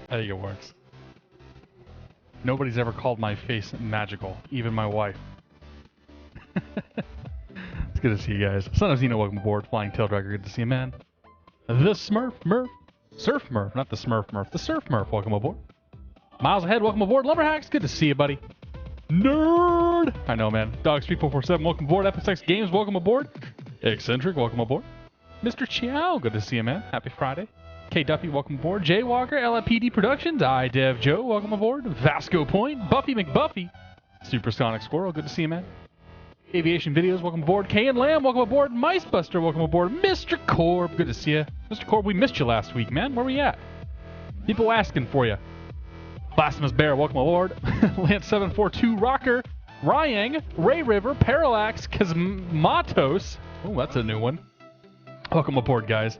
I think it works. Nobody's ever called my face magical, even my wife. It's good to see you guys. Son of Xeno, welcome aboard. Flying Tail Dragger, good to see you, man. The Smurf Murph. Surf Murph, not the Smurf Murph. The Surf Murph, welcome aboard. Miles Ahead, welcome aboard. Lumberhacks, good to see you, buddy. Nerd! I know, man. Dogs3447, welcome aboard. FSX Games, welcome aboard. Eccentric, welcome aboard. Mr. Chow, good to see you, man. Happy Friday. K Duffy, welcome aboard. Jay Walker, LFPD Productions. iDev Joe, welcome aboard. Vasco Point, Buffy McBuffy. Supersonic Squirrel, good to see you, man. Aviation Videos, welcome aboard. K and Lamb, welcome aboard. Micebuster, welcome aboard. Mr. Corb, good to see you. Mr. Corb, we missed you last week, man. Where we at? People asking for you. Blasphemous Bear, welcome aboard. Lance742 Rocker, Ryang, Ray River, Parallax, Kazmatos. Oh, that's a new one. Welcome aboard, guys.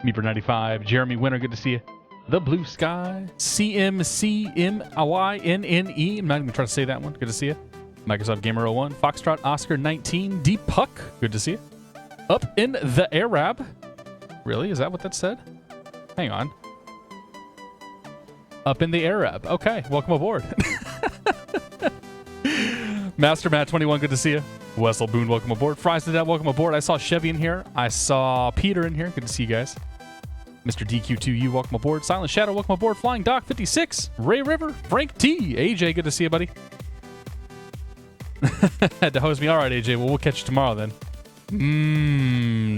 Meeper95, Jeremy Winter, good to see you. The Blue Sky, CMCMYNNE. I'm not even trying to say that one. Good to see you. Microsoft Gamer 01, Foxtrot Oscar 19, Deep Puck, good to see you. Up in the Arab. Really? Is that what that said? Hang on. Up in the Arab. Okay, welcome aboard. Master Matt 21, good to see you. Wessel Boone, welcome aboard. Fries to Death, welcome aboard. I saw Chevy in here. I saw Peter in here. Good to see you guys. Mr. DQ2U, welcome aboard. Silent Shadow, welcome aboard. Flying Doc 56. Ray River, Frank T. AJ, good to see you, buddy. Had to host me. All right, AJ. Well, we'll catch you tomorrow then.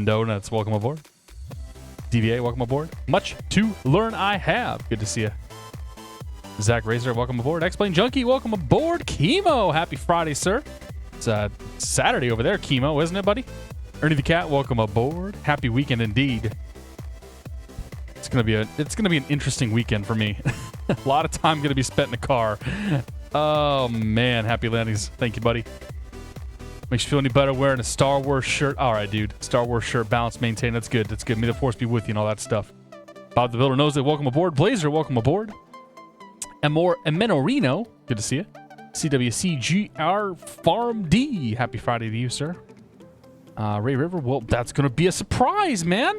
Donuts, welcome aboard. DVA, welcome aboard. Much to learn I have. Good to see you. Zach Razor, welcome aboard. X-Plane Junkie, welcome aboard. Chemo, happy Friday, sir. It's Saturday over there, Chemo, isn't it, buddy? Ernie the Cat, welcome aboard. Happy weekend indeed. It's gonna be an interesting weekend for me. A lot of time gonna be spent in the car. Oh man, happy landings. Thank you, buddy. Makes you feel any better wearing a Star Wars shirt. All right, dude. Star Wars shirt, balance, maintain. That's good. That's good. May the force be with you and all that stuff. Bob the Builder knows it. Welcome aboard. Blazer, welcome aboard. Menorino, good to see you. CWCGR Farm D, happy Friday to you, sir. Ray River, well, that's gonna be a surprise, man.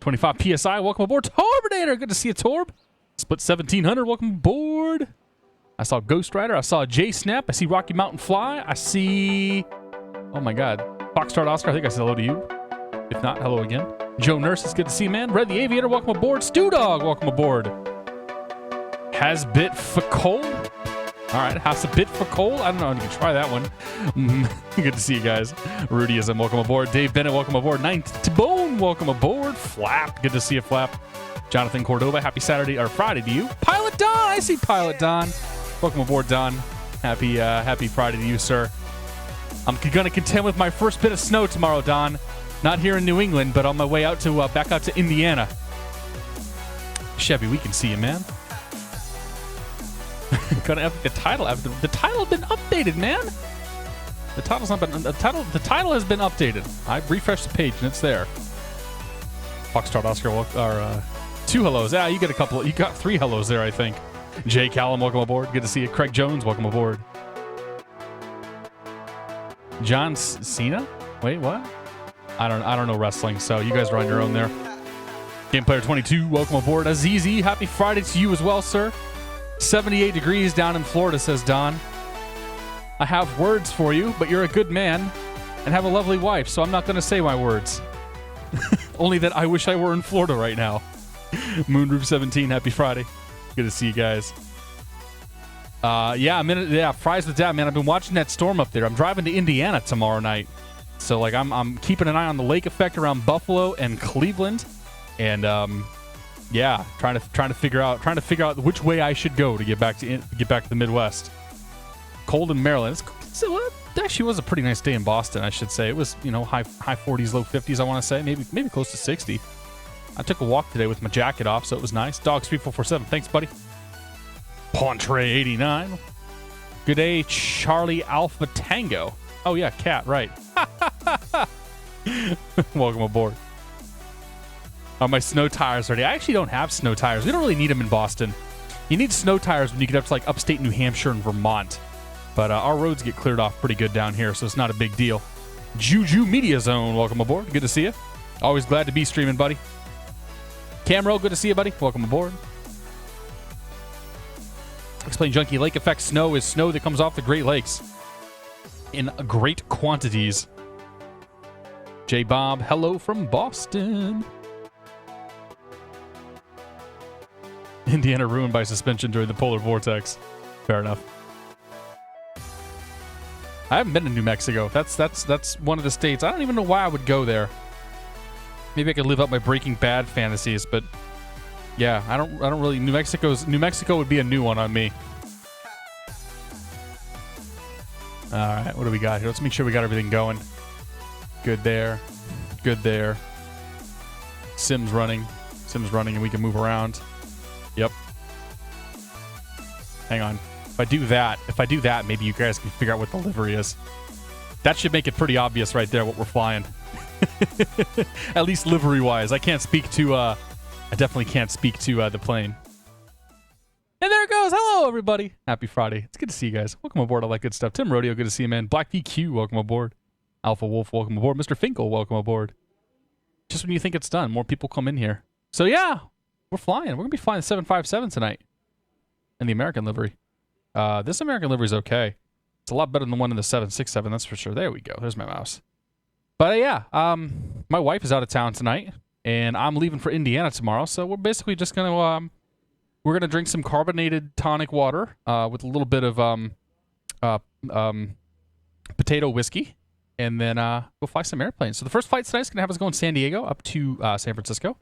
25 PSI, welcome aboard. Torbidator, good to see you, Torb. Split 1700, welcome aboard. I saw Ghost Rider. I saw J Snap. I see Rocky Mountain Fly. I see... Oh, my God. Foxtrot Oscar, I think I said hello to you. If not, hello again. Joe Nurse, it's good to see you, man. Red the Aviator, welcome aboard. Stu Dog, welcome aboard. Hasbit for coal. All right, Hasbit for coal. I don't know. You can try that one. Good to see you guys. Rudyism, welcome aboard. Dave Bennett, welcome aboard. Ninth to Bone, welcome aboard. Flap, good to see you, Flap. Jonathan Cordova, happy Saturday or Friday to you. Pilot Don, I see Pilot Don. Welcome aboard, Don. Happy Friday to you, sir. I'm gonna contend with my first bit of snow tomorrow, Don. Not here in New England, but on my way out to back out to Indiana. Chevy, we can see you, man. Gonna have the title. The title has been updated, man. The title's not been. The title has been updated. I refreshed the page and it's there. Foxtrot Oscar, or two hellos. Yeah, you get a couple. You got three hellos there, I think. Jay Callum, welcome aboard. Good to see you. Craig Jones, welcome aboard. John Cena? Wait, what? I don't know wrestling, so you guys are on your own there. Game Player 22, welcome aboard. Azizi, happy Friday to you as well, sir. 78 degrees down in Florida, says Don. I have words for you, but you're a good man and have a lovely wife, so I'm not going to say my words. Only that I wish I were in Florida right now. Moonroof 17, happy Friday. Good to see you guys. Yeah, Fries with Dad, man. I've been watching that storm up there. I'm driving to Indiana tomorrow night. So like I'm keeping an eye on the lake effect around Buffalo and Cleveland. And yeah, trying to figure out which way I should go to get back to the Midwest. Cold in Maryland. It actually was a pretty nice day in Boston, I should say. It was, high 40s, low 50s, I want to say. Maybe close to 60. I took a walk today with my jacket off, so it was nice. Dogs3447, thanks, buddy. Pontre89. Good day, Charlie Alpha Tango. Oh, yeah, cat, right. Welcome aboard. Are my snow tires ready? I actually don't have snow tires. We don't really need them in Boston. You need snow tires when you get up to like upstate New Hampshire and Vermont. But our roads get cleared off pretty good down here, so it's not a big deal. Juju Media Zone, welcome aboard. Good to see you. Always glad to be streaming, buddy. Camro, good to see you, buddy. Welcome aboard. Explain Junkie. Lake effect snow is snow that comes off the Great Lakes in great quantities. J Bob, hello from Boston. Indiana ruined by suspension during the polar vortex. Fair enough. I haven't been to New Mexico. That's one of the states. I don't even know why I would go there. Maybe I could live up my Breaking Bad fantasies, but yeah, I don't really. New Mexico would be a new one on me. All right, what do we got here? Let's make sure we got everything going. Good there. Good there. Sim's running, and we can move around. Yep. Hang on. If I do that, maybe you guys can figure out what the livery is. That should make it pretty obvious right there what we're flying. At least livery-wise. I definitely can't speak to the plane. And there it goes. Hello, everybody. Happy Friday. It's good to see you guys. Welcome aboard. All that good stuff. Tim Rodeo, good to see you, man. Black VQ, welcome aboard. Alpha Wolf, welcome aboard. Mr. Finkel, welcome aboard. Just when you think it's done, more people come in here. So yeah, we're flying. We're going to be flying the 757 tonight. In the American livery. This American livery is okay. It's a lot better than the one in the 767, that's for sure. There we go. There's my mouse. But yeah, my wife is out of town tonight, and I'm leaving for Indiana tomorrow. So we're basically just going to drink some carbonated tonic water with a little bit of potato whiskey. And then go fly some airplanes. So the first flight tonight is going to have us going San Diego up to San Francisco.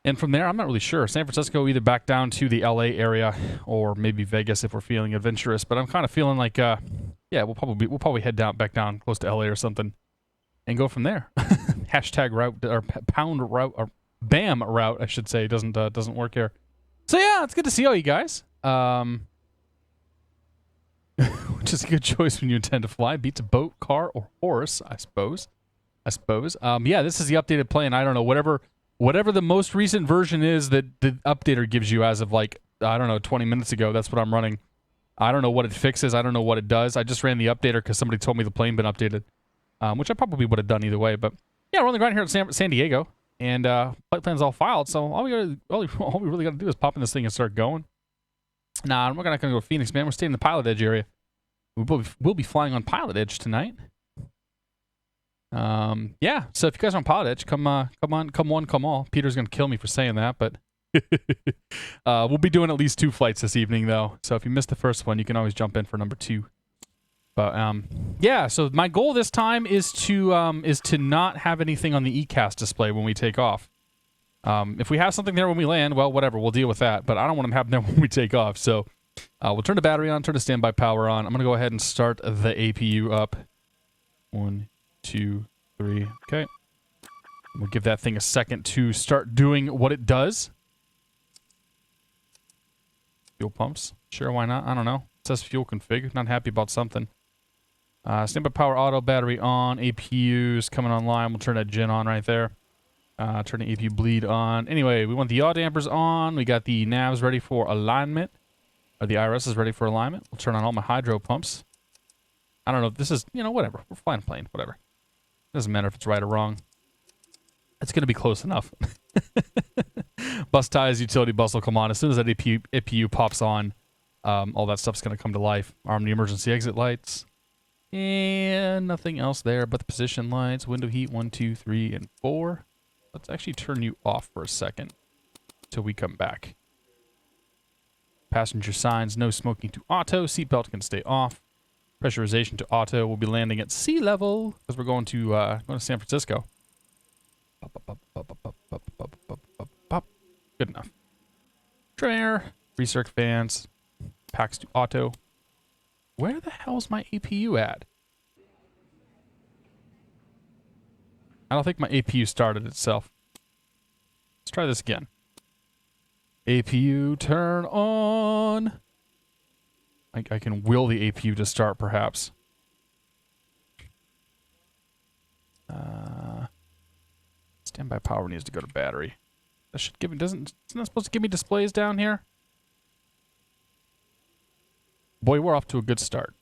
And from there, I'm not really sure. San Francisco either back down to the LA area or maybe Vegas if we're feeling adventurous. But I'm kind of feeling like, yeah, we'll probably head back down close to LA or something and go from there. Hashtag route or pound route or BAM route, I should say, doesn't work here. So yeah, it's good to see all you guys. Which is a good choice when you intend to fly. Beats a boat, car, or horse, I suppose. Yeah, this is the updated plane. I don't know, whatever the most recent version is that the updater gives you as of like, I don't know, 20 minutes ago. That's what I'm running. I don't know what it fixes. I don't know what it does. I just ran the updater because somebody told me the plane been updated, which I probably would have done either way. But yeah, we're on the ground here at San Diego, and flight plan's all filed. So all we really got to do is pop in this thing and start going. Nah, we're not going to go to Phoenix, man. We're staying in the PilotEdge area. We'll be flying on PilotEdge tonight. Yeah, so if you guys are on PilotEdge, come one, come all. Peter's going to kill me for saying that, but we'll be doing at least 2 flights this evening, though. So if you missed the first one, you can always jump in for number 2. But yeah, so my goal this time is to not have anything on the ECAS display when we take off. If we have something there when we land, well, whatever, we'll deal with that. But I don't want them having there when we take off. So we'll turn the battery on, turn the standby power on. I'm going to go ahead and start the APU up. 1, 2, 3. Okay. We'll give that thing a second to start doing what it does. Fuel pumps. Sure, why not? I don't know. It says fuel config. Not happy about something. Standby power auto, battery on. APU's coming online. We'll turn that gen on right there. Turn the APU bleed on. Anyway, we want the yaw dampers on. We got the navs ready for alignment. Or the IRS is ready for alignment. We'll turn on all my hydro pumps. I don't know if this is, whatever. We're flying a plane, whatever. Doesn't matter if it's right or wrong. It's going to be close enough. Bus ties, utility bus will come on. As soon as that APU pops on, all that stuff's going to come to life. Arm the emergency exit lights. And nothing else there but the position lights. Window heat 1, 2, 3, and 4. Let's actually turn you off for a second till we come back. Passenger signs, no smoking to auto. Seatbelt can stay off. Pressurization to auto. We'll be landing at sea level because we're going to San Francisco. Good enough. Trim air, recirc fans, packs to auto. Where the hell's my APU at? I don't think my APU started itself. Let's try this again. APU turn on. I can will the APU to start, perhaps. Standby power needs to go to battery. That should give me, isn't that supposed to give me displays down here? Boy, we're off to a good start.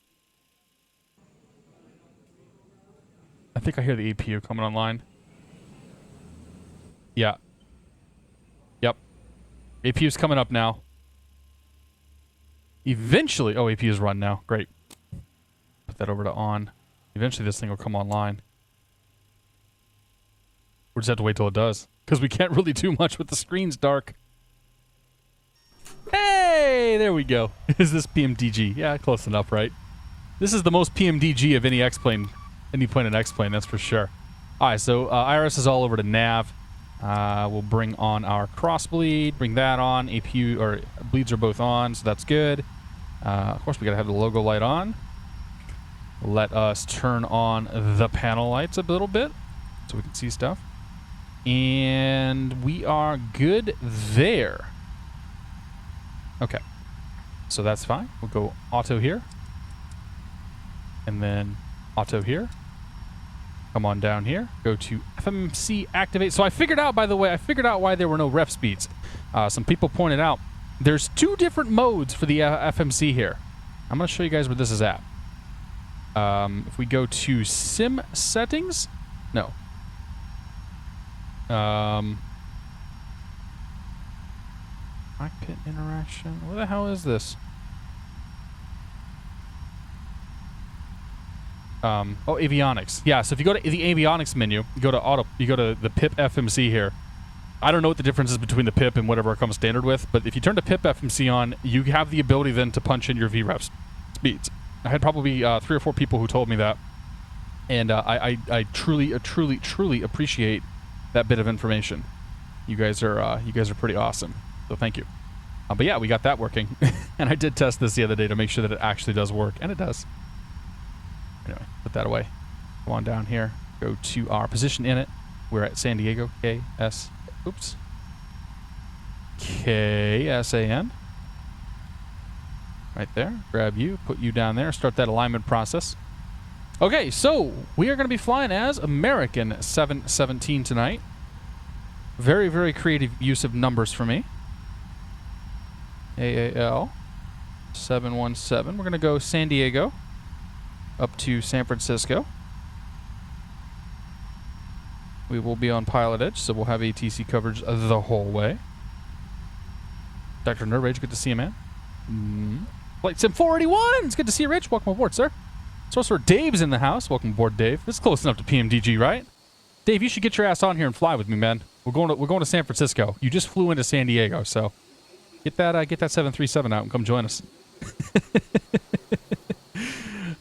I think I hear the APU coming online. Yeah. Yep. APU's coming up now. Eventually, oh, AP is run now. Great. Put that over to on. Eventually this thing will come online. We'll just have to wait till it does, because we can't really do much with the screens dark. Hey, there we go. Is this PMDG? Yeah, close enough, right? This is the most PMDG of any X-plane, any plane in X-plane, that's for sure. All right, so Ahrix is all over to nav. We'll bring on our cross bleed, bring that on. APU or bleeds are both on, so that's good. Of course, we gotta have the logo light on. Let us turn on the panel lights a little bit so we can see stuff. And we are good there. Okay, so that's fine. We'll go auto here. And then auto here. Come on down here. Go to FMC activate. So I figured out, by the way, why there were no ref speeds. Some people pointed out there's 2 different modes for the FMC here. I'm going to show you guys where this is at. If we go to sim settings, no. Cockpit interaction. Where the hell is this? Oh, avionics. Yeah, so if you go to the avionics menu, you go to auto, you go to the PIP FMC here. I don't know what the difference is between the PIP and whatever it comes standard with, but if you turn to PIP FMC on, you have the ability then to punch in your VREF speeds. I had probably 3 or 4 people who told me that, and I truly appreciate that bit of information. You guys are pretty awesome, so thank you. But yeah, we got that working, and I did test this the other day to make sure that it actually does work, and it does. Anyway, put that away. Go on down here. Go to our position in it. We're at San Diego. KSAN. Right there. Grab you. Put you down there. Start that alignment process. Okay, so we are going to be flying as American 717 tonight. Very, very creative use of numbers for me. AAL 717. We're going to go San Diego up to San Francisco. We will be on PilotEdge, so we'll have ATC coverage the whole way. Dr. Nerd Rage, good to see you, man. Flight Sim 481, it's good to see you, Rich. Welcome aboard, sir. Sorcerer Dave's in the house. Welcome aboard, Dave. This is close enough to PMDG, right? Dave, you should get your ass on here and fly with me, man. We're going to San Francisco. You just flew into San Diego, so get that 737 out and come join us.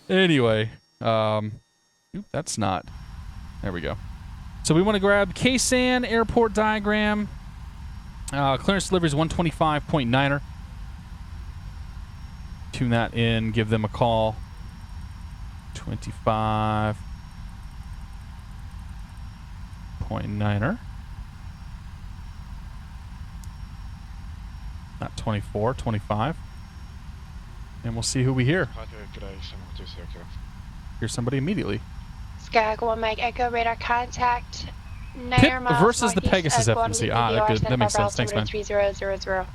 Anyway, that's not. There we go. So we want to grab KSAN airport diagram. Clearance delivery is 125.9er. Tune that in. Give them a call. 25.9er. Not 24, 25. And we'll see who we hear. Hear somebody immediately. Skag 1 Mike Echo radar contact. PIP versus the Pegasus FMC. That makes sense. Thanks, man. 3000.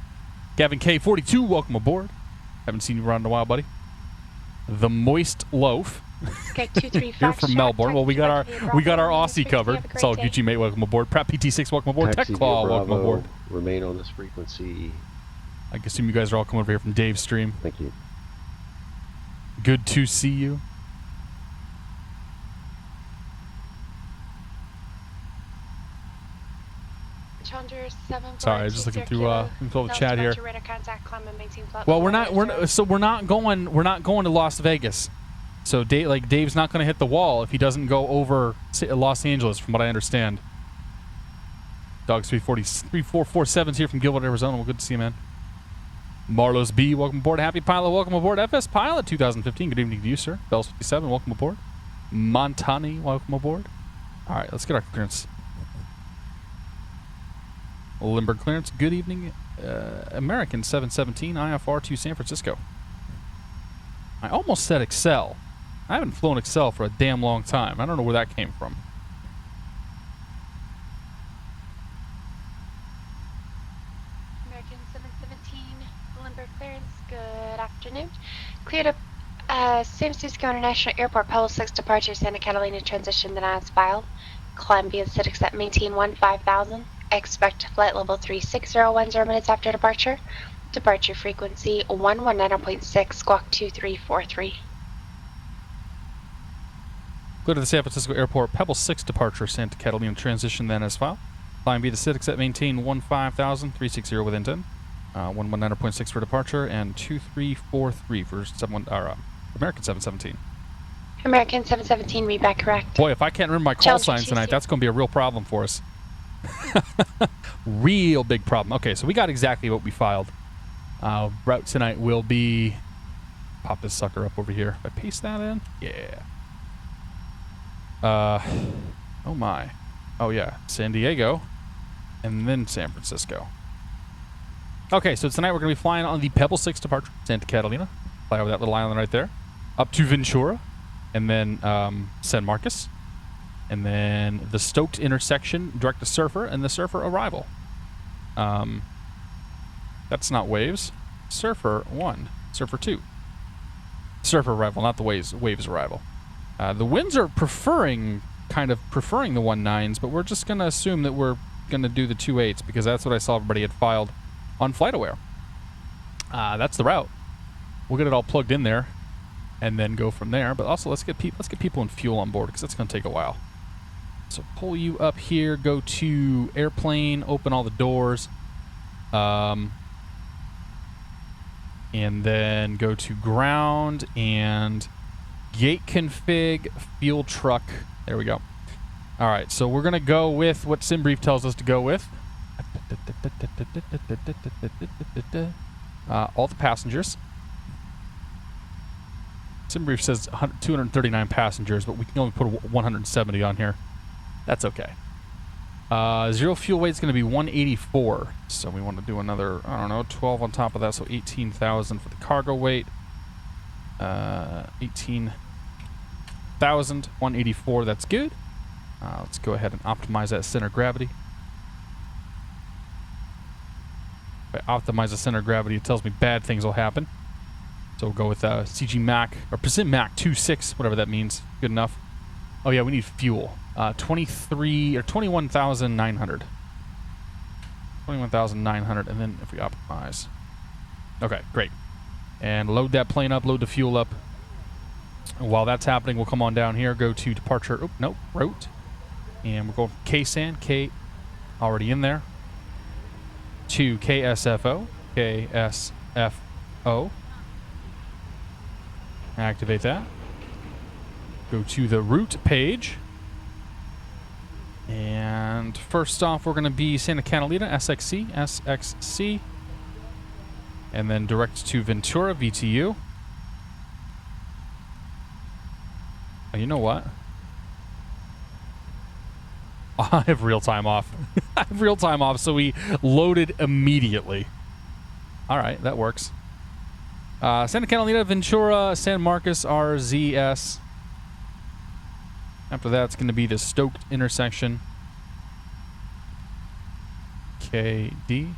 Gavin K42, welcome aboard. Haven't seen you around in a while, buddy. The Moist Loaf. Here from Melbourne. Well, we got our Aussie covered. It's all Gucci, mate. Welcome aboard. Pratt PT6, welcome aboard. Tech Claw, welcome aboard. Remain on this frequency. I assume you guys are all coming over here from Dave's stream. Thank you. Good to see you. Sorry, I was just looking through the chat here. Well, we're not going to Las Vegas. So Dave's not going to hit the wall if he doesn't go over Los Angeles, from what I understand. Dogs 3447's here from Gilbert, Arizona. Well, good to see you, man. Marlos B, welcome aboard. Happy Pilot, welcome aboard. FS Pilot 2015, good evening to you, sir. Bells 57, welcome aboard. Montani, welcome aboard. All right, let's get our clearance. Limburg clearance, good evening. American 717, IFR to San Francisco. I almost said Excel. I haven't flown Excel for a damn long time. I don't know where that came from. American 717, Limburg clearance, good afternoon. Cleared up San Francisco International Airport, Palo 6 departure, Santa Catalina transition, the NAS file. Climb via set accept, maintain 5000. Expect flight level 36, 010 minutes after departure. departure frequency 119.6, squawk 2343. Go to the San Francisco Airport, Pebble 6 departure, Santa Catalina transition then as filed. Flying via the Citics at maintain 15,000, 360 within 10. 119.6 for departure and 2343 for American 717. American 717, read back correct. Boy, if I can't remember my call Challenge signs tonight, GTC. that's going to be a real problem for us. Real big problem. Okay, so we got exactly what we filed. Route tonight will be... Pop this sucker up over here. If I paste that in? Yeah. Oh my. Oh yeah, San Diego, and then San Francisco. Okay, so tonight we're going to be flying on the Pebble 6 departure, Santa Catalina. Fly over that little island right there. Up to Ventura, and then San Marcos. And then the Stoked intersection, direct to Surfer, and the Surfer arrival. That's not Waves. Surfer 1. Surfer 2. Surfer arrival, not the Waves arrival. The winds are kind of preferring the 19s, but we're just going to assume that we're going to do the 28s because that's what I saw everybody had filed on FlightAware. That's the route. We'll get it all plugged in there and then go from there. But also let's get people and fuel on board because that's going to take a while. So pull you up here, go to airplane, open all the doors, and then go to ground and gate config, fuel truck. There we go. All right, so we're going to go with what SimBrief tells us to go with. All the passengers. SimBrief says 239 passengers, but we can only put 170 on here. That's okay. Zero fuel weight is going to be 184. So we want to do another, 12 on top of that. So 18,000 for the cargo weight. 18,000, 184. That's good. Let's go ahead and optimize that center of gravity. If I optimize the center of gravity, it tells me bad things will happen. So we'll go with CG Mac, or Percent Mac 26, whatever that means. Good enough. Oh yeah, we need fuel. 21,900. 21,900, and then if we optimize. Okay, great. And load that plane up, load the fuel up. And while that's happening, we'll come on down here, go to departure. Oh, nope, route. And we're going from KSAN, K already in there, to KSFO, KSFO. Activate that. Go to the route page. And first off, we're going to be Santa Catalina, SXC. And then direct to Ventura, VTU. Oh, you know what? I have real time off. I have real time off, so we loaded immediately. All right, that works. Santa Catalina, Ventura, San Marcos, RZS. After that, it's going to be the Stoked intersection. KD.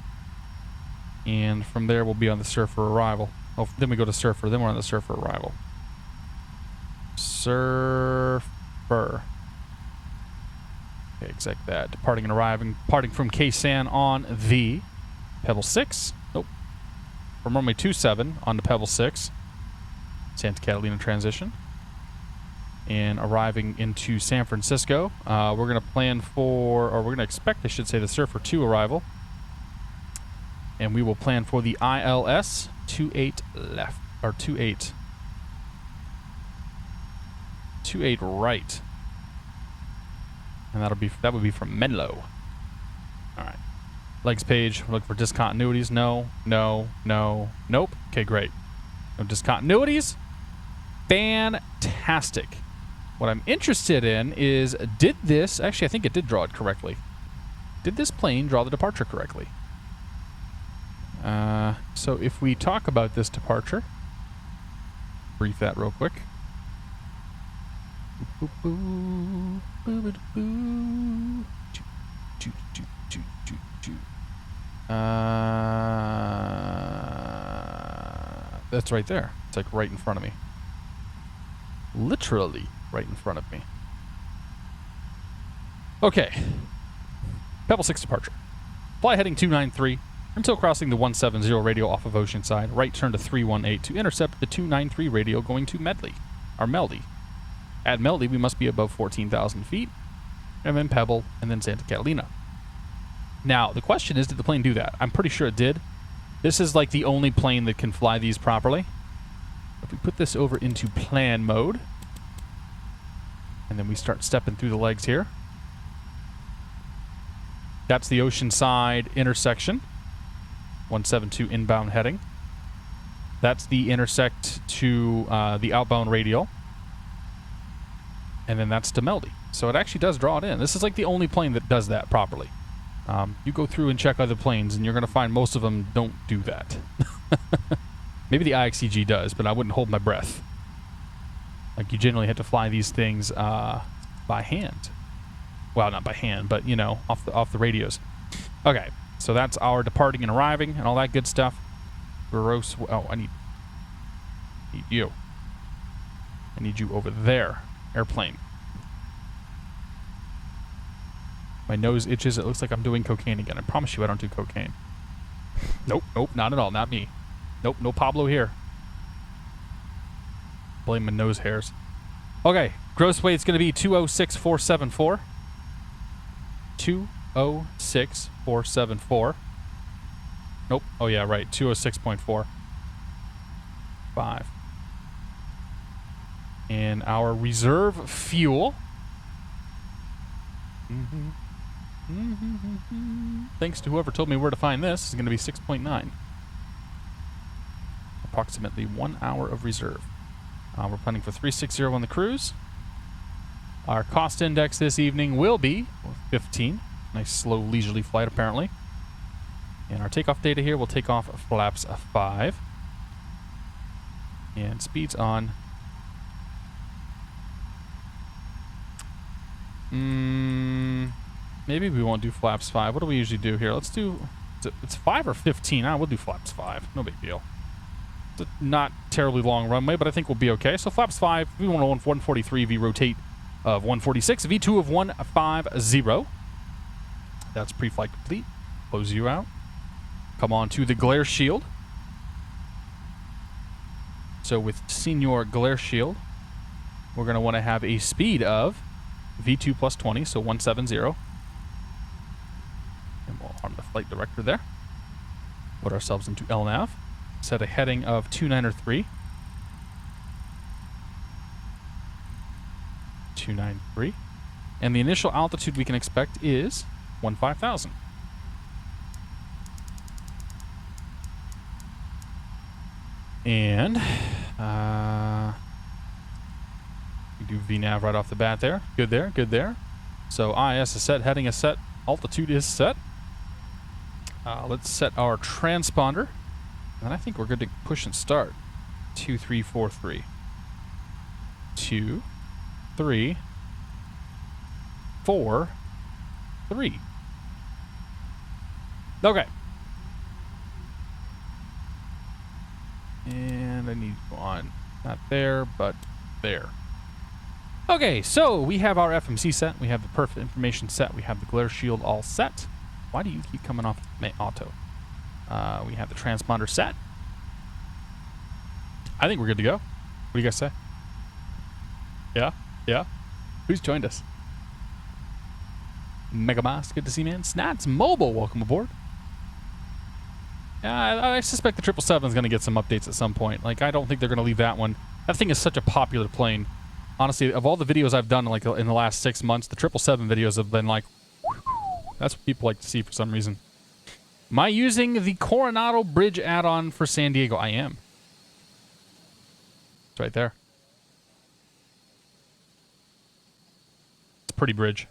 And from there, we'll be on the Surfer arrival. Oh, then we go to Surfer. Then we're on the Surfer arrival. Surfer. Okay, exact that. Departing and arriving. Departing from KSAN on the Pebble 6. Nope. From runway 27 on the Pebble 6. Santa Catalina transition. And arriving into San Francisco. We're going to plan for, or we're going to expect, I should say, the Surfer 2 arrival. And we will plan for the ILS 28 left, or 28. 28 right. And that would be from Menlo. All right. Legs page, we're looking for discontinuities. No. Nope. Okay, great. No discontinuities. Fantastic. What I'm interested in is, actually I think it did draw it correctly. Did this plane draw the departure correctly? So if we talk about this departure, brief that real quick. That's right there. It's like right in front of me. Literally right in front of me. Okay. Pebble 6 departure. Fly heading 293. until crossing the 170 radio off of Oceanside. Right turn to 318 to intercept the 293 radio going to Medley, or Meldy. At Meldy, we must be above 14,000 feet, and then Pebble, and then Santa Catalina. Now, the question is, did the plane do that? I'm pretty sure it did. This is like the only plane that can fly these properly. If we put this over into plan mode, and then we start stepping through the legs here. That's the Oceanside intersection. 172 inbound heading. That's the intersect to the outbound radial. And then that's to Meldy. So it actually does draw it in. This is like the only plane that does that properly. You go through and check other planes, and you're going to find most of them don't do that. Maybe the IXCG does, but I wouldn't hold my breath. Like, you generally have to fly these things by hand. Well, not by hand, but, you know, off the radios. Okay, so that's our departing and arriving and all that good stuff. Gross. Oh, I need you. I need you over there. Airplane. My nose itches. It looks like I'm doing cocaine again. I promise you I don't do cocaine. Nope, nope, not at all. Not me. Nope, no Pablo here. Blame my nose hairs. Okay, gross weight's going to be 206,474. 206,474. Nope. Oh, yeah, right. 206.4. 5. And our reserve fuel. Thanks to whoever told me where to find this, is going to be 6.9. Approximately 1 hour of reserve. We're planning for 360 on the cruise. Our cost index this evening will be 15. Nice, slow, leisurely flight, apparently. And our takeoff data here will take off flaps 5. And speeds on. Maybe we won't do flaps 5. What do we usually do here? Let's do... It's 5 or 15. We'll do flaps 5. No big deal. It's a not terribly long runway, but I think we'll be okay. So flaps 5, V101 143, V rotate of 146, V2 of 150. That's pre-flight complete. Close you out. Come on to the glare shield. So with Senior Glare Shield, we're going to want to have a speed of V2 plus 20, so 170. And we'll arm the flight director there. Put ourselves into LNAV. Set a heading of 293. 293. And the initial altitude we can expect is 15,000. And we do VNAV right off the bat there. Good there, good there. So IS is set, heading is set, altitude is set. Let's set our transponder. And I think we're good to push and start. 2, 3, 4, 3. 2, 3, 4, 3. Okay. And I need to go on, not there, but there. Okay, so we have our FMC set. We have the perfect information set. We have the glare shield all set. Why do you keep coming off my auto? We have the transponder set. I think we're good to go. What do you guys say? Yeah? Yeah? Who's joined us? Megamas, good to see you, man. Snats Mobile, welcome aboard. Yeah, I suspect the 777 is going to get some updates at some point. Like, I don't think they're going to leave that one. That thing is such a popular plane. Honestly, of all the videos I've done like in the last 6 months, the 777 videos have been like, that's what people like to see for some reason. Am I using the Coronado Bridge add-on for San Diego? I am. It's right there. It's a pretty bridge.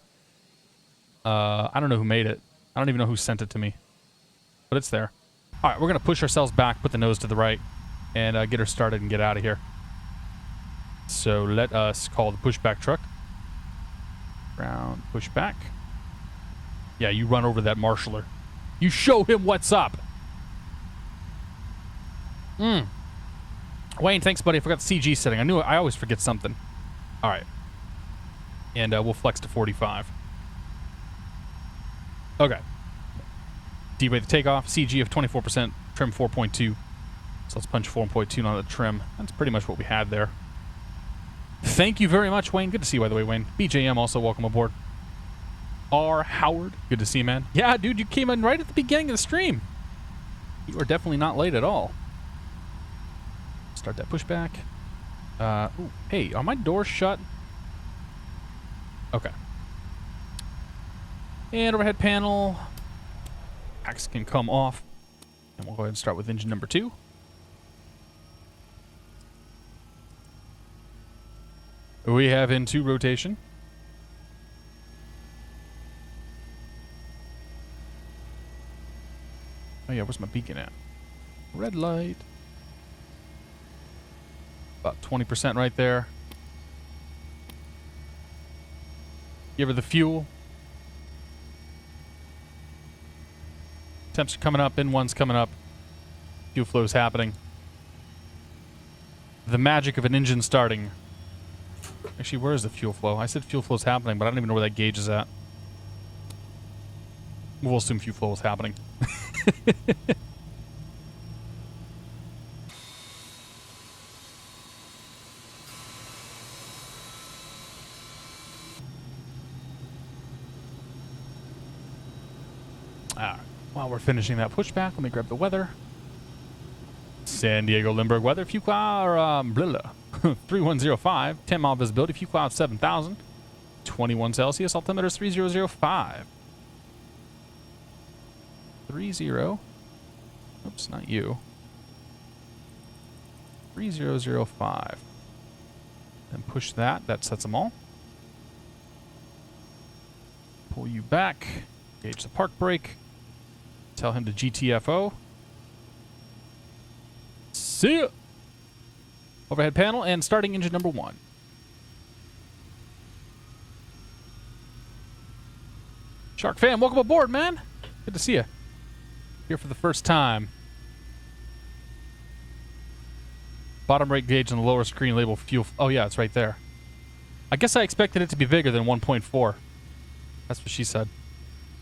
I don't know who made it. I don't even know who sent it to me. But it's there. All right, we're going to push ourselves back, put the nose to the right, and get her started and get out of here. So let us call the pushback truck. Ground pushback. Yeah, you run over that marshaller. You show him what's up. Wayne, thanks, buddy. I forgot the CG setting. I always forget something. All right. And we'll flex to 45. Okay. D-rate the takeoff. CG of 24%. Trim 4.2. So let's punch 4.2 on the trim. That's pretty much what we had there. Thank you very much, Wayne. Good to see you, by the way, Wayne. BJM, also welcome aboard. R. Howard. Good to see you, man. Yeah, dude, you came in right at the beginning of the stream. You are definitely not late at all. Start that pushback. Ooh, hey, are my doors shut? Okay. And overhead panel. Packs can come off. And we'll go ahead and start with engine number 2. We have into rotation. Oh yeah, where's my beacon at? Red light. About 20% right there. Give her the fuel. Temps are coming up, N1's coming up. Fuel flow's happening. The magic of an engine starting. Actually, where is the fuel flow? I said fuel flow's happening, but I don't even know where that gauge is at. We'll assume fuel flow is happening. Alright, while we're finishing that pushback, let me grab the weather. San Diego Lindbergh weather, few cloud, 3105, 10 mile visibility, few clouds 7,000, 21 Celsius, altimeter is 3005. 30. Oops, not you. 3005. And push that. That sets them all. Pull you back. Gauge the park brake. Tell him to GTFO. See ya! Overhead panel and starting engine number 1. Shark fan, welcome aboard, man. Good to see you. Here for the first time. Bottom rate gauge on the lower screen label fuel. Oh yeah, it's right there. I guess I expected it to be bigger than 1.4. That's what she said.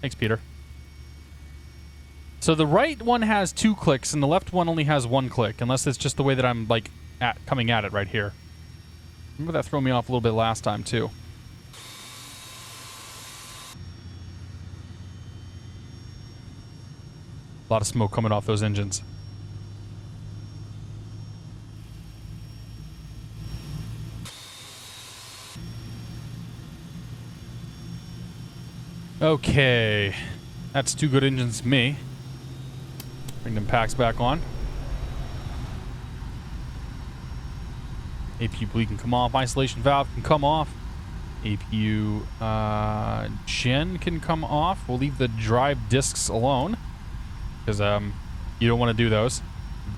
Thanks, Peter. So the right one has 2 clicks and the left one only has 1 click, unless it's just the way that I'm like coming at it right here. Remember that threw me off a little bit last time too. A lot of smoke coming off those engines. Okay. That's 2 good engines to me. Bring them packs back on. APU bleed can come off. Isolation valve can come off. APU gen can come off. We'll leave the drive discs alone. Because you don't want to do those.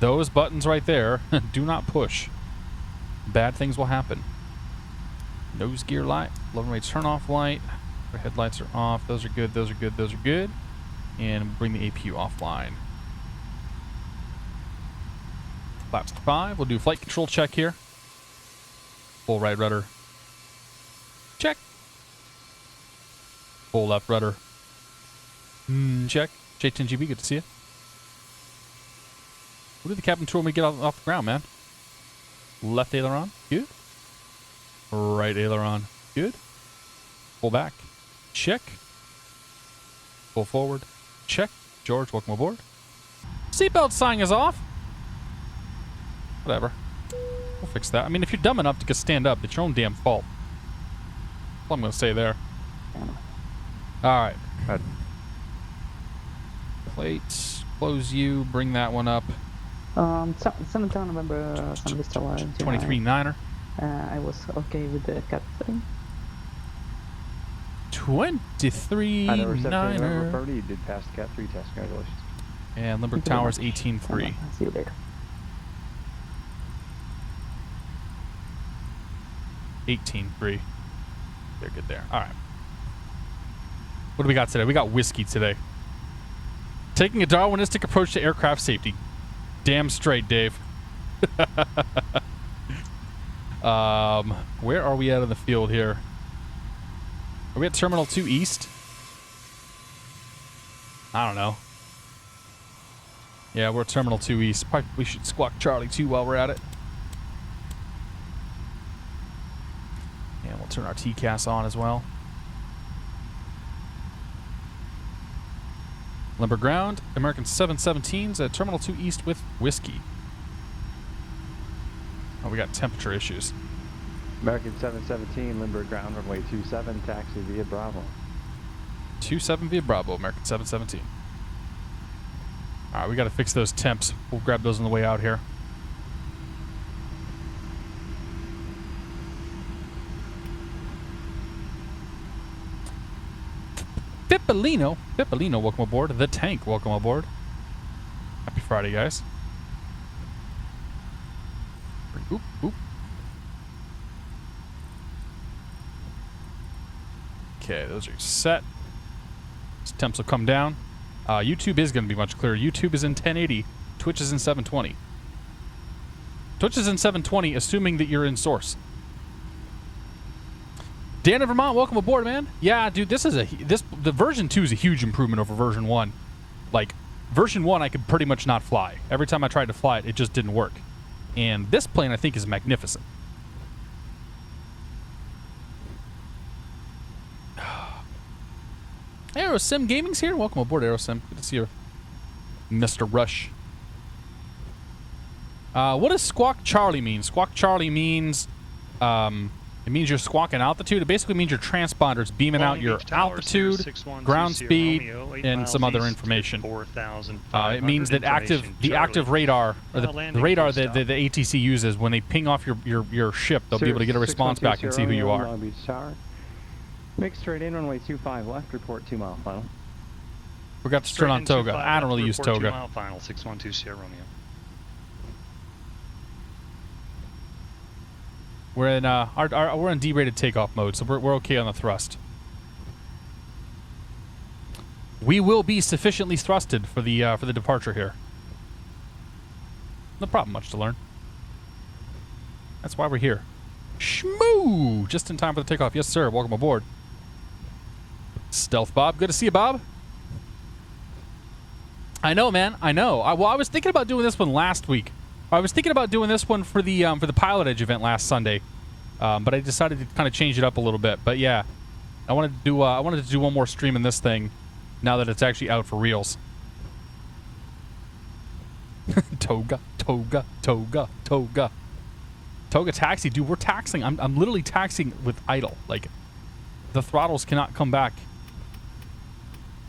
Those buttons right there do not push. Bad things will happen. Nose gear light. Low rate turn off light. Our headlights are off. Those are good. Those are good. Those are good. And bring the APU offline. Flaps to 5. We'll do flight control check here. Full right rudder. Check. Full left rudder. Check. J10GB, good to see you. What did the captain told me to get off the ground, man? Left aileron, good. Right aileron, good. Pull back, check. Pull forward, check. George, welcome aboard. Seatbelt sign is off. Whatever. We'll fix that. I mean, if you're dumb enough to just stand up, it's your own damn fault. That's all I'm going to say there. All right. Plates, close you, bring that one up. 7th November, Mr. Tower. 23-9er. I was okay with the cut setting. 23-9er. You did pass the Cat 3 test. Congratulations. And Limburg Towers 18-3. See you later. 18-3. They're good there. All right. What do we got today? We got whiskey today. Taking a Darwinistic approach to aircraft safety. Damn straight, Dave. Where are we at in the field here? Are we at Terminal 2 East? I don't know. Yeah, we're at Terminal 2 East. Probably we should squawk Charlie 2 while we're at it. And we'll turn our TCAS on as well. Limber ground, American 717s at Terminal 2 East with Whiskey. Oh, we got temperature issues. American 717, Limber ground, runway 27, taxi via Bravo. 27 via Bravo, American 717. All right, we got to fix those temps. We'll grab those on the way out here. Pippolino, welcome aboard. The Tank, welcome aboard. Happy Friday, guys. Oop, oop. Okay, those are set. These temps will come down. YouTube is going to be much clearer. YouTube is in 1080. Twitch is in 720. Twitch is in 720, assuming that you're in source. Dan in Vermont, welcome aboard, man. Yeah, dude, the version 2 is a huge improvement over version 1. Like, version 1, I could pretty much not fly. Every time I tried to fly it, it just didn't work. And this plane, I think, is magnificent. Aerosim Gaming's here. Welcome aboard, Aerosim. Good to see you, Mr. Rush. What does Squawk Charlie mean? Squawk Charlie means, it means you're squawking altitude. It basically means your transponder's beaming out your altitude, ground speed, and some other information. It means that the active radar, or the radar that the ATC uses when they ping off your ship, they'll be able to get a response back and see who you are. Mixed straight in, runway 25 left, report 2 mile final. Forgot to turn on Toga. I don't really use Toga. 2 mile final, 612 Sierra Romeo. We're in we're in D-rated takeoff mode, so we're okay on the thrust. We will be sufficiently thrusted for the departure here. No problem, much to learn. That's why we're here. Shmoo! Just in time for the takeoff. Yes, sir. Welcome aboard. Stealth Bob. Good to see you, Bob. I know, man. I know. I was thinking about doing this one last week. I was thinking about doing this one for the PilotEdge event last Sunday, but I decided to kind of change it up a little bit. But yeah, I wanted to do one more stream in this thing, now that it's actually out for reals. Toga, Toga, Toga, Toga, Toga taxi, dude. We're taxiing. I'm literally taxiing with idle. Like, the throttles cannot come back.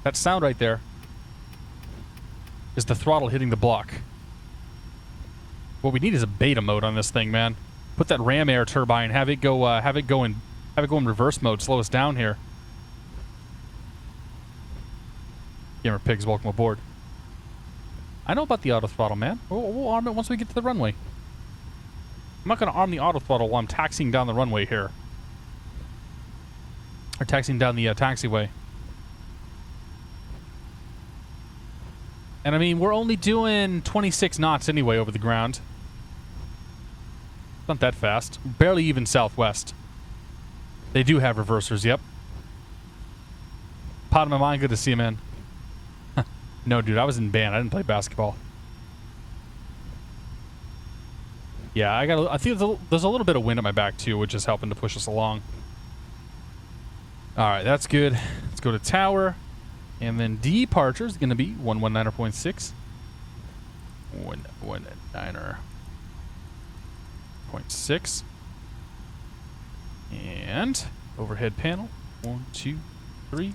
That sound right there is the throttle hitting the block. What we need is a beta mode on this thing, man. Put that ram air turbine, have it go in reverse mode, slow us down here. Gamer Pigs, welcome aboard. I know about the auto throttle, man. We'll arm it once we get to the runway. I'm not going to arm the auto throttle while I'm taxiing down the runway here. Or taxiing down the taxiway. And I mean, we're only doing 26 knots anyway over the ground. Not that fast. Barely even southwest. They do have reversers, yep. Pot of my mind, good to see you, man. No, dude, I was in band. I didn't play basketball. Yeah, I think there's a little bit of wind at my back, too, which is helping to push us along. All right, that's good. Let's go to tower. And then departure is going to be 119.6. 119.6. And overhead panel. 1, 2, 3.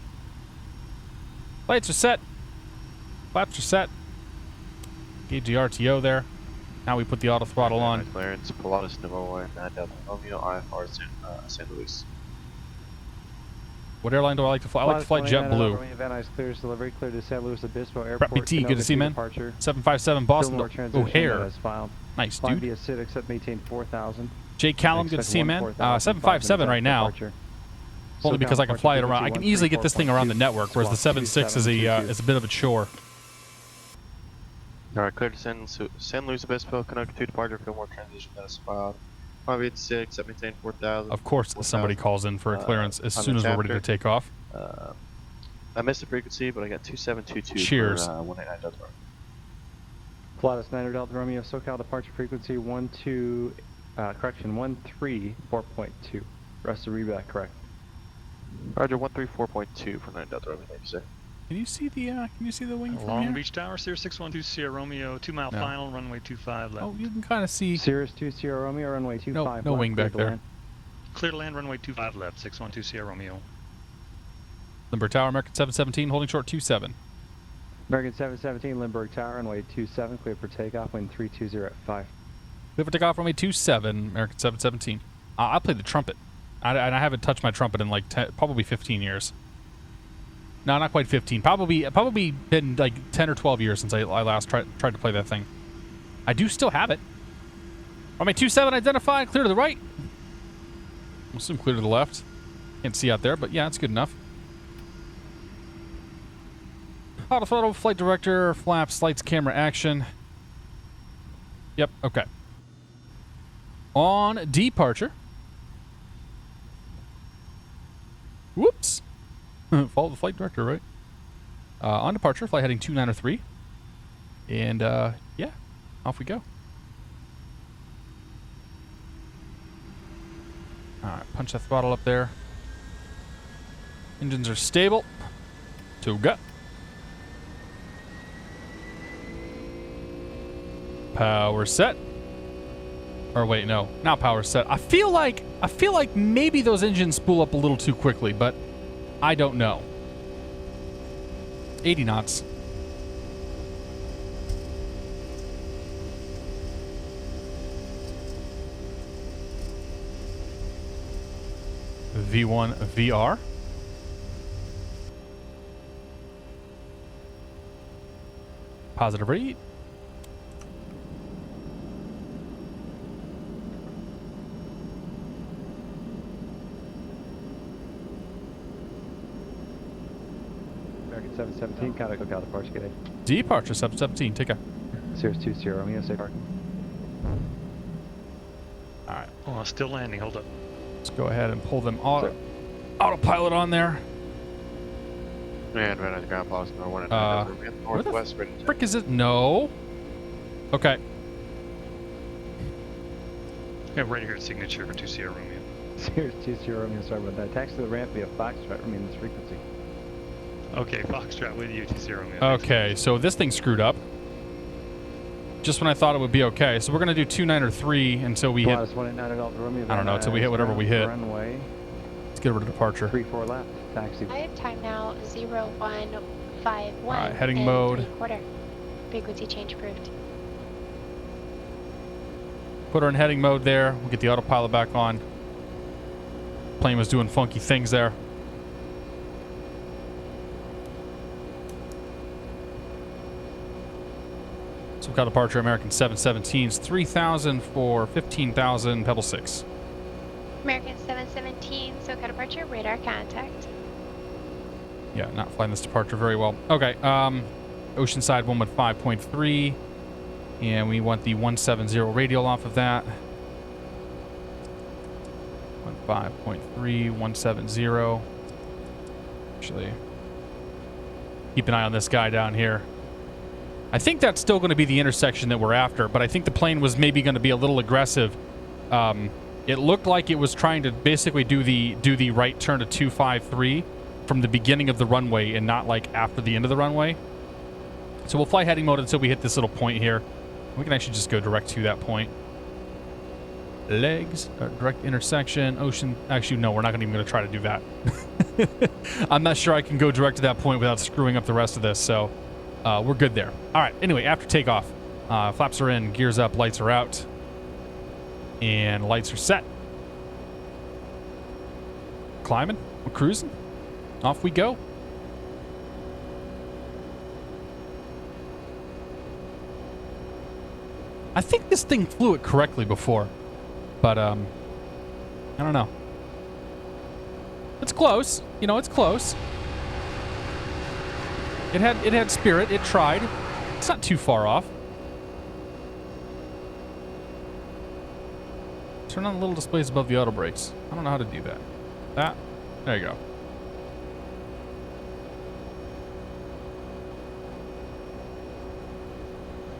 Lights are set. Flaps are set. Gauge the RTO there. Now we put the auto throttle on. Clearance, Pilatus Novoa, Delta Romeo, IFR, St. Louis. What airline do I like to fly? I like to fly JetBlue. Clears delivery, clear to San Luis Obispo Airport. Prep BT, good to see you, man. 757 Boston O'Hare. Nice, dude. Via SID, except maintain 4,000. Jay Callum, good to see you, man. 757 right now. Only because I can fly it around. I can easily get this thing around the network, whereas the 76 is a bit of a chore. Alright, clear to San Luis Obispo, Connecticut 2 departure, Fillmore transition, that's filed. 586, set maintain 4,000. Of course, 4, somebody calls in for a clearance as soon as we're ready to take off. I missed the frequency, but I got 2722 Cheers. for 189 Dudsburg. Pilatus 9 Delta Romeo, SoCal departure frequency 13.2. Rest of reback correct. Roger, 134.2 for 9 Delta Romeo, thank you, sir. Can you see the wing from Long here? Beach Tower, Sirius 612 Sierra Romeo, 2 mile No. final, runway 25 left. Oh, you can kind of see. Cirrus 2 Sierra Romeo, runway 25. No left, wing clear back to there. land. Clear to land, runway 25 left, 612 Sierra Romeo. Limburg Tower, American 717, holding short 27. American 717, Lindbergh Tower, runway 27, clear for takeoff, wind 320 at 5. Clear for takeoff, runway 27, American 717. I play the trumpet. I haven't touched my trumpet in like probably 15 years. No, not quite 15. Probably been like 10 or 12 years since I last tried to play that thing. I do still have it. Runway 27 identified, clear to the right. We'll assume clear to the left. Can't see out there, but yeah, it's good enough. Auto throttle, flight director, flaps, lights, camera, action. Yep, okay. On departure. Whoops. Follow the flight director, right? On departure, flight heading 293. And, yeah, off we go. Alright, punch that throttle up there. Engines are stable. Toga. Power set. Or wait, no, not power set. I feel like maybe those engines spool up a little too quickly, but I don't know. 80 knots. V1 VR. Positive read. American 717, contact lookout departure, good day. Departure 717. Take a. Cirrus 2 Sierra Romeo, safe parking. All right. Oh, still landing, hold up. Let's go ahead and pull them autopilot on there. And right on the ground, policy number 1 at 9 Delta Romeo, where the northwest, ready to frick is it? No. Okay. Yeah, right here at signature for 2 Sierra Romeo. Cirrus 2 Sierra Romeo, sorry about that. Taxi to the ramp via Foxtrot, remain this frequency. Okay, Foxtrot with you, 2 Sierra Romeo. Okay, so this thing screwed up. Just when I thought it would be okay. So we're going to do 293 until we hit... Pilatus 189 at Delta Romeo. I don't know, until we hit whatever we hit. Runway Let's get over to departure. 34 left, taxi. I have time now 0151. Alright, heading and mode. 3/4. Frequency change approved. Put her in heading mode there. We'll get the autopilot back on. Plane was doing funky things there. So we've got departure American 717s, 3,000 for 15,000 Pebble 6. American 717, SoCal departure, radar contact. Yeah, not flying this departure very well. Okay, Oceanside 115.3, and we want the 170 radial off of that. 15.3, 170. Actually, keep an eye on this guy down here. I think that's still going to be the intersection that we're after, but I think the plane was maybe going to be a little aggressive. It looked like it was trying to basically do the right turn to 253 from the beginning of the runway and not like after the end of the runway. So we'll fly heading mode until we hit this little point here. We can actually just go direct to that point. Legs, direct intersection, ocean. Actually, no, we're not even going to try to do that. I'm not sure I can go direct to that point without screwing up the rest of this, so we're good there. All right, anyway, after takeoff, flaps are in, gears up, lights are out, and lights are set. Climbing, we're cruising. Off we go. I think this thing flew it correctly before, but I don't know. It's close, you know, it's close. It had spirit. It tried. It's not too far off. Turn on the little displays above the auto brakes. I don't know how to do that. There you go.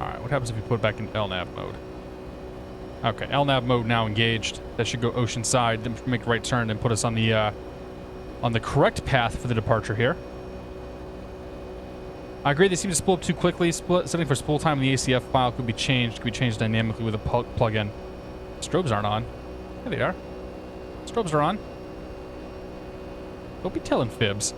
Alright, what happens if you put it back in LNAV mode? Okay, LNAV mode now engaged. That should go ocean side, then make a right turn, and put us on the correct path for the departure here. I agree, they seem to spool up too quickly. Setting for spool time in the ACF file could be changed. Could be changed dynamically with a plug-in. Strobes aren't on. There they are. Strobes are on. Don't be telling fibs.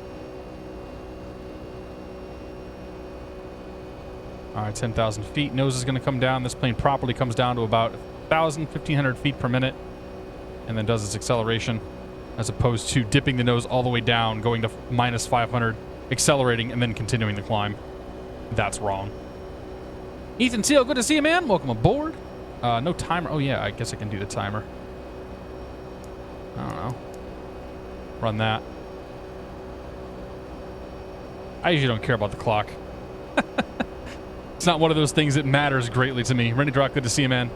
Alright, 10,000 feet. Nose is going to come down. This plane properly comes down to about 1,000, 1,500 feet per minute. And then does its acceleration. As opposed to dipping the nose all the way down, going to minus 500, accelerating, and then continuing the climb. That's wrong. Ethan Seal, good to see you, man. Welcome aboard. No timer. Oh, yeah, I guess I can do the timer. I don't know. Run that. I usually don't care about the clock. It's not one of those things that matters greatly to me. Rennie Drock, good to see you, man.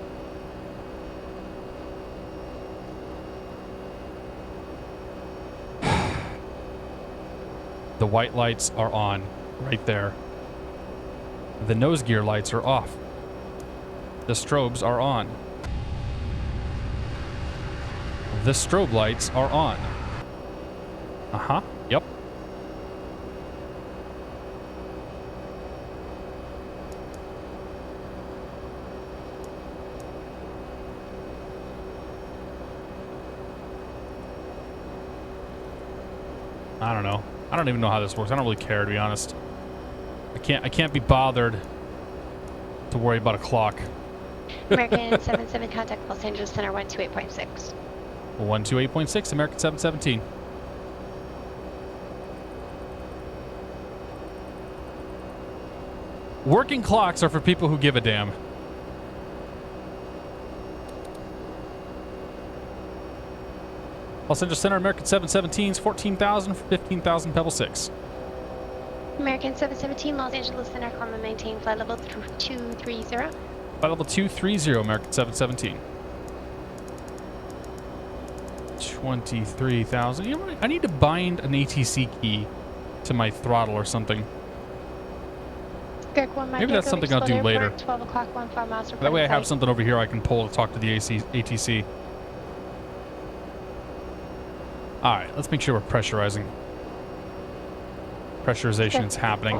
The white lights are on right there. The nose gear lights are off. The strobes are on. The strobe lights are on. Uh-huh. Yep. I don't know. I don't even know how this works. I don't really care, to be honest. I can't be bothered to worry about a clock. American 77, contact Los Angeles Center 128.6. 128.6, American 717. Working clocks are for people who give a damn. Los Angeles Center, American 717s, 14,000 for 15,000, Pebble 6. American 717, Los Angeles Center, climb and maintain flight level 230. Flight level 230, American 717. 23,000. You know what? I need to bind an ATC key to my throttle or something. Maybe that's something I'll do later. 12 o'clock, 15 miles. That way I have something over here I can pull to talk to the ATC. Alright, let's make sure we're pressurizing. Pressurization is happening.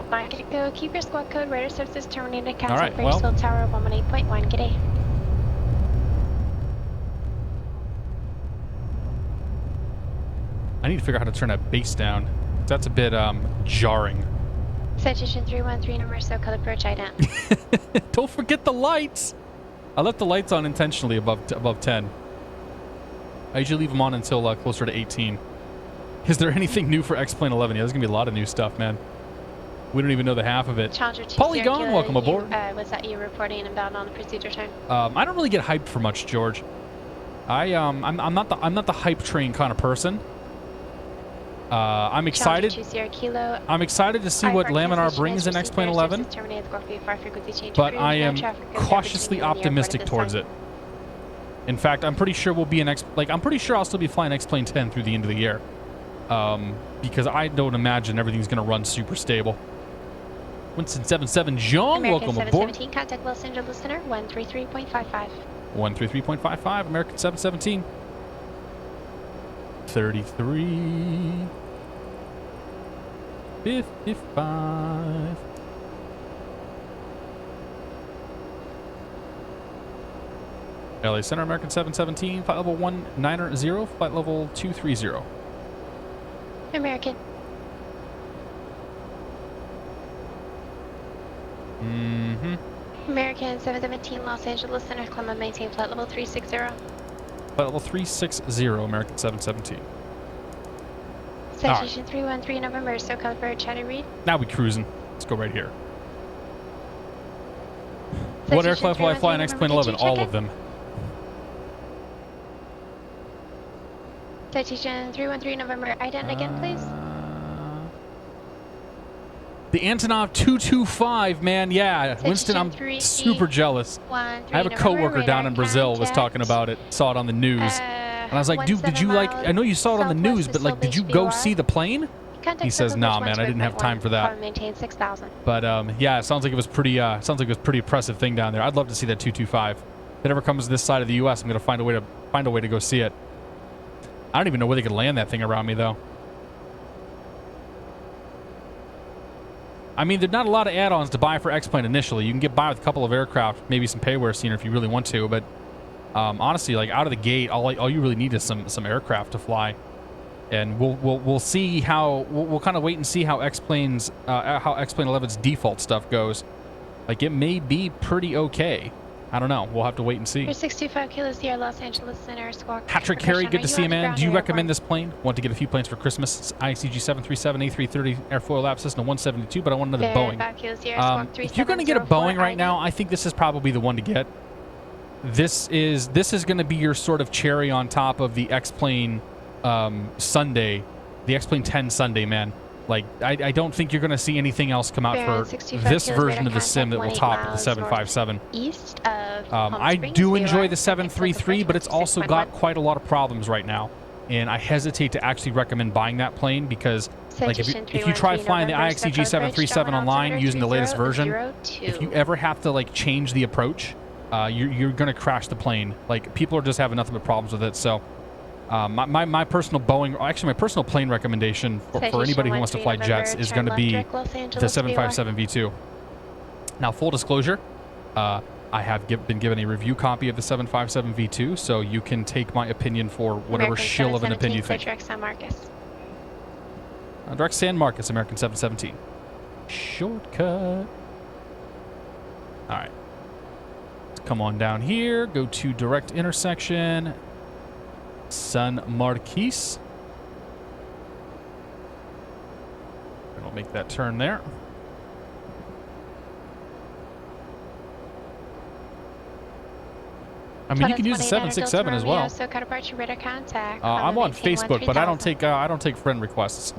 Go. Keep your squad code. Radar services terminated. Captain Alright, Graysville Tower 118.1. G'day. I need to figure out how to turn that bass down. That's a bit jarring. Citation 313, number so color approach ident. Don't forget the lights. I left the lights on intentionally above 10. I usually leave them on until closer to 18. Is there anything new for X-Plane 11? Yeah, there's going to be a lot of new stuff, man. We don't even know the half of it. Polygon, welcome aboard. Was that you reporting inbound on the procedure turn? I don't really get hyped for much, George. I'm not the hype train kind of person. I'm excited. I'm excited to see what Laminar brings in X-Plane 11. But I am cautiously optimistic towards it. In fact, I'm pretty sure we'll be I'm pretty sure I'll still be flying X-Plane 10 through the end of the year. Because I don't imagine everything's going to run super stable. Winston 77 John, welcome aboard. 717, contact Los Angeles Center 133.55. 133.55, American 717. 33. 55. LA Center, American 717, flight level 190, flight level 230. American. Mm-hmm. American 717, Los Angeles Center, climb and maintain flight level 360. Flight level 360, American 717. Citation 313, November, so cover Chatty Reed. Now we cruising. Let's go right here. What aircraft will I fly in X-Plane 11? All of them. Citation 313, November, ident again, please. The Antonov 225, man, yeah. Winston, I'm super jealous. I have a coworker down in Brazil was talking about it, saw it on the news. And I was like, dude, did you I know you saw it on the news, but did you go see the plane? Contact he says, Circle "Nah, Bridge man, I didn't have 1 time for that." Probably maintain 6,000. But yeah, it sounds like it was pretty. Sounds like it was a pretty impressive thing down there. I'd love to see that 225. If it ever comes to this side of the U.S., I'm gonna find a way to go see it. I don't even know where they could land that thing around me though. I mean, there's not a lot of add-ons to buy for X-Plane initially. You can get by with a couple of aircraft, maybe some payware scenery if you really want to. But honestly, like out of the gate, all you really need is some aircraft to fly. And we'll see how we'll kind of wait and see how X-Plane 11's default stuff goes. Like it may be pretty okay. I don't know. We'll have to wait and see. 625 Kilo Sierra, Los Angeles Center, Squawk. Patrick Carey, good to see you, man. Do you recommend this? this plane? Want to get a few planes for Christmas? It's ICG 737, A330, airfoil lap system 172, but I want another Boeing. If you're going to get a Boeing right now, I think this is probably the one to get. This is going to be your sort of cherry on top of the X-Plane Sunday, the X-Plane 10 Sunday, man. Like, I don't think you're going to see anything else come out for this version of the sim that will top the 757. East of I do enjoy the 733, but it's also got quite a lot of problems right now. And I hesitate to actually recommend buying that plane because, like, if you try flying the IXCG 737 online using the latest version, if you ever have to, like, change the approach, you're going to crash the plane. Like, people are just having nothing but problems with it, so... my personal Boeing, actually my personal plane recommendation for anybody who wants to fly jets is going to be the 757 V2. Now, full disclosure, I have been given a review copy of the 757 V2, so you can take my opinion for whatever shill of an opinion you think. Direct San Marcos. Direct San Marcos, American 717. Shortcut. All right. Let's come on down here, go to direct intersection. San Marquis. And I'll make that turn there. I mean, you can use the 767 as well. I'm on Facebook, but I don't take friend requests.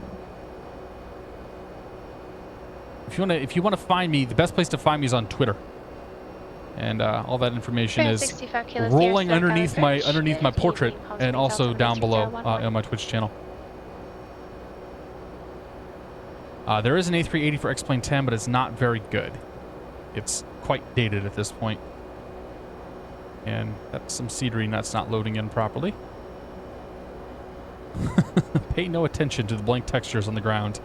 If you want to find me, the best place to find me is on Twitter. And all that information is rolling underneath my portrait and also down below on my Twitch channel. There is an A380 for X-Plane 10, but it's not very good. It's quite dated at this point. And that's some scenery that's not loading in properly. Pay no attention to the blank textures on the ground.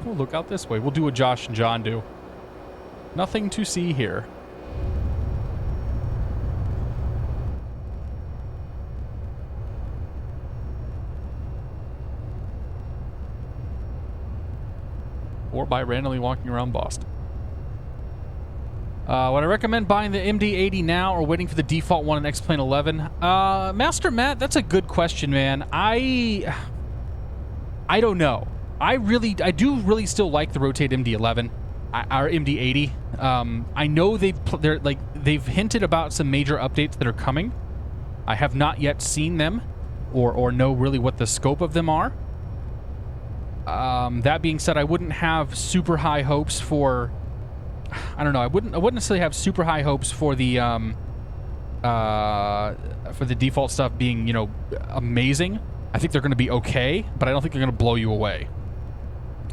We'll look out this way. We'll do what Josh and John do. Nothing to see here. Or by randomly walking around Boston. Would I recommend buying the MD-80 now or waiting for the default one in X-Plane 11? Master Matt, that's a good question, man. I don't know. I do really still like the Rotate MD-11, or MD-80. I know they've hinted about some major updates that are coming. I have not yet seen them, or know really what the scope of them are. That being said, I wouldn't have super high hopes for... I don't know. I wouldn't necessarily have super high hopes for the default stuff being, amazing. I think they're going to be okay, but I don't think they're going to blow you away.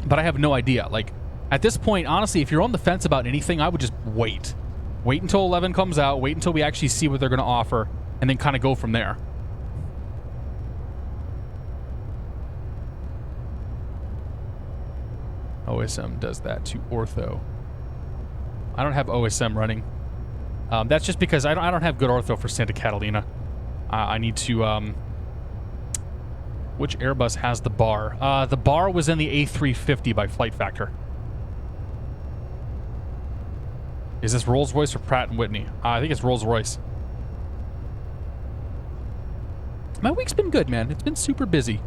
But I have no idea. Like, at this point, honestly, if you're on the fence about anything, I would just wait. Wait until 11 comes out. Wait until we actually see what they're going to offer, and then kind of go from there. OSM does that to ortho. I don't have OSM running. That's just because I don't have good ortho for Santa Catalina. I need to... which Airbus has the bar? The bar was in the A350 by FlightFactor. Is this Rolls-Royce or Pratt & Whitney? I think it's Rolls-Royce. My week's been good, man. It's been super busy.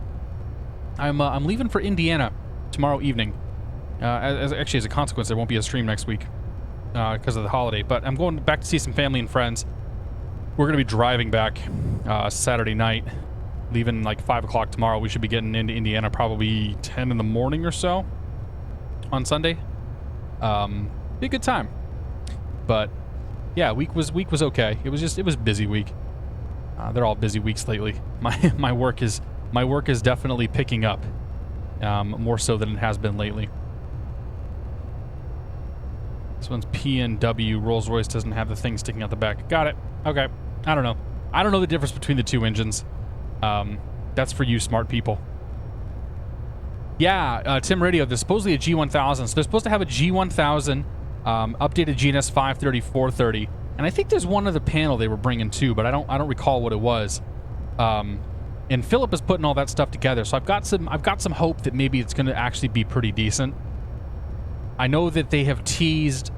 I'm leaving for Indiana tomorrow evening. Actually, as a consequence, there won't be a stream next week because of the holiday. But I'm going back to see some family and friends. We're going to be driving back Saturday night, leaving like 5 o'clock tomorrow. We should be getting into Indiana probably 10 in the morning or so on Sunday. Be a good time. But yeah, week was okay. It was a busy week. They're all busy weeks lately. My work is definitely picking up. more so than it has been lately. This one's P&W. Rolls-Royce doesn't have the thing sticking out the back. Got it. Okay. I don't know. I don't know the difference between the two engines. That's for you smart people. Yeah, Tim Radio, there's supposedly a G1000. So they're supposed to have a G1000, updated GNS 530, 430. And I think there's one other panel they were bringing too, but I don't recall what it was. And Philip is putting all that stuff together. So I've got some hope that maybe it's going to actually be pretty decent. I know that they have teased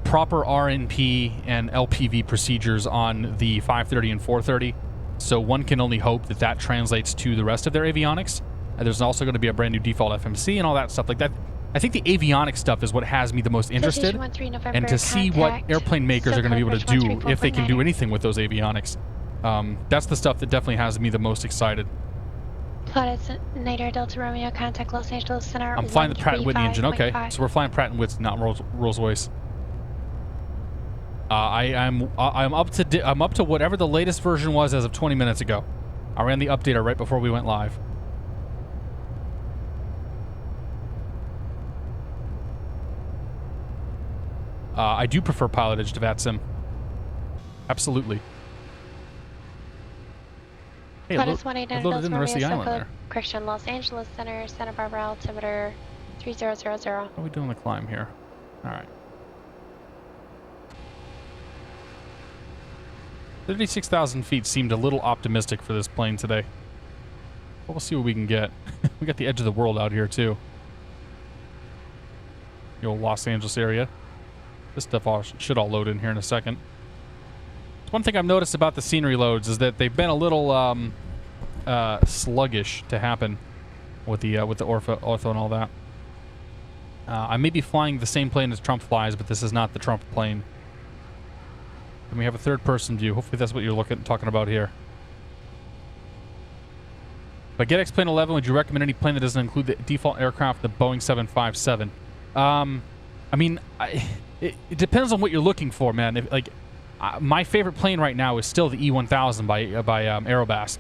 proper RNP and LPV procedures on the 530 and 430, so one can only hope that that translates to the rest of their avionics. And there's also going to be a brand new default FMC and all that stuff like that. I think the avionics stuff is what has me the most interested, and to see what airplane makers are going to be able to do if they can do anything with those avionics. That's the stuff that definitely has me the most excited. Plotted Nader Delta Romeo, contact Los Angeles Center. I'm flying the Pratt & Whitney engine. Okay, so we're flying Pratt & Whitney, not Rolls-Royce. I'm up to whatever the latest version was as of 20 minutes ago. I ran the updater right before we went live. I do prefer PilotEdge to VATSIM. Absolutely. Hey, I loaded in the rest of the island there. Correction, Los Angeles Center, Santa Barbara altimeter 3000. How are we doing the climb here? All right. 36,000 feet seemed a little optimistic for this plane today. But we'll see what we can get. We got the edge of the world out here too. The old Los Angeles area. This stuff should all load in here in a second. One thing I've noticed about the scenery loads is that they've been a little sluggish to happen with the ortho and all that. I may be flying the same plane as Trump flies, but this is not the Trump plane. And we have a third-person view. Hopefully that's what you're talking about here. But get X-Plane 11, would you recommend any plane that doesn't include the default aircraft, the Boeing 757? I mean, it depends on what you're looking for, man. My favorite plane right now is still the E1000 by Aerobasque.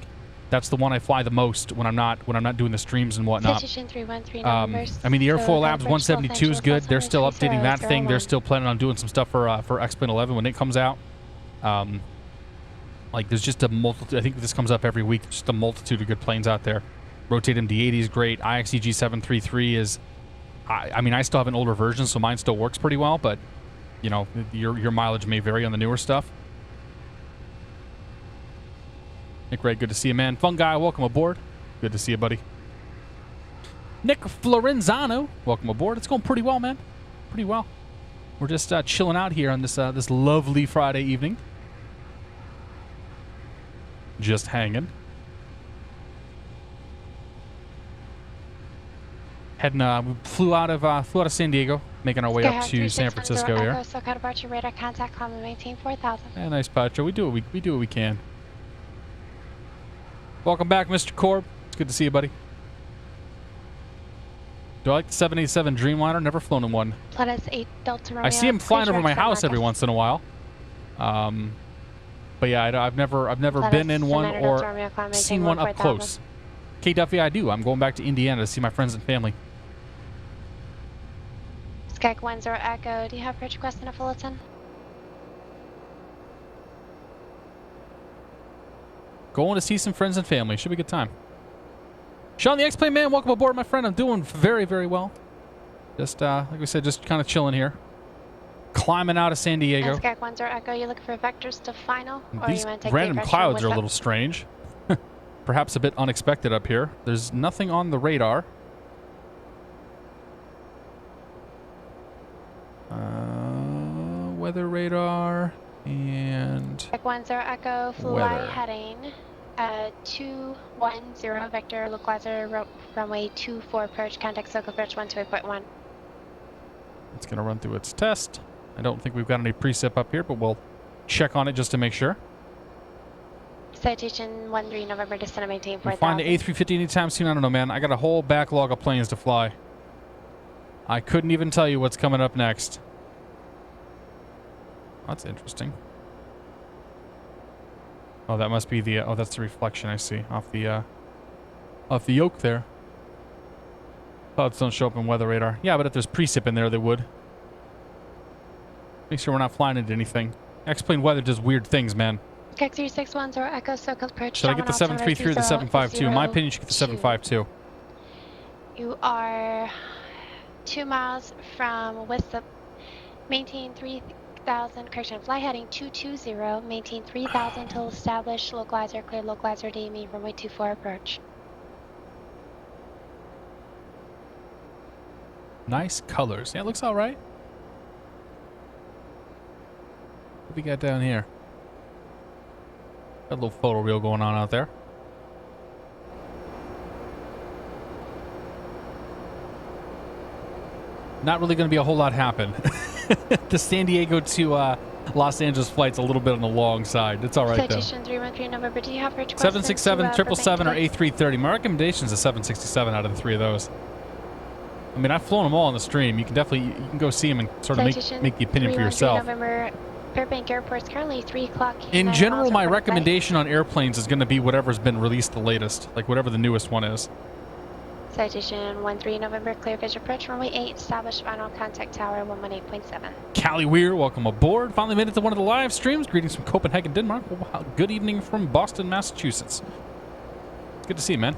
That's the one I fly the most when I'm not doing the streams and whatnot. I mean, the Airfoil Labs 172 is good. They're still updating that thing. They're still planning on doing some stuff for X-Plane 11 when it comes out. Like, there's just a multitude. I think this comes up every week. Just a multitude of good planes out there. Rotate MD-80 is great. IXEG 733 is. I mean, I still have an older version, so mine still works pretty well. But you know, your mileage may vary on the newer stuff. Nick Ray, good to see you, man. Fun guy, welcome aboard. Good to see you, buddy. Nick Florenzano, welcome aboard. It's going pretty well, man. Pretty well. We're just chilling out here on this this lovely Friday evening. Just hanging. Heading, we flew out of San Diego, making our way up to San Francisco here. SoCal departure radar contact, climb and maintain 4000. Yeah, nice, Pacho. We do what we can. Welcome back, Mr. Korb. It's good to see you, buddy. Do I like the 787 Dreamliner? Never flown in one. Platus 8 Delta Romeo. I see him flying over my house every once in a while. But yeah, I've never been in one or seen one up close. K Duffy, I do. I'm going back to Indiana to see my friends and family. Skag 10 Echo, do you have approach request and a Fullerton? Going to see some friends and family. Should be a good time. Sean the X-Plane Man, welcome aboard, my friend. I'm doing very, very well. Just, like we said, just kind of chilling here. Climbing out of San Diego. Skag 10 Echo, you looking for vectors to final? Or These you want to take random the clouds are a little strange. Perhaps a bit unexpected up here. There's nothing on the radar. Weather radar and Skag 10 Echo, fly weather. heading 210 vector localizer runway 24 approach contact SoCal approach 128.1. It's going to run through its test. I don't think we've got any precip up here, but we'll check on it just to make sure. Citation 13 November, descend and maintain 4000. Find the A350 anytime soon. I don't know, man. I got a whole backlog of planes to fly. I couldn't even tell you what's coming up next. That's interesting. Oh, that must be the. Oh, that's the reflection I see off the yoke there. Clouds don't show up in weather radar. Yeah, but if there's precip in there, they would. Make sure we're not flying into anything. X-plane weather does weird things, man. Kek 3610 Echo Circle approach. Should I get the 733 or the 752? In my opinion, you should get the 752. You are 2 miles from Wissop. Maintain 3,000. Correction. Fly heading 220. Maintain 3,000 till established. Localizer clear. Localizer DME. Runway 24 approach. Nice colors. Yeah, it looks all right. What we got down here? Got a little photo reel going on out there. Not really going to be a whole lot happen. The San Diego to Los Angeles flight's a little bit on the long side. It's all right, though. Citation 313 November. Do you have requests? 767, 777, or A330. My recommendation is a 767 out of the three of those. I mean, I've flown them all on the stream. You can definitely you can go see them and sort of make the opinion for yourself. November. Fairbank Airport is currently 3 o'clock. In general, my recommendation on airplanes is going to be whatever's been released the latest, like whatever the newest one is. Citation 13 November, clear visual approach, runway 8, established final contact tower 118.7. Callie Weir, welcome aboard. Finally made it to one of the live streams. Greetings from Copenhagen, Denmark. Wow, good evening from Boston, Massachusetts. It's good to see you, man.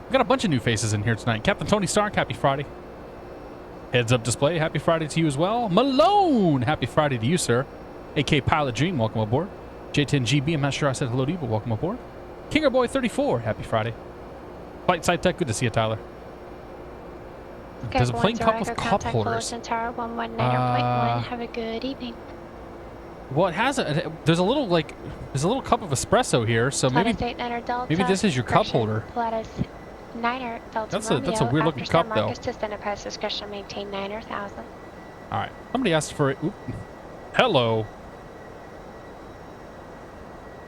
We've got a bunch of new faces in here tonight. Captain Tony Stark, happy Friday. Heads Up Display, happy Friday to you as well. Malone, happy Friday to you, sir. AK Pilot Dream, welcome aboard. J10GB, I'm not sure I said hello to you, but welcome aboard. Kingerboy34, happy Friday. Flight Side Tech, good to see you, Tyler. Does a plane come with cup holders? Tower 119.1. Have a good evening. Well, it has a. There's a little cup of espresso here, so maybe this is your cup holder. Niner Delta That's a weird looking cup, though. Enterprise discretion maintain 9,000. All right, somebody asked for it. Oop. Hello.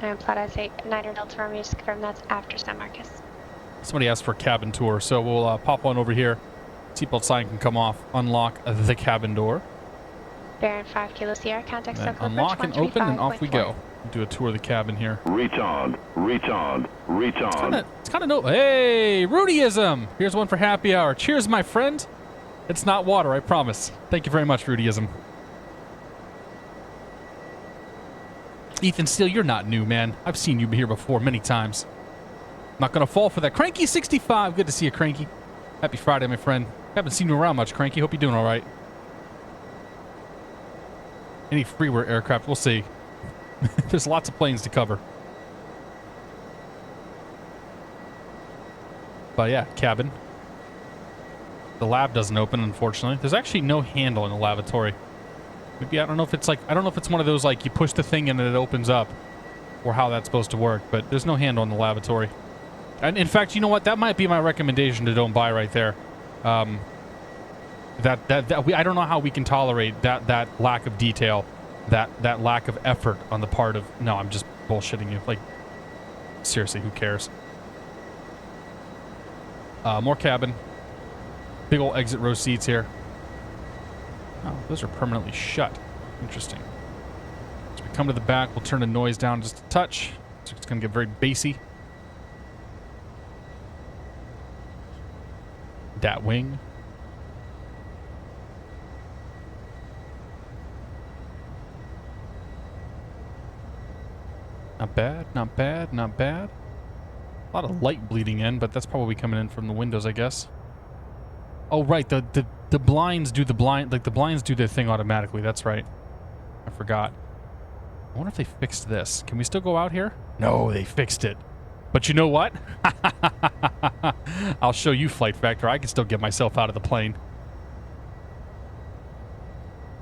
Platas 8 Niner Delta Romeo, just confirm that's after San Marcos. Somebody asked for a cabin tour, so we'll pop one over here. Seatbelt sign can come off. Unlock the cabin door. Baron 5 Kilo Sierra, contact circle. Unlock and open, and off we go. Do a tour of the cabin here. Reach on. It's kind of no. Hey, Rudyism! Here's one for happy hour. Cheers, my friend. It's not water, I promise. Thank you very much, Rudyism. Ethan Steele, you're not new, man. I've seen you here before many times. I'm not gonna fall for that. Cranky65, good to see you, Cranky. Happy Friday, my friend. Haven't seen you around much, Cranky. Hope you're doing all right. Any freeware aircraft? We'll see. There's lots of planes to cover. But yeah, cabin. The lab doesn't open, unfortunately. There's actually no handle in the lavatory. Maybe I don't know if it's one of those like you push the thing in and it opens up, or how that's supposed to work. But there's no handle in the lavatory. And in fact, you know what? That might be my recommendation to don't buy right there. I don't know how we can tolerate that lack of detail, that lack of effort on the part of. No, I'm just bullshitting you. Like, seriously, who cares? More cabin. Big old exit row seats here. Oh, those are permanently shut. Interesting. As we come to the back, we'll turn the noise down just a touch. So it's going to get very bassy. Dat wing. Not bad, not bad, not bad. A lot of light bleeding in, but that's probably coming in from the windows, I guess. Oh, right, the blinds do the blinds do their thing automatically. That's right. I forgot. I wonder if they fixed this. Can we still go out here? No, they fixed it. But you know what? I'll show you, FlightFactor. I can still get myself out of the plane.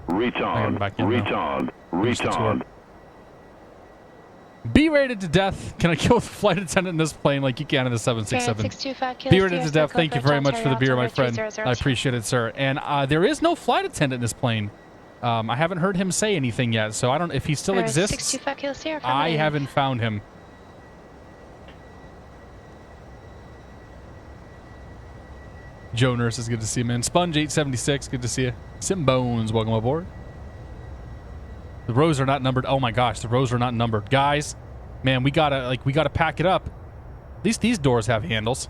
Reach on. B-rated to death. Can I kill the flight attendant in this plane like you can in the 767? B-rated to death. Thank you very much for the beer, my friend. I appreciate it, sir. And there is no flight attendant in this plane. I haven't heard him say anything yet, so I don't. If he still exists, I haven't found him. Joe Nurse is good to see you, man. Sponge 876, good to see you. Sim Bones, welcome aboard. The rows are not numbered. Oh my gosh, the rows are not numbered. Guys, man, we gotta pack it up. At least these doors have handles.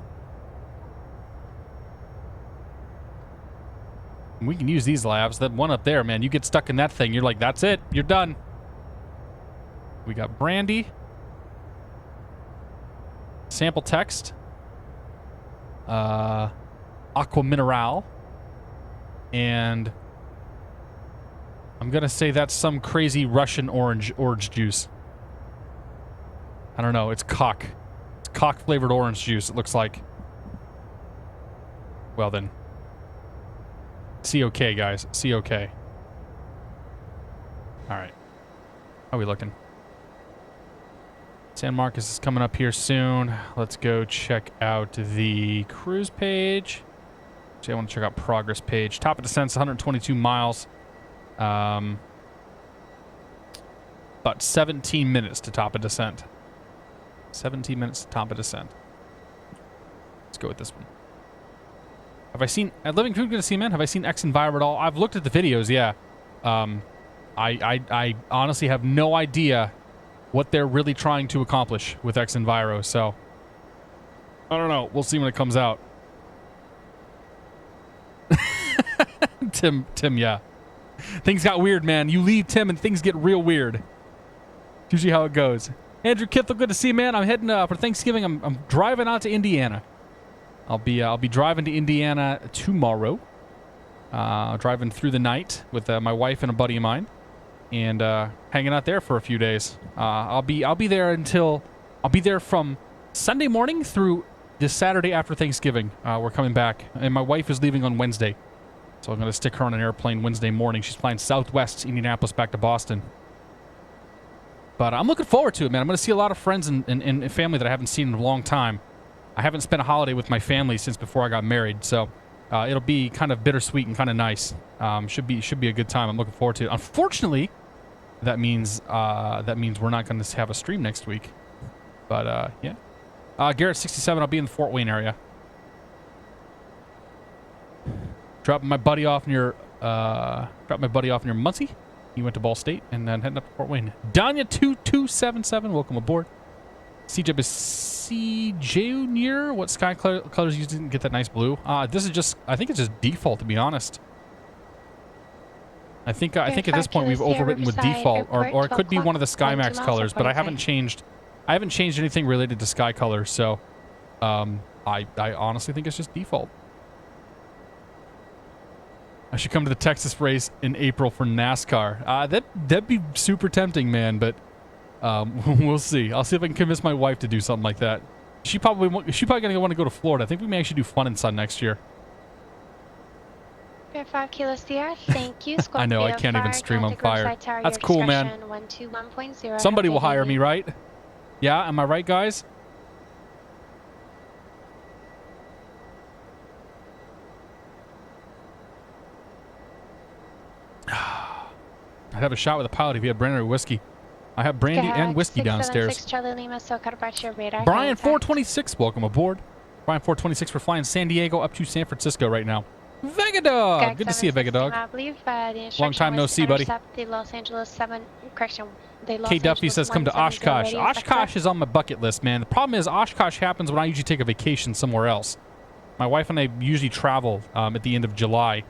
We can use these labs. That one up there, man, you get stuck in that thing. You're like, that's it. You're done. We got Brandy. Sample text. Aqua Mineral. And I'm going to say that's some crazy Russian orange juice. I don't know. It's cock. It's cock-flavored orange juice, it looks like. Well, then. COK, guys. COK. All right. How are we looking? San Marcos is coming up here soon. Let's go check out the cruise page. Actually, I want to check out progress page. Top of descent's 122 miles. About 17 minutes to top of descent. 17 minutes to top of descent. Let's go with this one. Have I seen... Living Food Gonna See, man? Have I seen X Enviro at all? I've looked at the videos, yeah. I honestly have no idea what they're really trying to accomplish with X Enviro, so... I don't know. We'll see when it comes out. Tim, yeah. Things got weird, man. You leave Tim and things get real weird. It's usually how it goes. Andrew Kithel, good to see you, man. I'm heading for Thanksgiving. I'm driving out to Indiana. I'll be driving to Indiana tomorrow. Driving through the night with my wife and a buddy of mine, and hanging out there for a few days. I'll be there from Sunday morning through this Saturday after Thanksgiving. We're coming back, and my wife is leaving on Wednesday, so I'm gonna stick her on an airplane Wednesday morning. She's flying Southwest Indianapolis back to Boston. But I'm looking forward to it, man. I'm gonna see a lot of friends and family that I haven't seen in a long time. I haven't spent a holiday with my family since before I got married, so it'll be kind of bittersweet and kind of nice. Should be a good time. I'm looking forward to it. Unfortunately, that means we're not going to have a stream next week. But yeah, Garrett 67. I'll be in the Fort Wayne area. Dropping my buddy off near Muncie. He went to Ball State and then heading up to Fort Wayne. Danya 2277. Welcome aboard. CJ Junior. What sky colors you didn't get that nice blue? This is just, I think it's just default, to be honest. I think at this point we've overwritten with default, or it could be one of the SkyMax colors, but I haven't changed anything related to sky colors, so I honestly think it's just default. I should come to the Texas race in April for NASCAR. That'd be super tempting, man, but we'll see. I'll see if I can convince my wife to do something like that. She's probably gonna want to go to Florida. I think we may actually do Fun and Sun next year. 5 Kilo Sierra, thank you. I know, I can't even stream on fire. That's cool, man. 121.0. Somebody will hire me, right? Yeah, am I right, guys? I'd have a shot with a pilot if he had brandy or whiskey. I have brandy and whiskey downstairs. Brian 426, welcome aboard. Brian 426, we're flying San Diego up to San Francisco right now. Vega Dog, good to see you, Vega Dog. I believe Long time no see, buddy. The Los Angeles 7, correction. K Duffy says come to Oshkosh. Oshkosh is on my bucket list, man. The problem is Oshkosh happens when I usually take a vacation somewhere else. My wife and I usually travel at the end of July.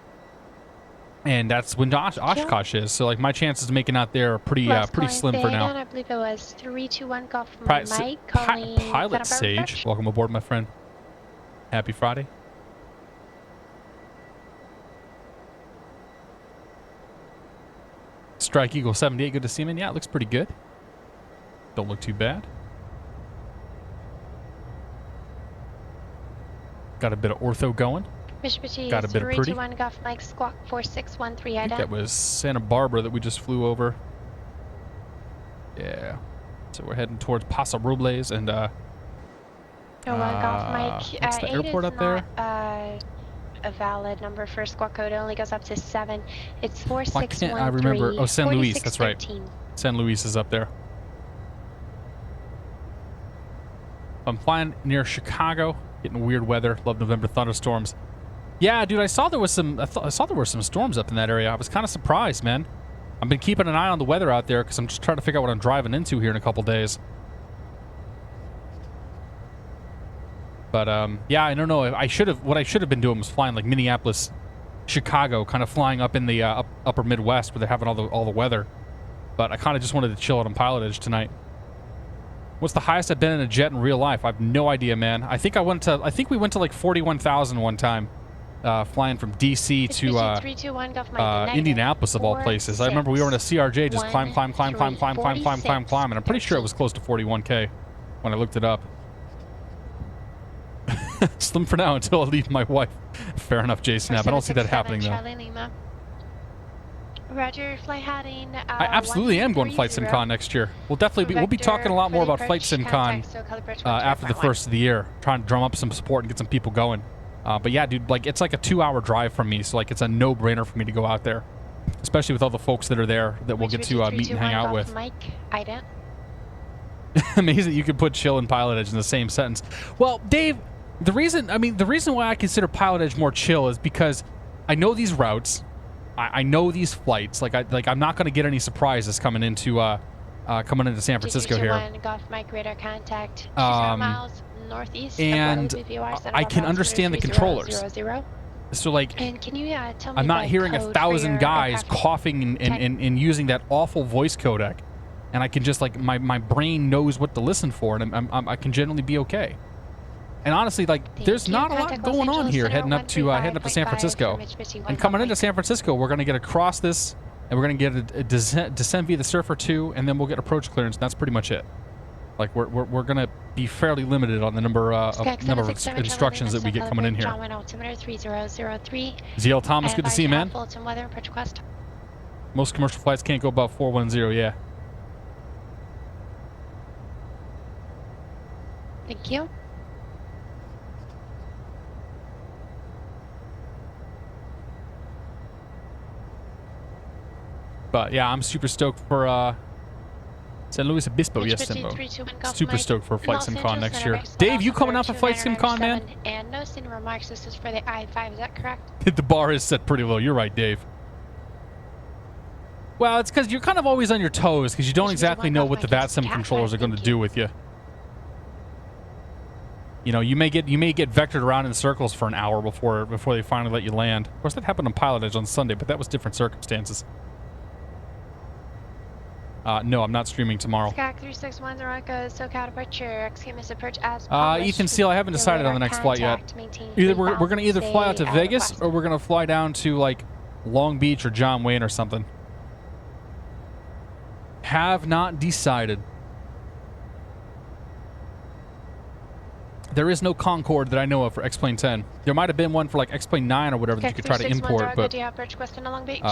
And that's when Oshkosh is. So, like, my chances of making out there are pretty slim for now. I believe it was 321 Golf Mike calling Pilot Sage, welcome aboard, my friend. Happy Friday. Strike Eagle 78, good to see him. Yeah, it looks pretty good. Don't look too bad. Got a bit of ortho going. Got a bit of pretty. Golf Mike Squawk 4613. I think that was Santa Barbara that we just flew over. Yeah. So we're heading towards Paso Robles and Golf Mike. What's the airport up there? A valid number for squawk code. It only goes up to 7. It's 4613. Why can't I remember? Oh, San Luis. That's right. San Luis is up there. I'm flying near Chicago. Getting weird weather. Love November thunderstorms. Yeah, dude, I saw there was some. I saw there were some storms up in that area. I was kind of surprised, man. I've been keeping an eye on the weather out there because I'm just trying to figure out what I'm driving into here in a couple days. But yeah, I don't know. What I should have been doing was flying like Minneapolis Chicago, kind of flying up in the upper Midwest where they're having all the weather. But I kind of just wanted to chill out on PilotEdge tonight. What's the highest I've been in a jet in real life? I have no idea, man. I think we went to like 41,000 one time, flying from DC to Indianapolis of all places. I remember we were in a CRJ, just climb, and I'm pretty sure it was close to 41K when I looked it up. Slim for now until I leave my wife. Fair enough, J-Snap. I don't see that happening though. Roger, fly heading. I absolutely am going to Flight SimCon next year. We'll be talking a lot more about Flight SimCon after the first of the year, trying to drum up some support and get some people going. But yeah, dude, like it's like a 2-hour drive from me, so like it's a no-brainer for me to go out there, especially with all the folks that are there that we'll get to meet and hang out with. Mike, I don't. Amazing that you could put chill and PilotEdge in the same sentence. Well, Dave, the reason why I consider PilotEdge more chill is because I know these routes. I know these flights. Like I'm not going to get any surprises coming into San Francisco here. Golf Mike radar contact. 6 miles northeast. And I can understand the controllers. So like, and can you tell me I'm not hearing 1,000 guys coughing and using that awful voice codec, and I can just like my brain knows what to listen for, and I can generally be okay. And honestly, like, there's not a lot going on here heading up to San Francisco. And coming into San Francisco, we're going to get across this, and we're going to get a descent via the Surfer 2, and then we'll get approach clearance, and that's pretty much it. Like, we're going to be fairly limited on the number of instructions that we get coming in here. ZL Thomas, good to see you, man. Most commercial flights can't go above 410, yeah. Thank you. But yeah, I'm super stoked for San Luis Obispo, yes, Simbo. Super stoked for Flight SimCon next year. Dave, you coming out for Flight SimCon, man? And no sin remarks. This is for the I-5. Is that correct? The bar is set pretty low. You're right, Dave. Well, it's because you're kind of always on your toes because you don't exactly know what the VATSIM controllers are going to do with you. You know, you may get vectored around in circles for an hour before they finally let you land. Of course, that happened on PilotEdge on Sunday, but that was different circumstances. No, I'm not streaming tomorrow. Skak 361 Zoraka, SoCal departure, XKMS approach as Ethan Seal, I haven't decided on the next flight yet. Either we're going to either fly out to Vegas or we're going to fly down to like Long Beach or John Wayne or something. Have not decided. There is no Concorde that I know of for X-Plane 10. There might have been one for like X-Plane 9 or whatever that you could try to import, but I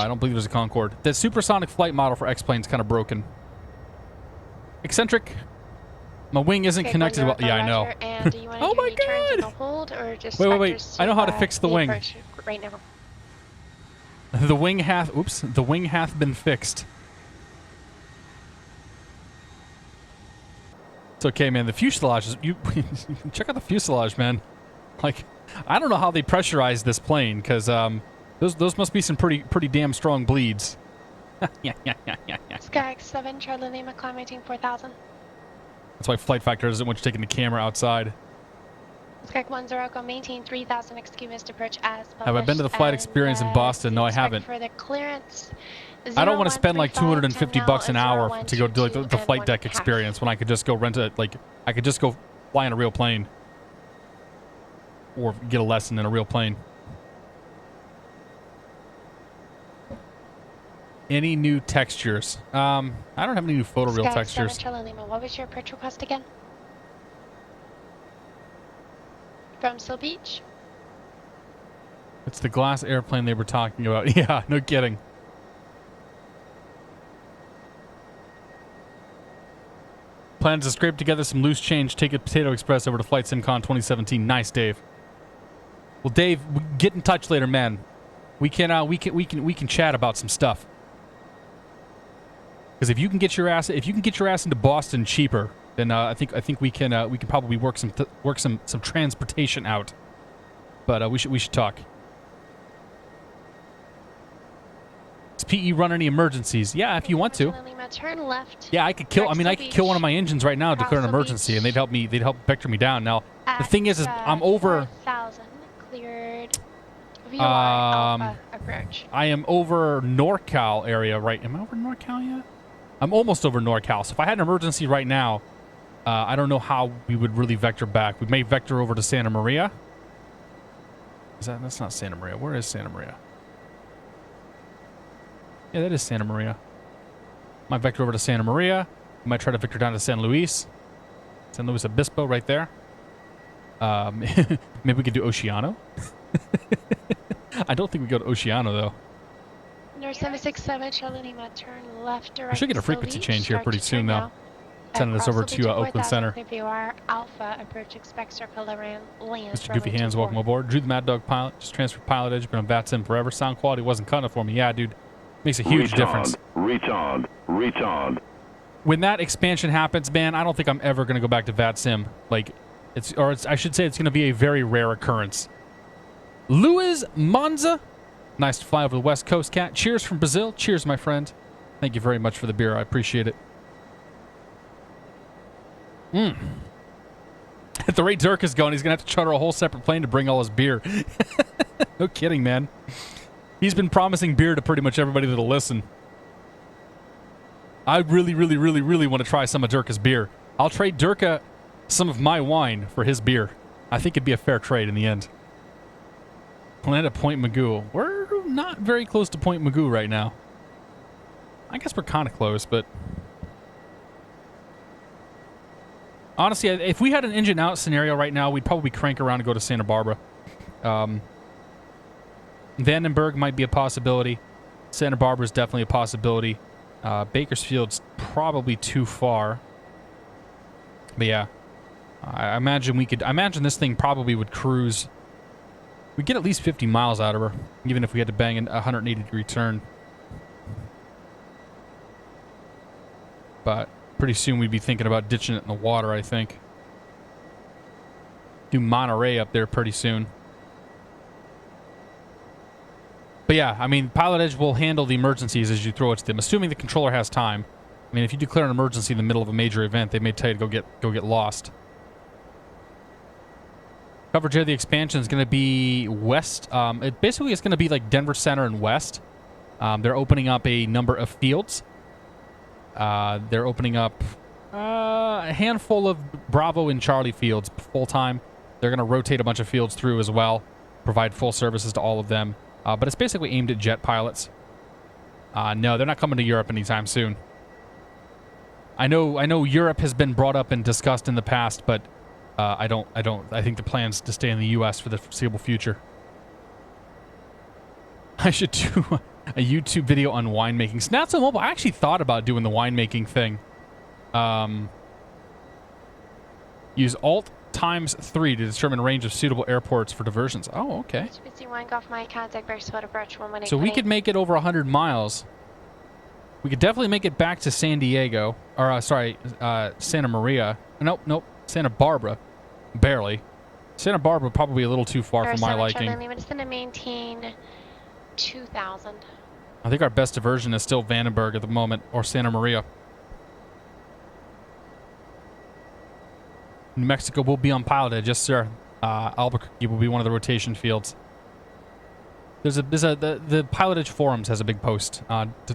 don't believe there's a Concorde. The supersonic flight model for X-Plane is kind of broken. Eccentric. My wing isn't connected well. Yeah, I know. Oh my god! Wait. I know how to fix the wing. Right now. The wing hath been fixed. It's okay, man. The fuselage is... You check out the fuselage, man. Like, I don't know how they pressurized this plane, because those must be some pretty damn strong bleeds. Yeah. Sky X7, Charlie Lima, climb 18,4000. That's why FlightFactor doesn't want you taking the camera outside. Sky 10, maintain 3000, excuse approach as published. Have I been to the flight experience in Boston? No, I haven't. For the clearance. I don't want to spend like $250 an hour to go do like the flight deck experience when I could just go rent a I could just go fly in a real plane or get a lesson in a real plane. Any new textures? I don't have any new photoreal textures. What was your approach request again? From Seal Beach? It's the glass airplane they were talking about. Yeah, no kidding. Plans to scrape together some loose change, take a Potato Express over to Flight SimCon 2017. Nice, Dave. Well, Dave, get in touch later, man. We can chat about some stuff. Because if you can get your ass into Boston cheaper, then I think we can probably work some transportation out. But we should talk. Does PE run any emergencies? Yeah, if you want to. Turn left. Yeah, I could kill one of my engines right now to declare an emergency, and they'd help vector me down. Now, the thing is I'm over. Cleared. VOR Alpha approach. I am over NorCal area, right? Am I over NorCal yet? I'm almost over NorCal. So if I had an emergency right now, I don't know how we would really vector back. We may vector over to Santa Maria. That's not Santa Maria. Where is Santa Maria? Yeah, that is Santa Maria. Might vector over to Santa Maria. We might try to vector down to San Luis Obispo right there. Maybe we could do Oceano. I don't think we go to Oceano though. North 767, Charlie Lima, turn left direct. We should get a frequency change here pretty soon though. Sending us over to Oakland Center. VOR Alpha approach, expect circle around land. Mr. Goofy Hands, welcome aboard. Drew the Mad Dog pilot. Just transferred PilotEdge. Been on VATSIM forever. Sound quality wasn't cutting it for me. Yeah, dude. Makes a huge difference. Reach on. When that expansion happens, man, I don't think I'm ever going to go back to VATSIM. Like, I should say it's going to be a very rare occurrence. Luiz Monza. Nice to fly over the West Coast, Cat. Cheers from Brazil. Cheers, my friend. Thank you very much for the beer. I appreciate it. At the rate Dirk is going, he's going to have to charter a whole separate plane to bring all his beer. No kidding, man. He's been promising beer to pretty much everybody that'll listen. I really, really, really, really want to try some of Dirka's beer. I'll trade Dirka some of my wine for his beer. I think it'd be a fair trade in the end. Land at Point Magoo. We're not very close to Point Magoo right now. I guess we're kind of close, but... Honestly, if we had an engine out scenario right now, we'd probably crank around and go to Santa Barbara. Vandenberg might be a possibility. Santa Barbara is definitely a possibility. Bakersfield's probably too far. But yeah, I imagine we could. I imagine this thing probably would cruise. We'd get at least 50 miles out of her, even if we had to bang a 180-degree turn. But pretty soon we'd be thinking about ditching it in the water, I think. Do Monterey up there pretty soon. But yeah, I mean, PilotEdge will handle the emergencies as you throw it to them, assuming the controller has time. I mean, if you declare an emergency in the middle of a major event, they may tell you to go get lost. Coverage of the expansion is going to be west. It basically is going to be like Denver Center and west. They're opening up a number of fields. They're opening up a handful of Bravo and Charlie fields full-time. They're going to rotate a bunch of fields through as well, provide full services to all of them. But it's basically aimed at jet pilots. No, they're not coming to Europe anytime soon. I know Europe has been brought up and discussed in the past, but I think the plan's to stay in the U.S. for the foreseeable future. I should do a YouTube video on winemaking. Snatso Mobile, I actually thought about doing the winemaking thing. Use Alt times 3 to determine range of suitable airports for diversions. Oh, okay. So we could make it over 100 miles. We could definitely make it back to San Diego. Or, Santa Maria. Nope. Santa Barbara. Barely. Santa Barbara probably a little too far for my liking. I'm just going to maintain 2,000. I think our best diversion is still Vandenberg at the moment, or Santa Maria. New Mexico will be on PilotEdge, yes sir. Albuquerque will be one of the rotation fields. The PilotEdge forums has a big post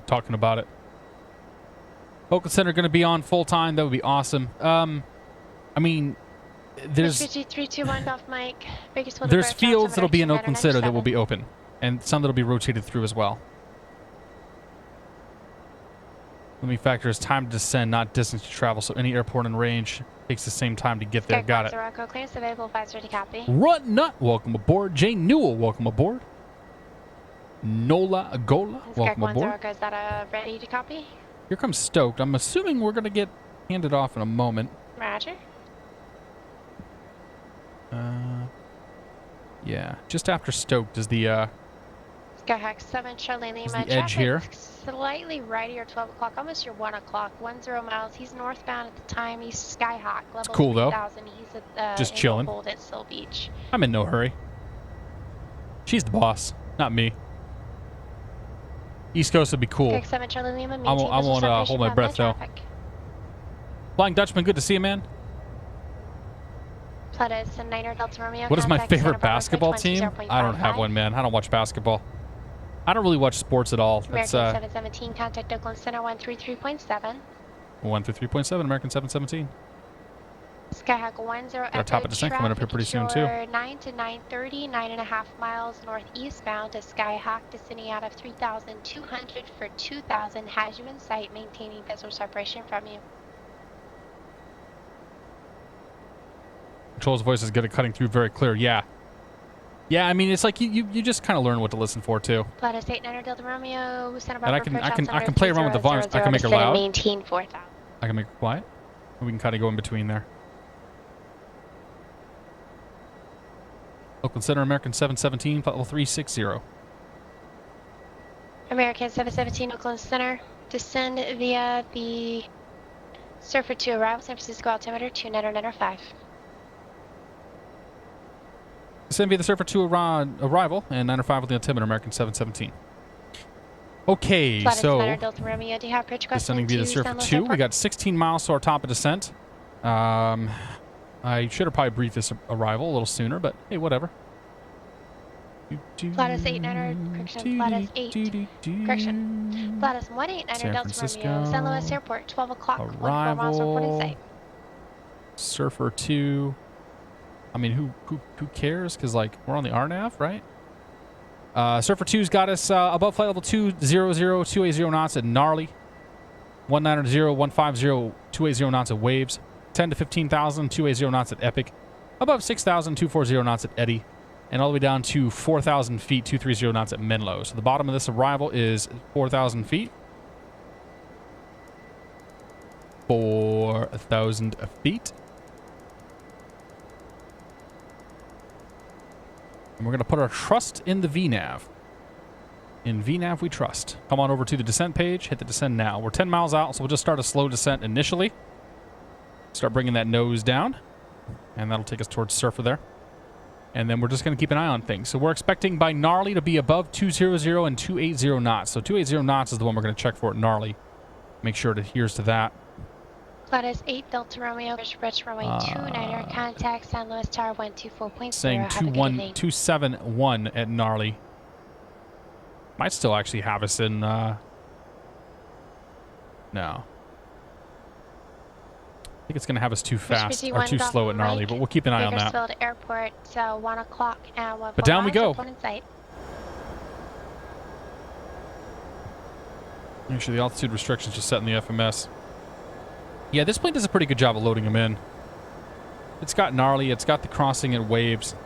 talking about it. Oakland Center going to be on full time. That would be awesome. I mean, there's fields that'll be in Oakland Center that will be open, and some that'll be rotated through as well. Let me factor as time to descend, not distance to travel. So any airport in range takes the same time to get there. Got it. Clearance available, advisory to copy. Rut Nut, welcome aboard. Jay Newell, welcome aboard. Nola Agola, welcome aboard. Is that ready to copy? Here comes Stoked. I'm assuming we're going to get handed off in a moment. Roger. Yeah, just after Stoked is the Skyhawk 7 Charlie Lima. the edge here. Slightly right here, 12 o'clock, almost your 1 o'clock. 10 miles. He's northbound at the time. He's Skyhawk. Level it's cool though. He's at just chilling. Hold at Sill Beach. I'm in no hurry. She's the boss, not me. East Coast would be cool. Skyhawk 7 Charlie Lima. I won't hold my breath though. Flying Dutchman, good to see you, man. Platus and 9er Delta Romeo. What is my contact Santa favorite Barbara basketball Flight team? 120.55. I don't have one, man. I don't watch basketball. I don't really watch sports at all. That's American 717, contact Oakland Center 133.7. 133.7, American 717. Skyhawk 10 Our top of descent coming up here pretty soon, too. 9 to 930, 9.5 miles northeast bound to Skyhawk, descending out of 3,200 for 2,000. Has you in sight, maintaining visual separation from you. Control's voice is good at cutting through very clear. Yeah. Yeah, I mean, it's like you just kind of learn what to listen for, too. Platus 89er Delta Romeo, Santa And Barbara. I can play around with the volumes. I can make it loud. Maintain 4,000. I can make it quiet. And we can kind of go in between there. Oakland Center, American 717, flight level 360. American 717, Oakland Center. Descend via the Surfer 2 arrival, San Francisco altimeter 2995. Descend via the Surfer 2 arrival and 905 with the altimeter, American 717. Okay, Platus so 9er Delta Romeo, do you have approach descending via the Surfer 2. We got 16 miles to our top of descent. I should have probably briefed this arrival a little sooner, but hey, whatever. Platus 89er, correction, Platus 8, correction, Platus 189er Delta Romeo, San Luis Airport, 12 o'clock, 14 miles report in sight. Surfer 2. I mean, who cares? Because, like, we're on the RNAV, right? Surfer 2's got us above flight level 200, 280 knots at Gnarly. 190, 150, 280 knots at Waves. 10 to 15,000, 280 knots at Epic. Above 6,000, 240 knots at Eddy. And all the way down to 4,000 feet, 230 knots at Menlo. So the bottom of this arrival is 4,000 feet. 4,000 feet. And we're going to put our trust in the VNAV. In VNAV we trust. Come on over to the descent page. Hit the descend now. We're 10 miles out, so we'll just start a slow descent initially. Start bringing that nose down. And that'll take us towards Surfer there. And then we're just going to keep an eye on things. So we're expecting by Gnarly to be above 200 and 280 knots. So 280 knots is the one we're going to check for at Gnarly. Make sure it adheres to that. Platus 8 Delta Romeo, Bridge runway 29er, contact San Luis Tower 124.0. Saying 21271 at Gnarly. Might still actually have us in, no. I think it's going to have us too fast or too slow at Gnarly, but we'll keep an eye on that. Bakersfield Airport, 1 o'clock and 1 But down we go. In sight. Actually, the altitude restrictions just set in the FMS. Yeah, this plane does a pretty good job of loading them in. It's got Gnarly. It's got the crossing at Waves.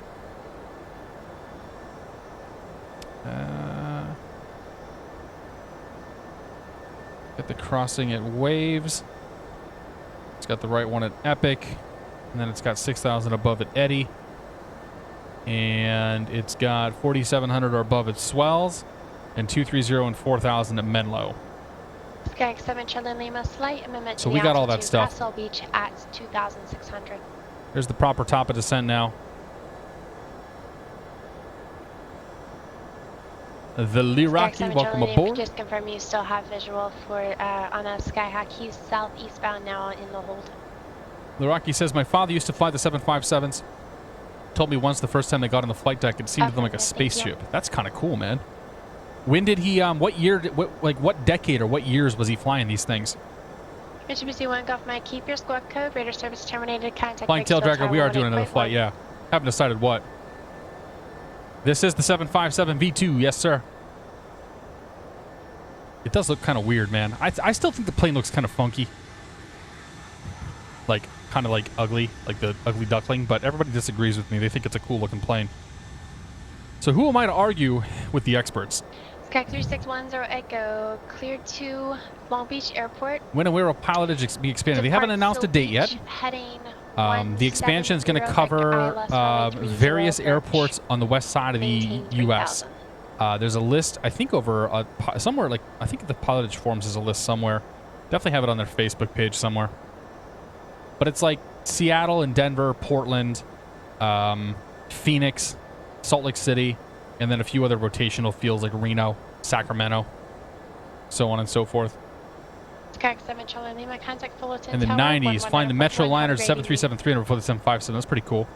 Got the crossing at Waves. It's got the right one at Epic. And then it's got 6,000 above at Eddy. And it's got 4,700 or above at Swells. And 230 and 4,000 at Menlo. Skyhawk 7 Charlie Lima, slight amendment to So the we got all that altitude. stuff. Castle Beach at 2,600. There's the proper top of descent now. The Liraki, welcome aboard. Just confirm you still have visual for on a Skyhawk. He's southeastbound now in the hold. Liraki says, my father used to fly the 757s. Told me once the first time they got on the flight deck, it seemed to them like a spaceship. That's kind of cool, man. When did he, what year, what decade or what years was he flying these things? Mitsubishi 1 Golf Mike, keep your squawk code. Radar service terminated. Contact Flying Tail Dragger, we are doing another flight, yeah. Haven't decided what. This is the 757 V2, yes, sir. It does look kind of weird, man. I still think the plane looks kind of funky. Like, kind of like ugly, like the ugly duckling, but everybody disagrees with me. They think it's a cool looking plane. So who am I to argue with the experts? Skyhawk 3610 Echo, cleared to Long Beach Airport. When and where will PilotEdge be expanded? They haven't announced a date yet. Heading the expansion is going to cover various airports on the west side of the U.S. There's a list, I think, over somewhere, like, I think the PilotEdge forums is a list somewhere. Definitely have it on their Facebook page somewhere. But it's like Seattle and Denver, Portland, Phoenix, Salt Lake City, and then a few other rotational fields like Reno, Sacramento, so on and so forth. Correct, 7 Charlie Lima, contact Fullerton In the Tower, 90s, flying the Metro 11 Liners Gravy. 7373 before the 757. That's pretty cool.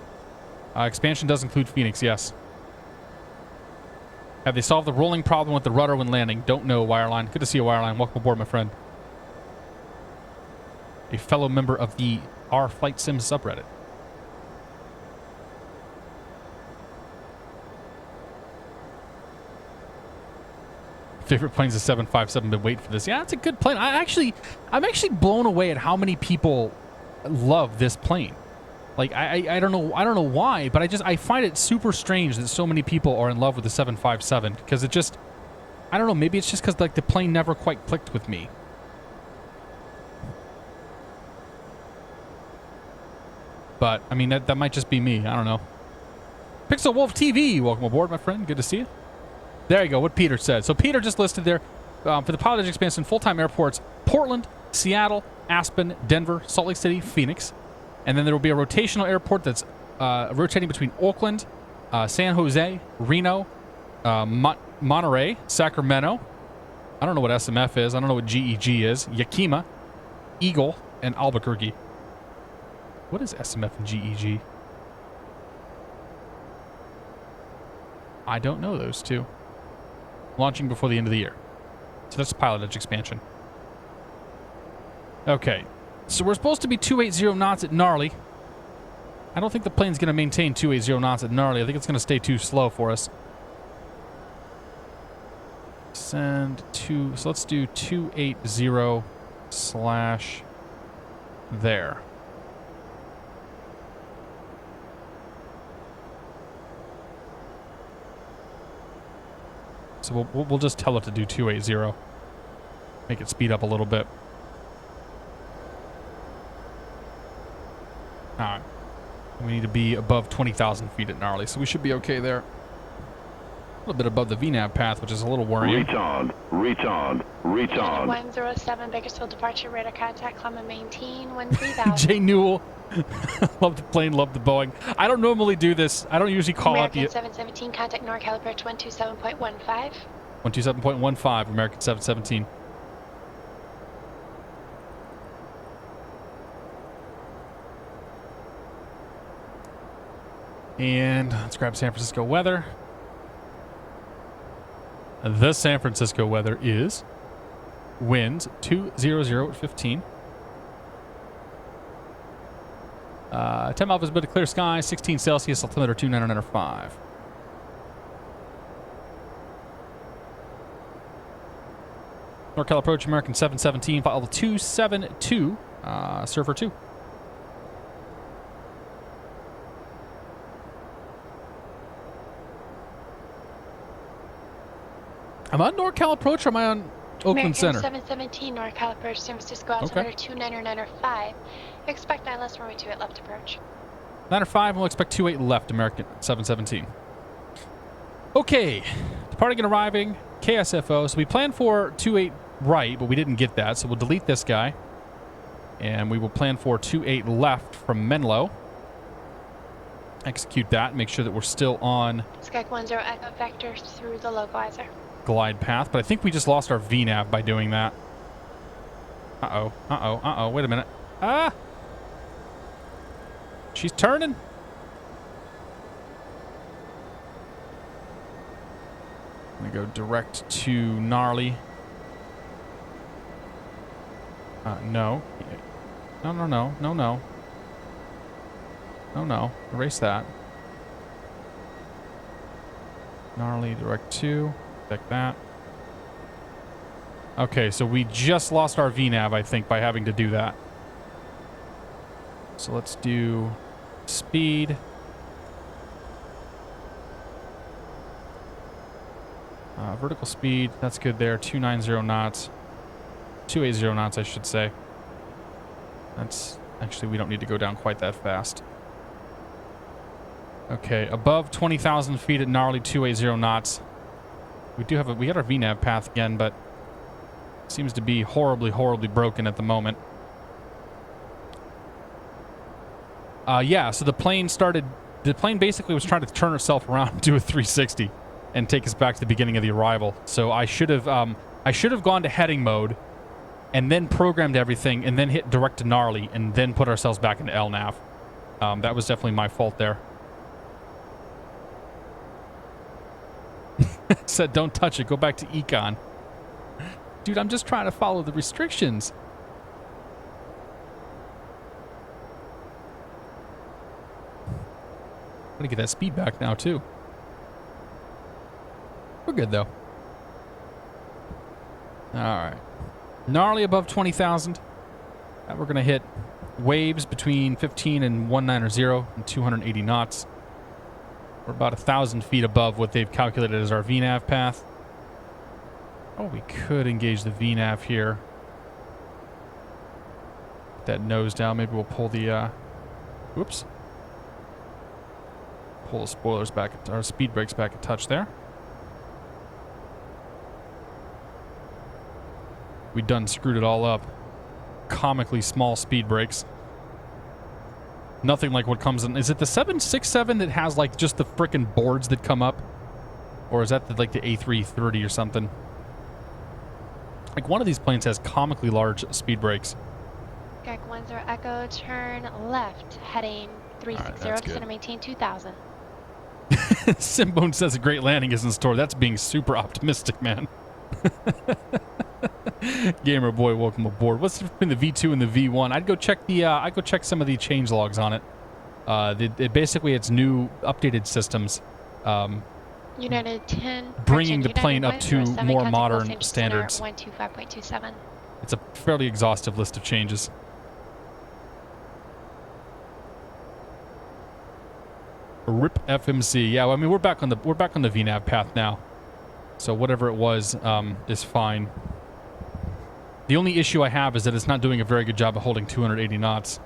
Expansion does include Phoenix, yes. Have they solved the rolling problem with the rudder when landing? Don't know, Wireline. Good to see you, Wireline. Welcome aboard, my friend. A fellow member of the R Flight Sim subreddit. Favorite plane's a 757. Been waiting for this. Yeah, it's a good plane. I'm actually blown away at how many people love this plane. Like I don't know why, but I find it super strange that so many people are in love with the 757 because it just, I don't know, maybe it's just because like the plane never quite clicked with me. But I mean that might just be me. I don't know. Pixel Wolf TV, welcome aboard, my friend. Good to see you. There you go. What Peter said. So Peter just listed there for the PilotEdge expansion full-time airports: Portland, Seattle, Aspen, Denver, Salt Lake City, Phoenix. And then there will be a rotational airport that's rotating between Oakland, San Jose, Reno, Monterey, Sacramento. I don't know what SMF is. I don't know what GEG is. Yakima, Eagle, and Albuquerque. What is SMF and GEG? I don't know those two. Launching before the end of the year. So that's PilotEdge expansion. Okay. So we're supposed to be 280 knots at Gnarly. I don't think the plane's going to maintain 280 knots at Gnarly. I think it's going to stay too slow for us. Send to... So let's do 280 slash there. So we'll just tell it to do 280. Make it speed up a little bit. Alright. We need to be above 20,000 feet at Gnarly, so we should be okay there. A little bit above the VNAV path, which is a little worrying. Reach on. 107 Bakersfield departure, radar contact, climb and maintain 13,000. Jay Newell. Love the plane, love the Boeing. I don't normally do this. I don't usually call American out the... 717, contact NorCal approach 127.15. 127.15, American 717. And let's grab San Francisco weather. The San Francisco weather is winds 200 at 15. 10 mile visibility, clear sky, 16 Celsius, altimeter 2995. NorCal approach, American 717, file 272, Surfer 2. Am I on NorCal approach or am I on Oakland American Center? 717, NorCal approach, San Francisco, altimeter 29905. Expect ILS runway 28 left approach. 905, we'll expect 28 left, American 717. Okay, departing and arriving, KSFO. So we planned for 28 right, but we didn't get that, so we'll delete this guy. And we will plan for 28 left from Menlo. Execute that, make sure that we're still on Sky 10 Echo Vector through the localizer. glide path, but I think we just lost our VNAV by doing that. Wait a minute. Ah! She's turning. I'm gonna go direct to Gnarly. No. No. Erase that. Gnarly, direct to. Check that. Okay, so we just lost our VNAV, I think, by having to do that. So let's do speed. Vertical speed, that's good there. 290 knots. 280 knots, I should say. That's actually, we don't need to go down quite that fast. Okay, above 20,000 feet at Gnarly, 280 knots. We do have we got our VNAV path again, but it seems to be horribly broken at the moment. Yeah, so the plane basically was trying to turn itself around and do a 360 and take us back to the beginning of the arrival. So I should have gone to heading mode and then programmed everything, and then hit direct to gnarly, and then put ourselves back into LNAV. That was definitely my fault there. Said, don't touch it. Go back to Econ. Dude, I'm just trying to follow the restrictions. I'm gonna get that speed back now, too. We're good, though. Alright. Gnarly above 20,000. We're gonna hit waves between 15 and 190 and 280 knots. We're about 1,000 feet above what they've calculated as our VNAV path. Oh, we could engage the VNAV here. Put that nose down. Maybe we'll pull the, whoops. Pull the spoilers back, our speed brakes back a touch there. We done screwed it all up. Comically small speed brakes. Nothing like what comes in. Is it the 767 that has like just the frickin' boards that come up? Or is that like the A330 or something? Like one of these planes has comically large speed brakes. Gag 10 Echo, turn left, heading 360 Right, to center, maintain 2000. Simbone says a great landing is in store. That's being super optimistic, man. Gamer boy, welcome aboard. What's between the V2 and the V1? I'd go check the. I'd go check some of the change logs on it. Basically, it's new, updated systems. United 10. Bringing the United plane up to 107, more contact modern Los Angeles standards. Center, 125.27. It's a fairly exhaustive list of changes. RIP FMC. Yeah, well, I mean we're back on the VNAV path now, so whatever it was is fine. The only issue I have is that it's not doing a very good job of holding 280 knots.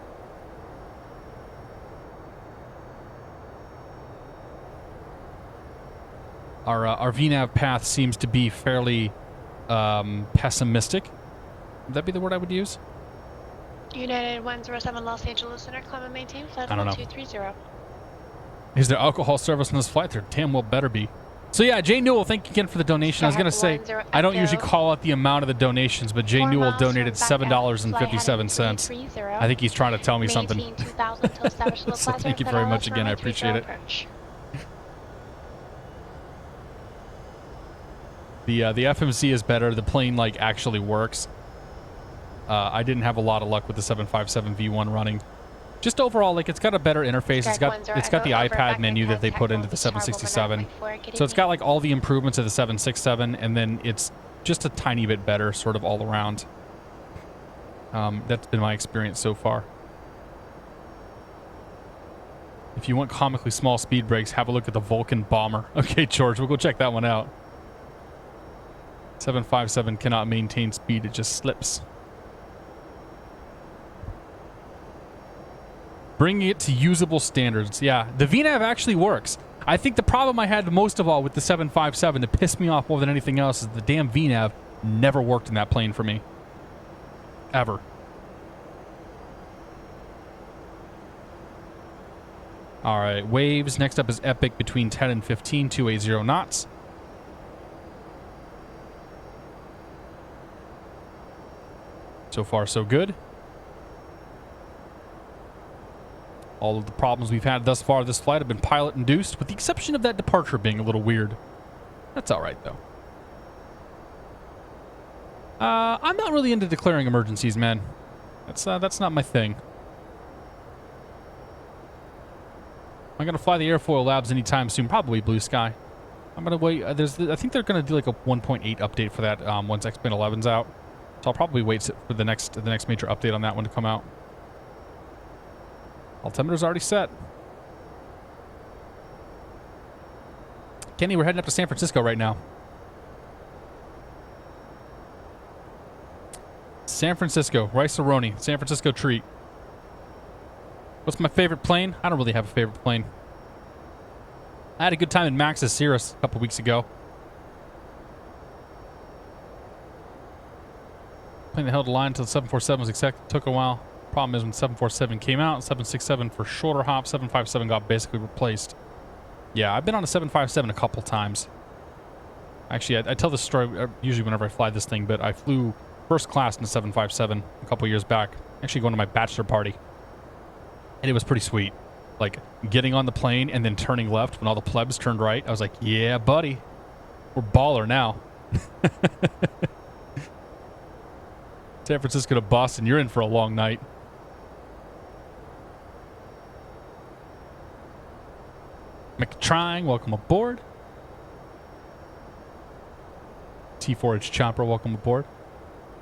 Our VNAV path seems to be fairly pessimistic. Would that be the word I would use? United 107 Los Angeles Center, climb and maintain flight I don't know. 1230. Is there alcohol service on this flight? There damn well better be. So yeah, Jay Newell, thank you again for the donation. I was gonna say I don't usually call out the amount of the donations, but Jay Newell donated $7.57. I think he's trying to tell me something. So thank you very much again. I appreciate it. The FMC is better. The plane like actually works. I didn't have a lot of luck with the 757 V1 running. Just overall, like it's got a better interface. It's got the iPad menu that they put into the 767. So it's got like all the improvements of the 767, and then it's just a tiny bit better, sort of all around. That's been my experience so far. If you want comically small speed brakes, have a look at the Vulcan Bomber. Okay, George, we'll go check that one out. 757 cannot maintain speed; it just slips. Bringing it to usable standards. Yeah, the VNAV actually works. I think the problem I had most of all with the 757 that pissed me off more than anything else is the damn VNAV never worked in that plane for me. Ever. All right, waves. Next up is Epic between 10 and 15, 280 knots. So far, so good. All of the problems we've had thus far this flight have been pilot-induced, with the exception of that departure being a little weird. That's all right, though. I'm not really into declaring emergencies, man. That's not my thing. I'm gonna fly the airfoil labs anytime soon, probably Blue Sky. I'm gonna wait. I think they're gonna do like a 1.8 update for that once X-Plane 11's out. So I'll probably wait for the next major update on that one to come out. Altimeter's already set. Kenny, we're heading up to San Francisco right now. San Francisco, rice-a-roni, San Francisco treat. What's my favorite plane? I don't really have a favorite plane. I had a good time in Max's Cirrus a couple weeks ago. Plane that held a line until the 747 was exact. Took a while. Problem is when 747 came out, 767 for shorter hops, 757 got basically replaced. Yeah, I've been on a 757 a couple times. Actually, I tell this story usually whenever I fly this thing, but I flew first class in a 757 a couple years back. Actually going to my bachelor party. And it was pretty sweet. Like, getting on the plane and then turning left when all the plebs turned right. I was like, yeah, buddy. We're baller now. San Francisco to Boston, you're in for a long night. McTrying, welcome aboard. T4H Chopper, welcome aboard.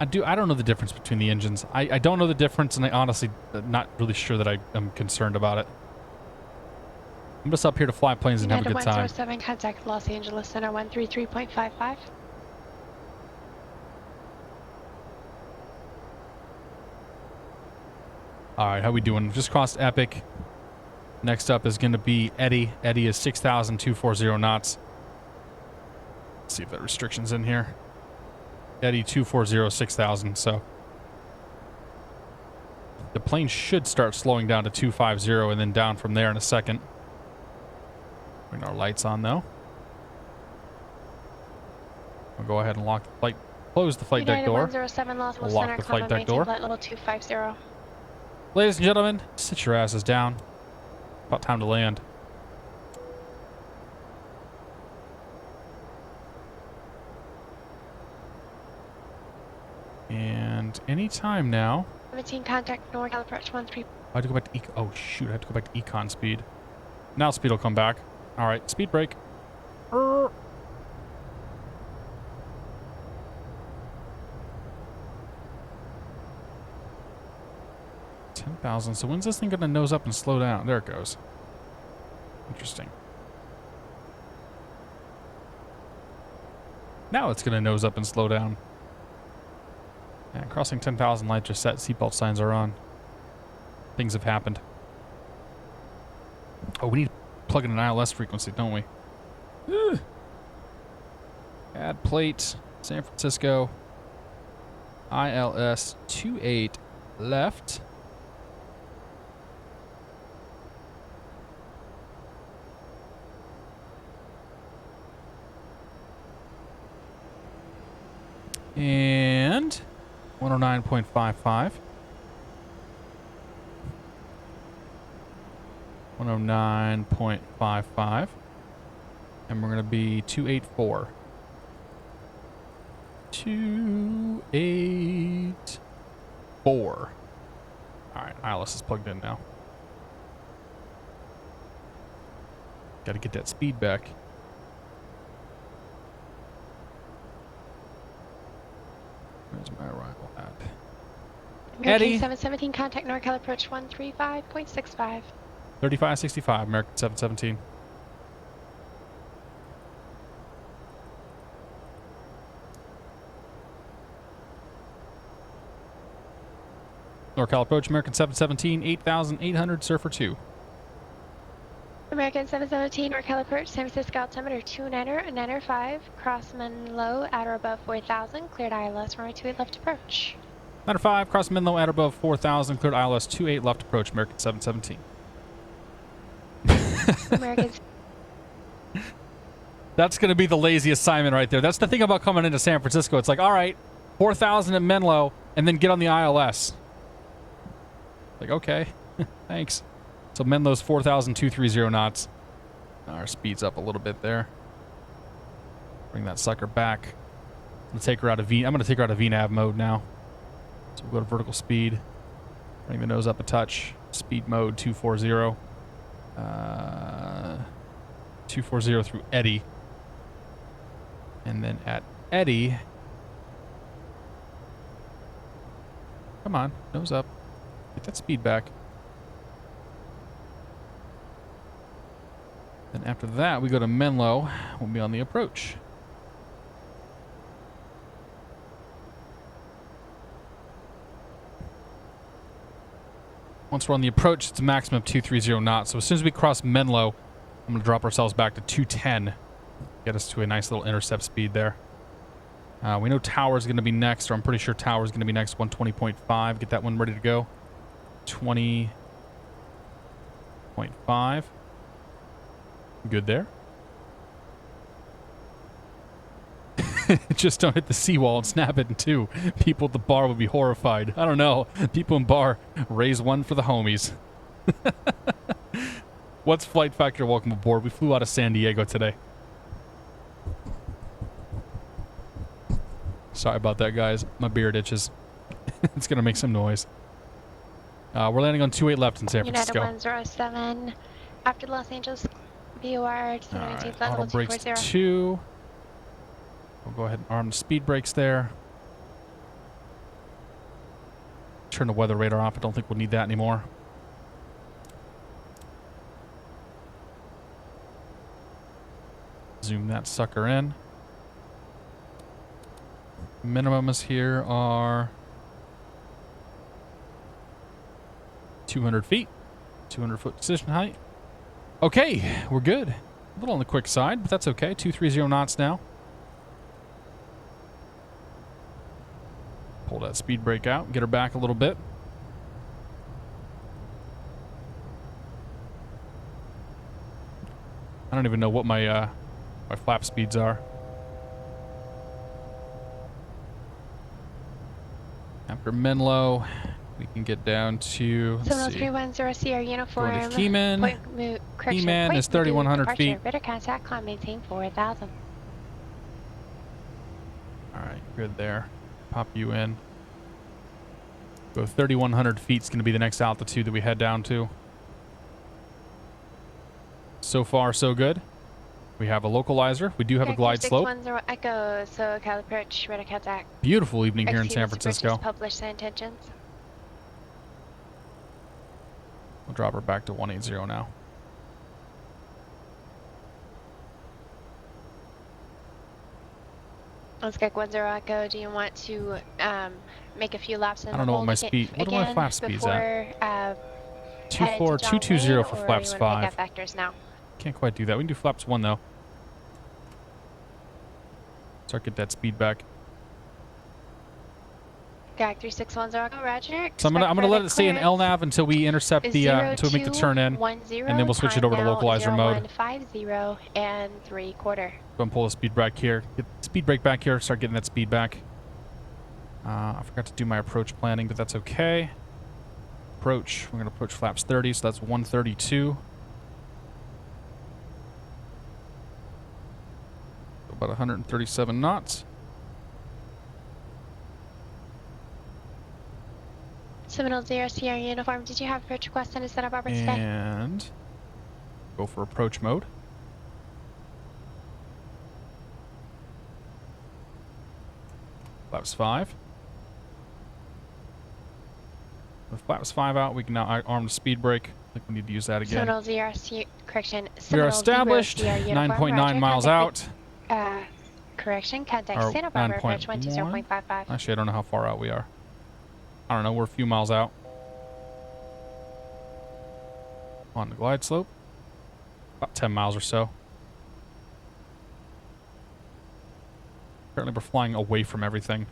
I don't know the difference between the engines. I don't know the difference, and I honestly not really sure that I am concerned about it. I'm just up here to fly planes and have a good time. 107, contact Los Angeles Center 133.55. All right, how we doing? Just crossed Epic. Next up is going to be Eddie. Eddie is 6,240 knots. Let's see if that restriction's in here. Eddie 240, 6,000. So the plane should start slowing down to 250 and then down from there in a second. Bring our lights on though. We'll go ahead and lock the flight. Close the flight deck door. 107 Los We'll Angeles lock Center, the flight climb deck maintain door. flight level 250. Ladies and gentlemen, sit your asses down. About time to land. And any time now. 17 contact NorCal approach 13. I had to go back to oh shoot, I have to go back to econ speed. Now speed will come back. All right, speed break. 10,000. So when's this thing gonna nose up and slow down? There it goes. Interesting. Now it's gonna nose up and slow down. And crossing 10,000 lights are set. Seatbelt signs are on. Things have happened. Oh, we need to plug in an ILS frequency, don't we? Ugh. Add plate. San Francisco. ILS 28 left. And 109.55. 109.55. And we're going to be 284. 284. All right, ILS is plugged in now. Got to get that speed back. Where's my arrival at? American 717, contact NorCal approach 135.65. 3565, American 717. NorCal approach, American 717, 8,800, Surfer 2. American 717, NorCal approach, San Francisco altimeter 29er, cross Menlo at or above 4,000, cleared ILS runway 28 left approach. 95, cross Menlo at or above 4,000, cleared ILS 28 left approach, American 717. American. That's going to be the lazy assignment right there. That's the thing about coming into San Francisco. It's like, all right, 4,000 at Menlo, and then get on the ILS. Like, okay, thanks. So Menlo's 4,230 knots. Our speed's up a little bit there. Bring that sucker back. I'm going to take her out of VNAV mode now. So we'll go to vertical speed. Bring the nose up a touch. Speed mode 240. 240 through Eddie. And then at Eddie. Come on, nose up. Get that speed back. Then after that, we go to Menlo. We'll be on the approach. Once we're on the approach, it's a maximum of 230 knots. So as soon as we cross Menlo, I'm going to drop ourselves back to 210. Get us to a nice little intercept speed there. We know Tower's going to be next, or I'm pretty sure Tower's going to be next, 120.5. Get that one ready to go. 20.5. Good there. Just don't hit the seawall and snap it in two. People at the bar would be horrified. I don't know. People in bar, raise one for the homies. What's FlightFactor? Welcome aboard. We flew out of San Diego today. Sorry about that, guys. My beard itches. It's going to make some noise. We're landing on 28 left in San Francisco. United 107. After Los Angeles, VOR to 19 Right, auto brakes to 2. We'll go ahead and arm the speed brakes there. Turn the weather radar off. I don't think we'll need that anymore. Zoom that sucker in. Minimums here are 200 feet. 200 foot decision height. Okay, we're good. A little on the quick side, but that's okay. 230 knots now. Pull that speed brake out, get her back a little bit. I don't even know what my my flap speeds are. After Menlo, we can get down to, let's see, 310 Sierra uniform. going to Keyman. Keyman is 3,100 feet. Radar contact, climb maintain 4,000. All right, good there. Pop you in. Go 3,100 feet is going to be the next altitude that we head down to. So far, so good. We have a localizer. We do have a glide slope. 610 Echo, so Cal approach, radar contact. Beautiful evening here in San Francisco. Publish the intentions. We'll drop her back to 180 now. Let's get 10 Echo. Do you want to make a few laps in I don't know what my speed. What are my flap speeds at? 220 for flaps 5. Factors now. Can't quite do that. We can do flaps 1 though. Start get that speed back. Gag 3610 Echo, Roger. So I'm gonna let it stay in LNAV until we intercept the until we make the turn in, and then we'll switch it over to localizer mode. 50 and 3/4. Go ahead and pull the speed brake here. Get the speed brake back here. Start getting that speed back. I forgot to do my approach planning, but that's okay. Approach. We're gonna approach flaps 30, so that's 132. About 137 knots. Seminole 0 Sierra uniform. Did you have approach request in Santa Barbara today? And go for approach mode. Flaps 5. With flaps 5 out, we can now arm the speed brake. I think we need to use that again. Seminole 0 correction. We are established. 9.9 miles out. Correction. Contact Santa Barbara approach 120.55. Actually, I don't know how far out we are. I don't know. We're a few miles out. On the glide slope. About 10 miles or so. Apparently we're flying away from everything.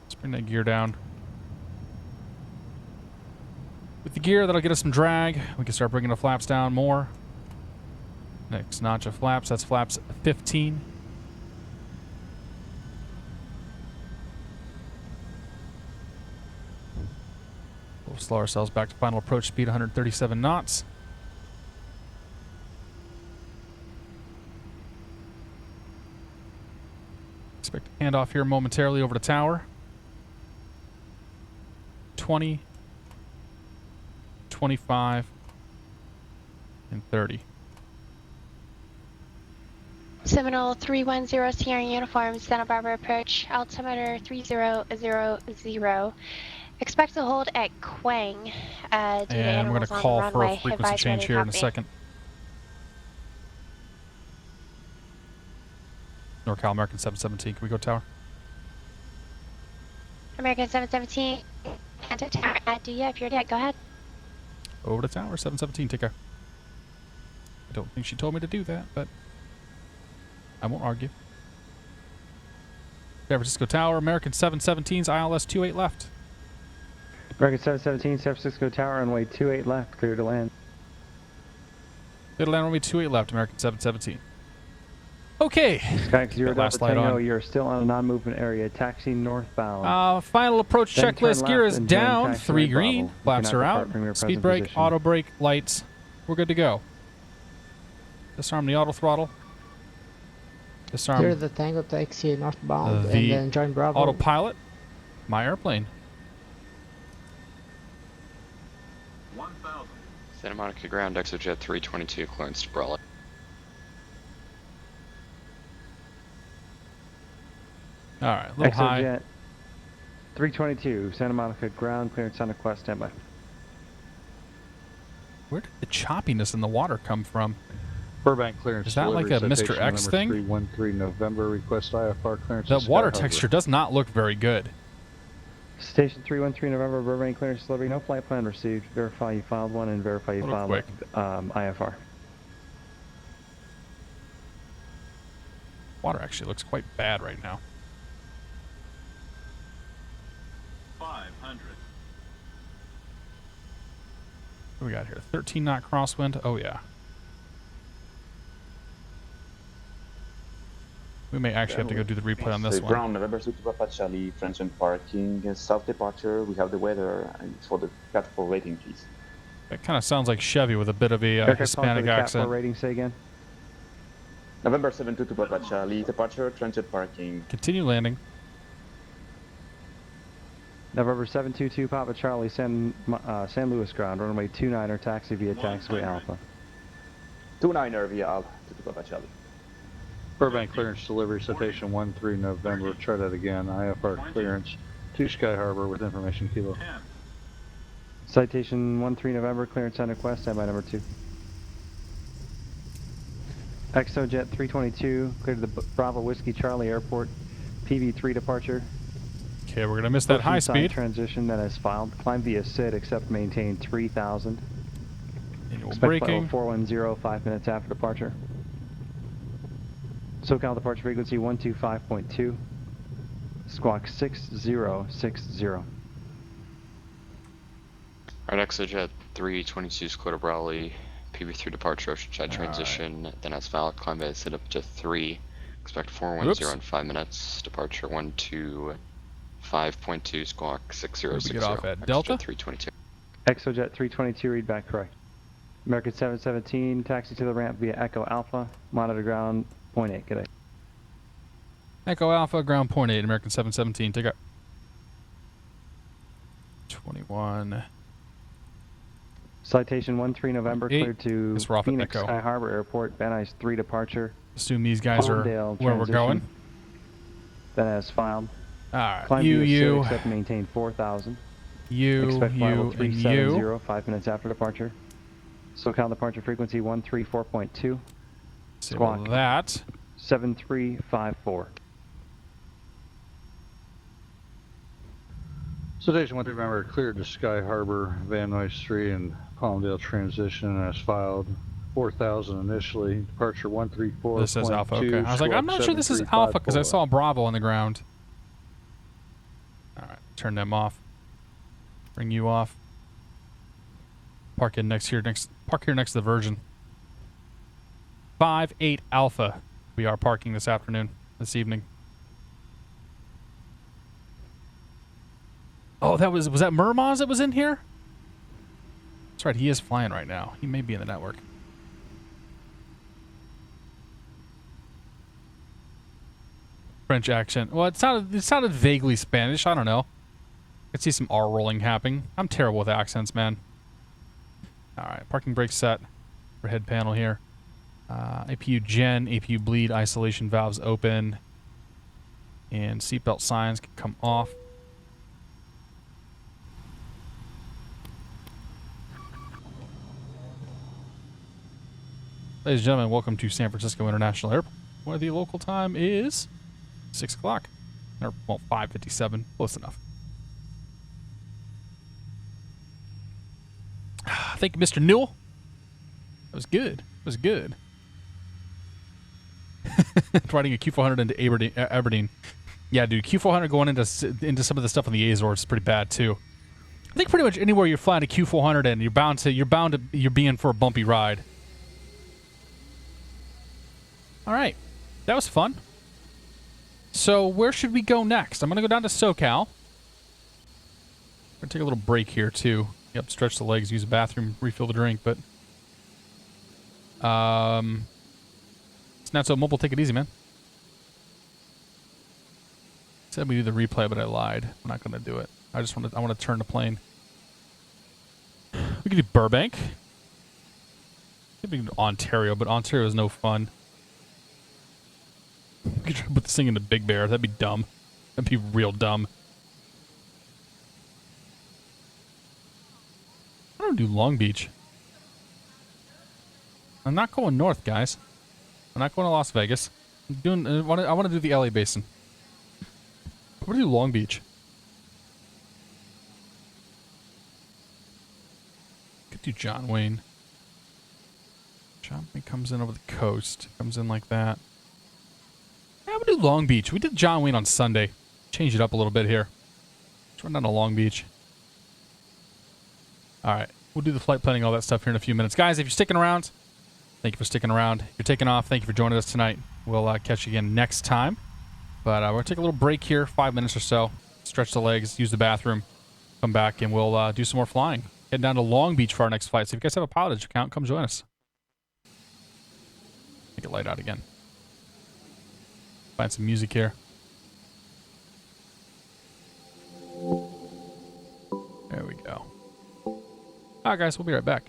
Let's bring that gear down. With the gear, that'll get us some drag. We can start bringing the flaps down more. Next notch of flaps. That's flaps 15. We'll slow ourselves back to final approach speed, 137 knots. Expect to hand off here momentarily over the tower. 20, 25, and 30. Seminole 310 Sierra uniform, Santa Barbara approach, altimeter 3000. Expect to hold at Quang. And we're going to call for a frequency change here in a second. NorCal American 717. Can we go tower? American 717. Enter tower. Do you? If you're dead, go ahead. Over to tower 717. Take care. I don't think she told me to do that, but I won't argue. San Francisco Tower, American 717's ILS 28 left. American 717, San Francisco Tower, runway 28 left, clear to land. Clear to land runway 28 left, American 717. Okay. Sky 0 last Delta light Tango, on. you're still on a non-movement area. Taxi northbound. Final approach Then turn checklist. left Gear is and join down. taxi 3 right green. Bravo. You Flaps cannot are out. depart from your Speed present brake, position. auto brake, lights. We're good to go. Disarm the auto throttle. Disarm Clear the Tango taxi northbound the and then join Bravo. autopilot. My airplane. Santa Monica ground, ExoJet 322, clearance to Brawley. All right, a little high. ExoJet 322, Santa Monica ground, clearance on a Quest, standby. Where did the choppiness in the water come from? Burbank clearance. Is that like a Mr. X thing? 313 November, request IFR clearance. The water texture does not look very good. Station 313 November, Burbank clearance delivery, no flight plan received. Verify you filed one and verify you Little filed quick. IFR. Water actually looks quite bad right now. 500. What do we got here? 13 knot crosswind. Oh yeah. We may actually have to go do the replay on this one. Ground November 2 to Papa Charlie, French parking, south departure. We have the weather and for the Cat 4 rating, please. It kind of sounds like Chevy with a bit of a Hispanic Cat 4 accent. rating, say again. November 72 to Papa Charlie, departure, transit parking. Continue landing. November 722 Papa Charlie, San Luis ground, runway 29er, taxi via taxiway Alpha. 29er via Alpha to Papa Charlie. Burbank clearance delivery, citation 13 November. Try that again. IFR clearance to Sky Harbor with information kilo. Citation 13 November, clearance on request, standby number 2. ExoJet 322, cleared to the Bravo Whiskey Charlie Airport, PV3 departure. Okay, we're gonna miss that high Oceanside speed. transition that is filed. Climb via SID, except maintain 3000. Manual Expect flight braking. level 410, 5 minutes after departure. SoCal departure frequency 125.2. Squawk 6060. Alright, ExoJet 322 is clear to Brawley. PV3 departure, Oceanside transition, then as valid, climb by SID up to 3. Expect 410 in 5 minutes. Departure 125.2, squawk 6060. Get off at Delta. ExoJet 322. ExoJet 322, read back correct. American 717, taxi to the ramp via Echo Alpha, monitor ground, point 8, good day. Echo Alpha, ground point 8, American 717, take up. 21. Citation 13 November, 8. cleared to Yes, we're off at Phoenix Echo. Sky Harbor Airport, Van Nuys 3 departure. Assume these guys are Palmdale where we're going. transition. Then as filed. Alright, Climb you, via you, SID, except maintain 4000. you, Expect flight level you, and 370, you. 5 minutes after departure. SoCal departure frequency 134.2. Disable Squawk that. 7354. Citation 13 November cleared to Sky Harbor, Van Nuys 3 and Palmdale transition as filed. 4000 initially. Departure 134. This says Alpha, okay. I was like, I'm not sure this is Alpha because I saw Bravo on the ground. Alright, turn them off. Bring you off. Park in park here next to the Virgin. 5-8 Alpha. We are parking this this evening. Oh, was that Murmaz that was in here? That's right, he is flying right now. He may be in the network. French accent. Well, it sounded vaguely Spanish. I don't know. I could see some R rolling happening. I'm terrible with accents, man. All right, parking brake set. Overhead panel here. APU gen, APU bleed, isolation valves open, and seatbelt signs can come off. Ladies and gentlemen, welcome to San Francisco International Airport, where the local time is 6 o'clock. Or, well, 5:57. Close enough. Thank you, Mr. Newell. That was good. That was good. Riding a Q400 into Aberdeen. Yeah, dude, Q400 going into some of the stuff on the Azores is pretty bad too. I think pretty much anywhere you're flying a Q400 in, you're being for a bumpy ride. All right. That was fun. So where should we go next? I'm going to go down to SoCal. I'm going to take a little break here, too. Yep, stretch the legs, use the bathroom, refill the drink, but... It's not so mobile. Take it easy, man. Said we do the replay, but I lied. I'm not going to do it. I want to turn the plane. We could do Burbank. Maybe we could do Ontario, but Ontario is no fun. We could try to put this thing into Big Bear. That'd be dumb. That'd be real dumb. I don't do Long Beach. I'm not going north, guys. I'm not going to Las Vegas. I'm doing. I want to do the LA Basin. I want to do Long Beach. Could do John Wayne. John Wayne comes in over the coast. Comes in like that. Yeah, we'll do Long Beach. We did John Wayne on Sunday. Change it up a little bit here. Let's run down to Long Beach. All right. We'll do the flight planning, all that stuff here in a few minutes. Guys, if you're sticking around, thank you for sticking around. If you're taking off, thank you for joining us tonight. We'll catch you again next time. But we're going to take a little break here, 5 minutes or so. Stretch the legs, use the bathroom, come back, and we'll do some more flying. Head down to Long Beach for our next flight. So if you guys have a PilotEdge account, come join us. Make it light out again. Find some music here. There we go. All right, guys, we'll be right back.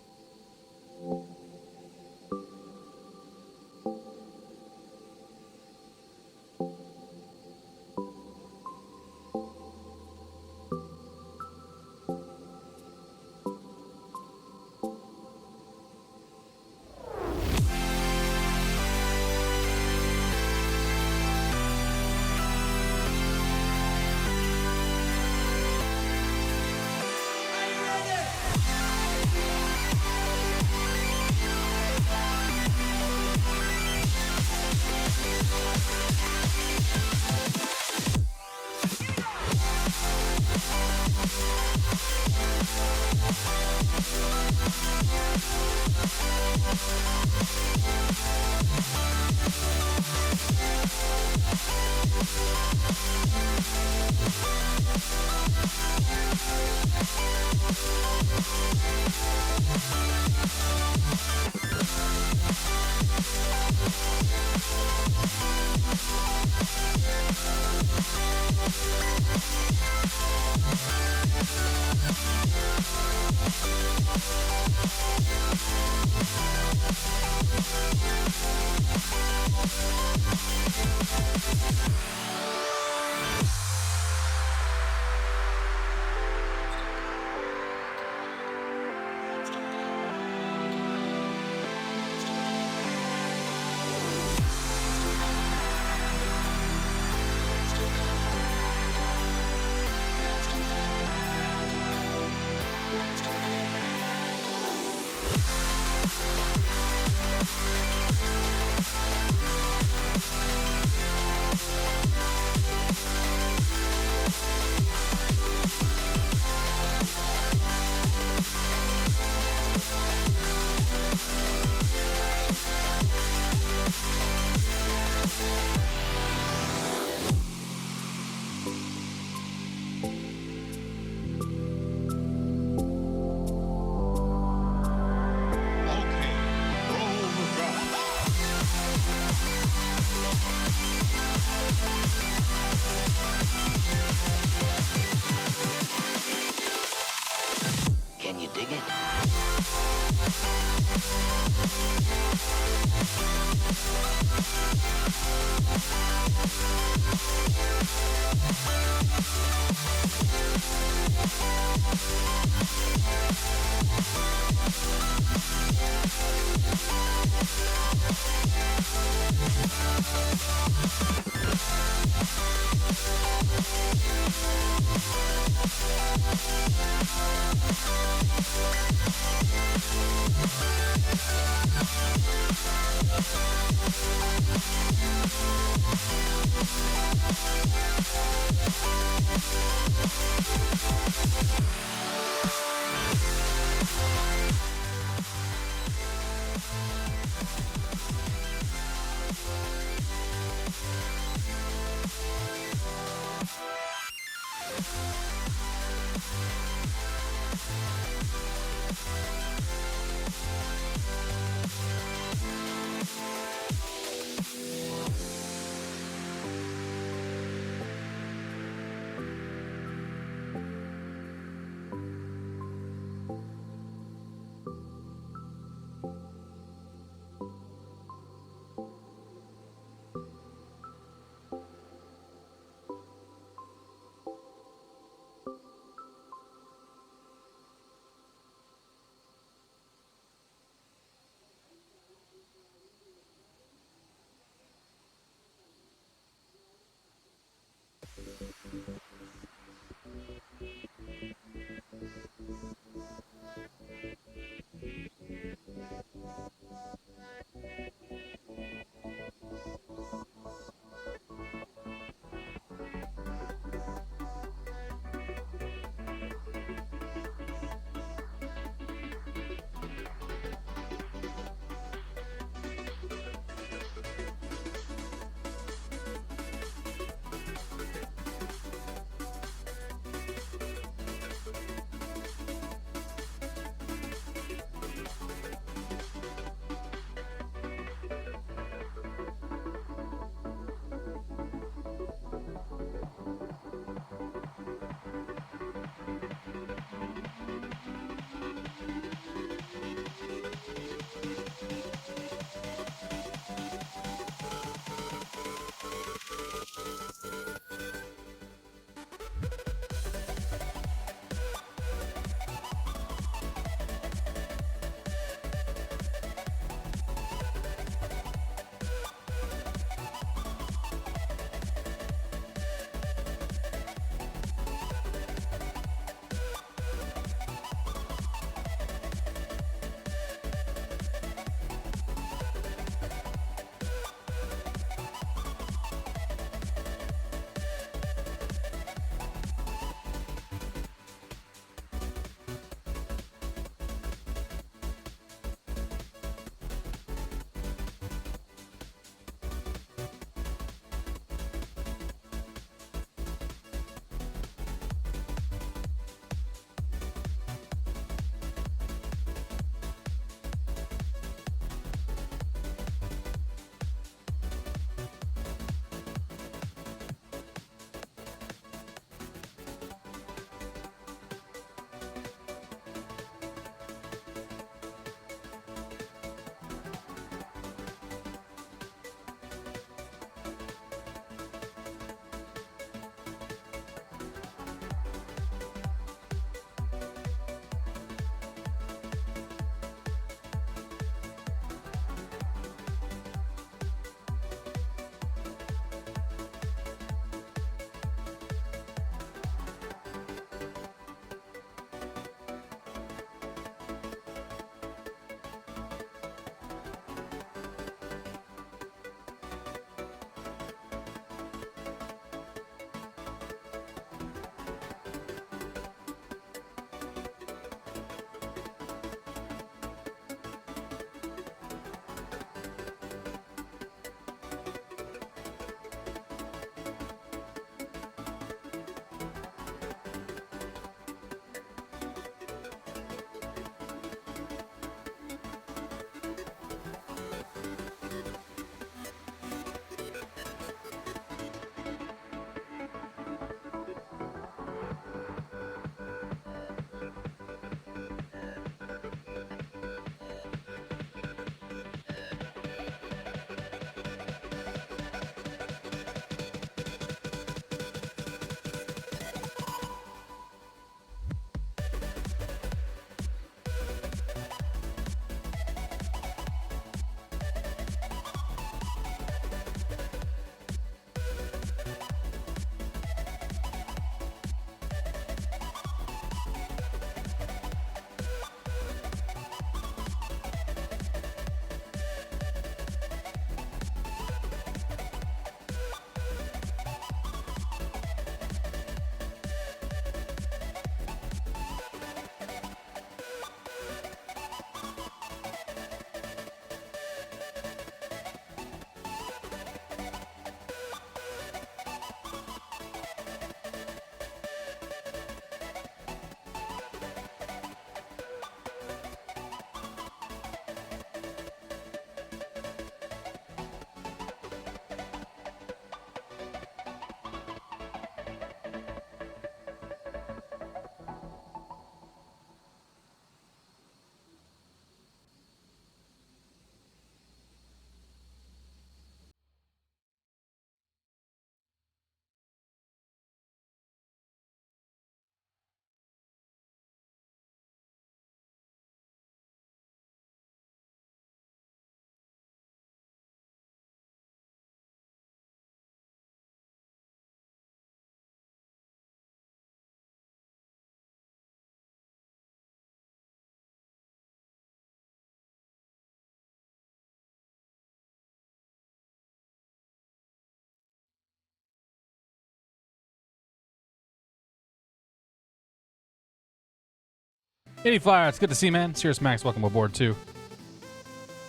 80 Flyer, it's good to see you, man. Serious Max, welcome aboard, too.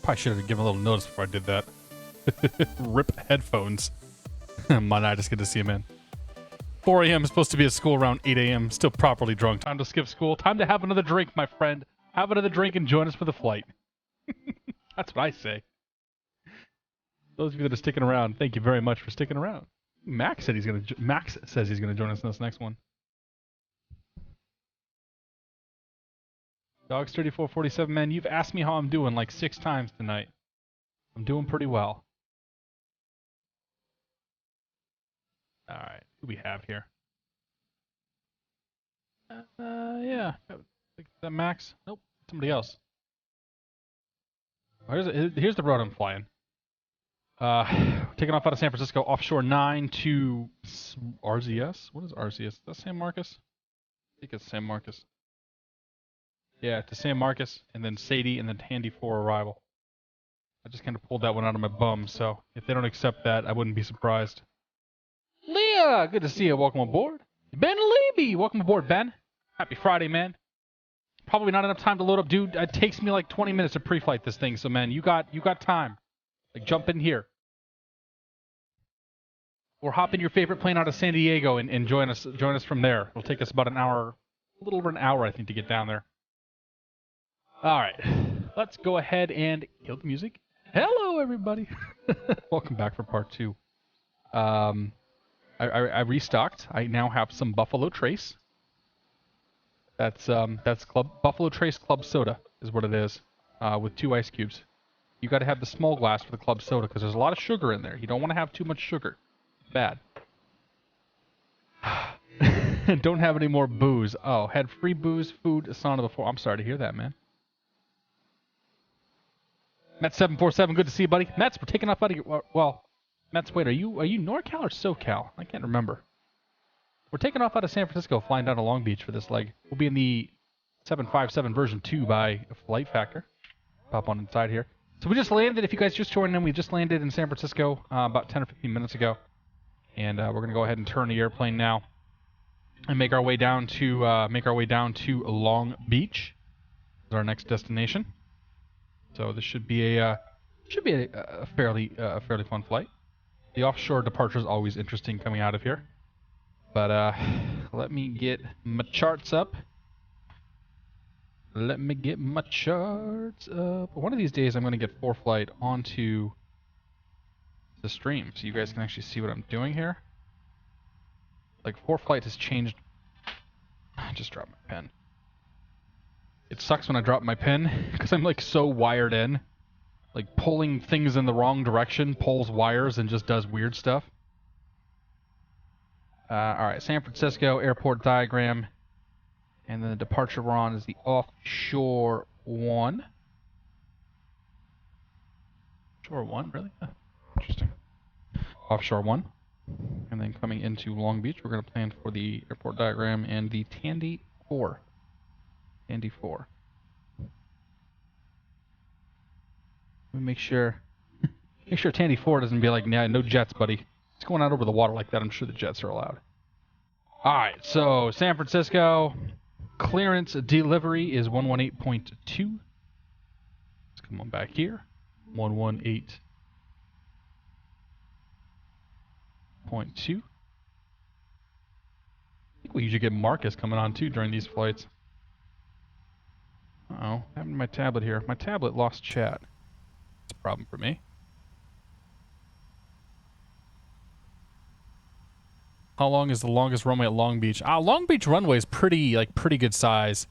Probably should have given a little notice before I did that. Rip headphones. My night, it's good to see you, man. 4 a.m. supposed to be at school around 8 a.m. Still properly drunk. Time to skip school. Time to have another drink, my friend. Have another drink and join us for the flight. That's what I say. Those of you that are sticking around, thank you very much for sticking around. Max says he's gonna join us in this next one. Dogs 3447, man, you've asked me how I'm doing like 6 times tonight. I'm doing pretty well. All right, who do we have here? Yeah, is that Max? Nope, somebody else. Here's the road I'm flying. Taking off out of San Francisco, offshore 9 to RZS. What is RZS? Is that San Marcos? I think it's San Marcos. Yeah, to San Marcos, and then Sadie, and then Tandy 4 arrival. I just kind of pulled that one out of my bum, so if they don't accept that, I wouldn't be surprised. Leah, good to see you. Welcome aboard. Ben Levy, welcome aboard, Ben. Happy Friday, man. Probably not enough time to load up, dude. It takes me like 20 minutes to pre-flight this thing, so man, you got time. Like, jump in here. Or hop in your favorite plane out of San Diego and join us from there. It'll take us about an hour, a little over an hour, I think, to get down there. All right, let's go ahead and kill the music. Hello, everybody. Welcome back for part 2. I restocked. I now have some Buffalo Trace. That's Buffalo Trace Club Soda is what it is, with 2 ice cubes. You got to have the small glass for the club soda because there's a lot of sugar in there. You don't want to have too much sugar. Bad. Don't have any more booze. Oh, had free booze, food, sauna before. I'm sorry to hear that, man. Matt747, good to see you, buddy. Matt's, we're taking off out of your... Well, Matt's, wait, are you NorCal or SoCal? I can't remember. We're taking off out of San Francisco, flying down to Long Beach for this leg. We'll be in the 757 version 2 by FlightFactor. Pop on inside here. So we just landed, if you guys just joined in, we just landed in San Francisco about 10 or 15 minutes ago. And we're going to go ahead and turn the airplane now and make our way down to Long Beach. Is our next destination. So this should be a fairly fun flight. The offshore departure is always interesting coming out of here. But let me get my charts up. One of these days I'm going to get FlightFactor onto the stream so you guys can actually see what I'm doing here. Like, FlightFactor has changed. I just dropped my pen. It sucks when I drop my pen because I'm like so wired in. Like, pulling things in the wrong direction pulls wires and just does weird stuff. Alright, San Francisco airport diagram. And then the departure we're on is the offshore 1. Offshore 1, really? Oh, interesting. Offshore 1. And then coming into Long Beach, we're going to plan for the airport diagram and the Tandy 4. Tandy 4. Let me make sure Tandy 4 doesn't be like, nah, no jets, buddy. It's going out over the water like that. I'm sure the jets are allowed. Alright, so San Francisco, clearance delivery is 118.2. Let's come on back here. 118.2. I think we usually get Marcus coming on too during these flights. Uh-oh, what happened to my tablet here? My tablet lost chat. That's a problem for me. How long is the longest runway at Long Beach? Long Beach runway is pretty good size.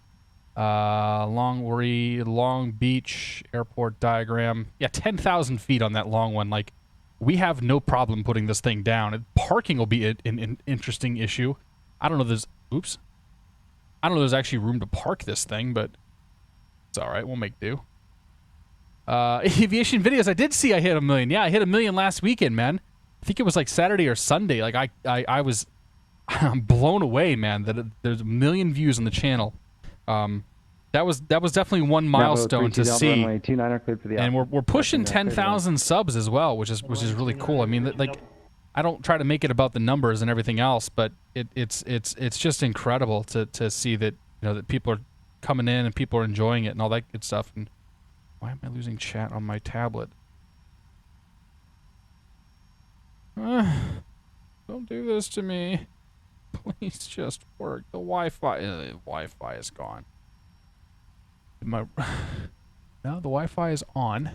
Long Beach airport diagram. Yeah, 10,000 feet on that long one. Like, we have no problem putting this thing down. Parking will be an interesting issue. I don't know if there's actually room to park this thing, but it's all right. We'll make do. Aviation videos. I did see I hit 1 million. Yeah, I hit 1 million last weekend, man. I think it was like Saturday or Sunday. Like I'm blown away, man, that there's 1 million views on the channel. That was definitely one milestone to see. And we're pushing 10,000 subs as well, which is really cool. I mean, like, I don't try to make it about the numbers and everything else, but it's just incredible to see that, you know, that people are coming in and people are enjoying it and all that good stuff. And why am I losing chat on my tablet? Don't do this to me. Please just work. The Wi-Fi is gone. No, the Wi-Fi is on.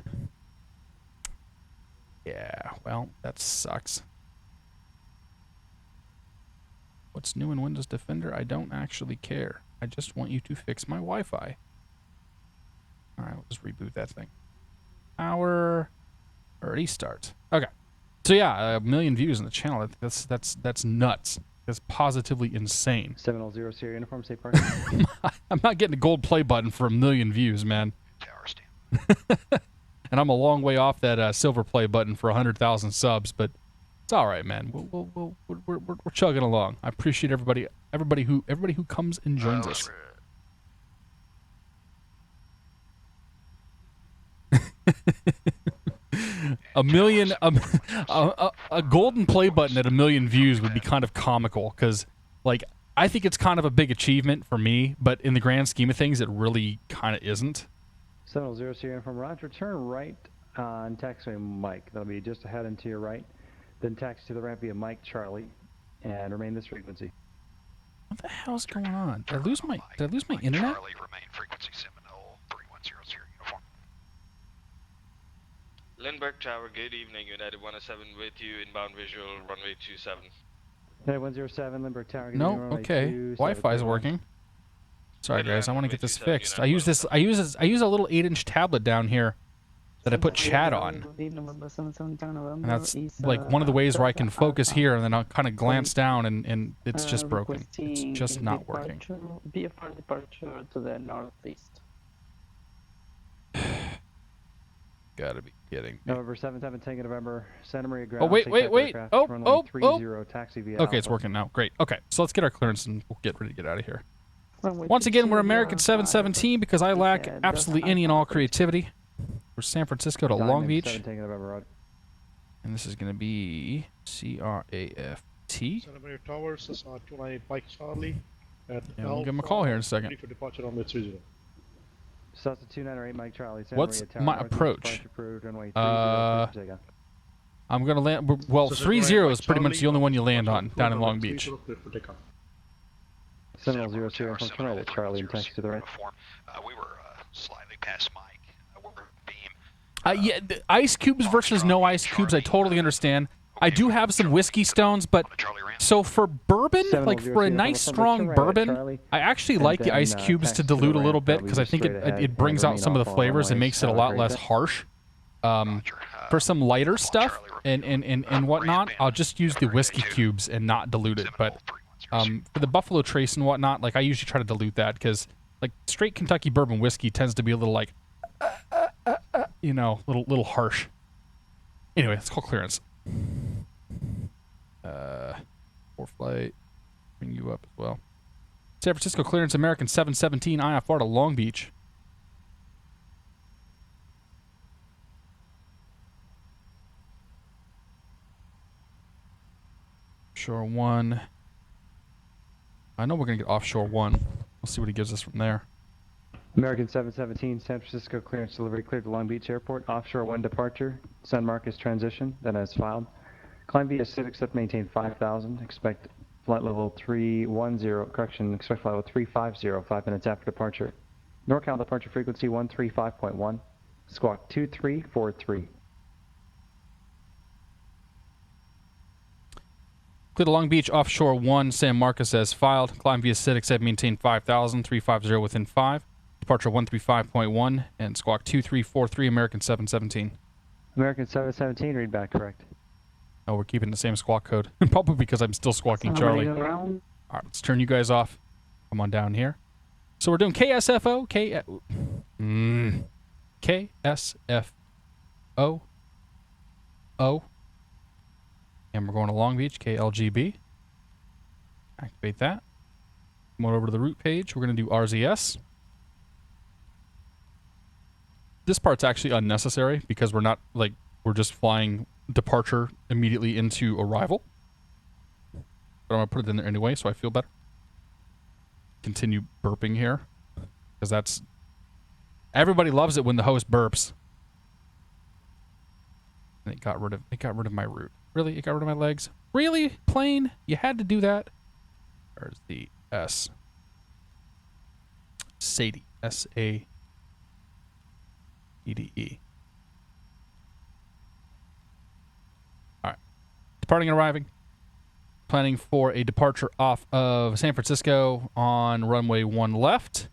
Yeah, well, that sucks. What's new in Windows Defender? I don't actually care. I just want you to fix my Wi-Fi. Alright, we'll just reboot that thing. Power. Restart. Okay. So yeah, 1 million views on the channel. That's nuts. That's positively insane. 700 Sierra Uniform, State Park. I'm not getting a gold play button for 1 million views, man. Tower stand. And I'm a long way off that silver play button for 100,000 subs, but it's all right, man. We're chugging along. I appreciate everybody who comes and joins us. A golden play button at 1 million views would be kind of comical, because like I think it's kind of a big achievement for me, but in the grand scheme of things, it really kind of isn't. 700 Sierra from Roger. Turn right on taxiway Mike. That'll be just ahead and to your right. Then taxi to the ramp via Mike Charlie, and remain this frequency. What the hell's going on? Did I lose my internet? Charlie, remain frequency Seminole 310 Sierra Uniform. Lindbergh Tower, good evening. United 107 with you. Inbound visual, runway 27. United 107, Lindbergh Tower. No, okay. Wi-Fi is working. Sorry guys, I want to get this fixed. I use a little 8-inch tablet down here that I put chat on. And that's like one of the ways where I can focus here and then I'll kind of glance down and it's just broken. It's just not working. BFR departure to the northeast. Gotta be kidding me. November 7-7, Tango November, Santa Maria ground. Oh, wait. Oh. Taxi via Okay, it's working now. Great. Okay, so let's get our clearance and we'll get ready to get out of here. Once again, we're American 717 because I lack absolutely any and all creativity. We're San Francisco to Long Beach. And this is going to be CRAFT. Santa Maria Towers, Cessna 298 Mike Charlie. Yeah, we'll give him a call here in a second. For departure on 30. Cessna 298 Mike Charlie. Santa What's Maria Tower, my approach? I'm I'm going to land... Well, 30 is pretty much the only one you land on down in Long Beach. 700 Sierra from Canada, Charlie, and taxi to the right. We were slightly past Mike. We're beam. Yeah, the ice cubes versus no ice cubes, I totally understand. I do have some whiskey stones, but so for bourbon, like for a nice strong bourbon, I actually like the ice cubes to dilute a little bit because I think it brings out some of the flavors and makes it a lot less harsh. For some lighter stuff and whatnot, I'll just use the whiskey cubes and not dilute it. But for the Buffalo Trace and whatnot, like I usually try to dilute that because like straight Kentucky bourbon whiskey tends to be a little like, you know, little harsh. Anyway, let's call clearance. For flight, bring you up as well. San Francisco clearance, American 717 IFR to Long Beach. Shore 1. I know we're going to get offshore 1. We'll see what he gives us from there. American 717, San Francisco clearance delivery cleared to Long Beach Airport. Offshore 1 departure. San Marcos transition, then as filed. Climb via Civic set maintain 5,000. Expect flight level 310, correction, expect flight level 350, 5 minutes after departure. NorCal departure frequency 135.1. Squawk 2343. Clear to Long Beach, offshore 1, San Marcos as filed. Climb via Civic set maintain 5,000, 350 within 5. Departure 135.1 and squawk 2343, American 717. American 717, read back correct. Oh, we're keeping the same squawk code. Probably because I'm still squawking Charlie. All right, let's turn you guys off. Come on down here. So we're doing KSFO, KSFO, and we're going to Long Beach, KLGB. Activate that. Come on over to the route page. We're going to do RZS. This part's actually unnecessary because we're not, like, we're just flying departure immediately into arrival. But I'm going to put it in there anyway so I feel better. Continue burping here. because that's everybody loves it when the host burps. And it got rid of my route. Really? It got rid of my legs? Really? Plane? You had to do that? Where's the S? Sadie. S-A-E-D-E. All right. Departing and arriving. Planning for a departure off of San Francisco on runway 1 left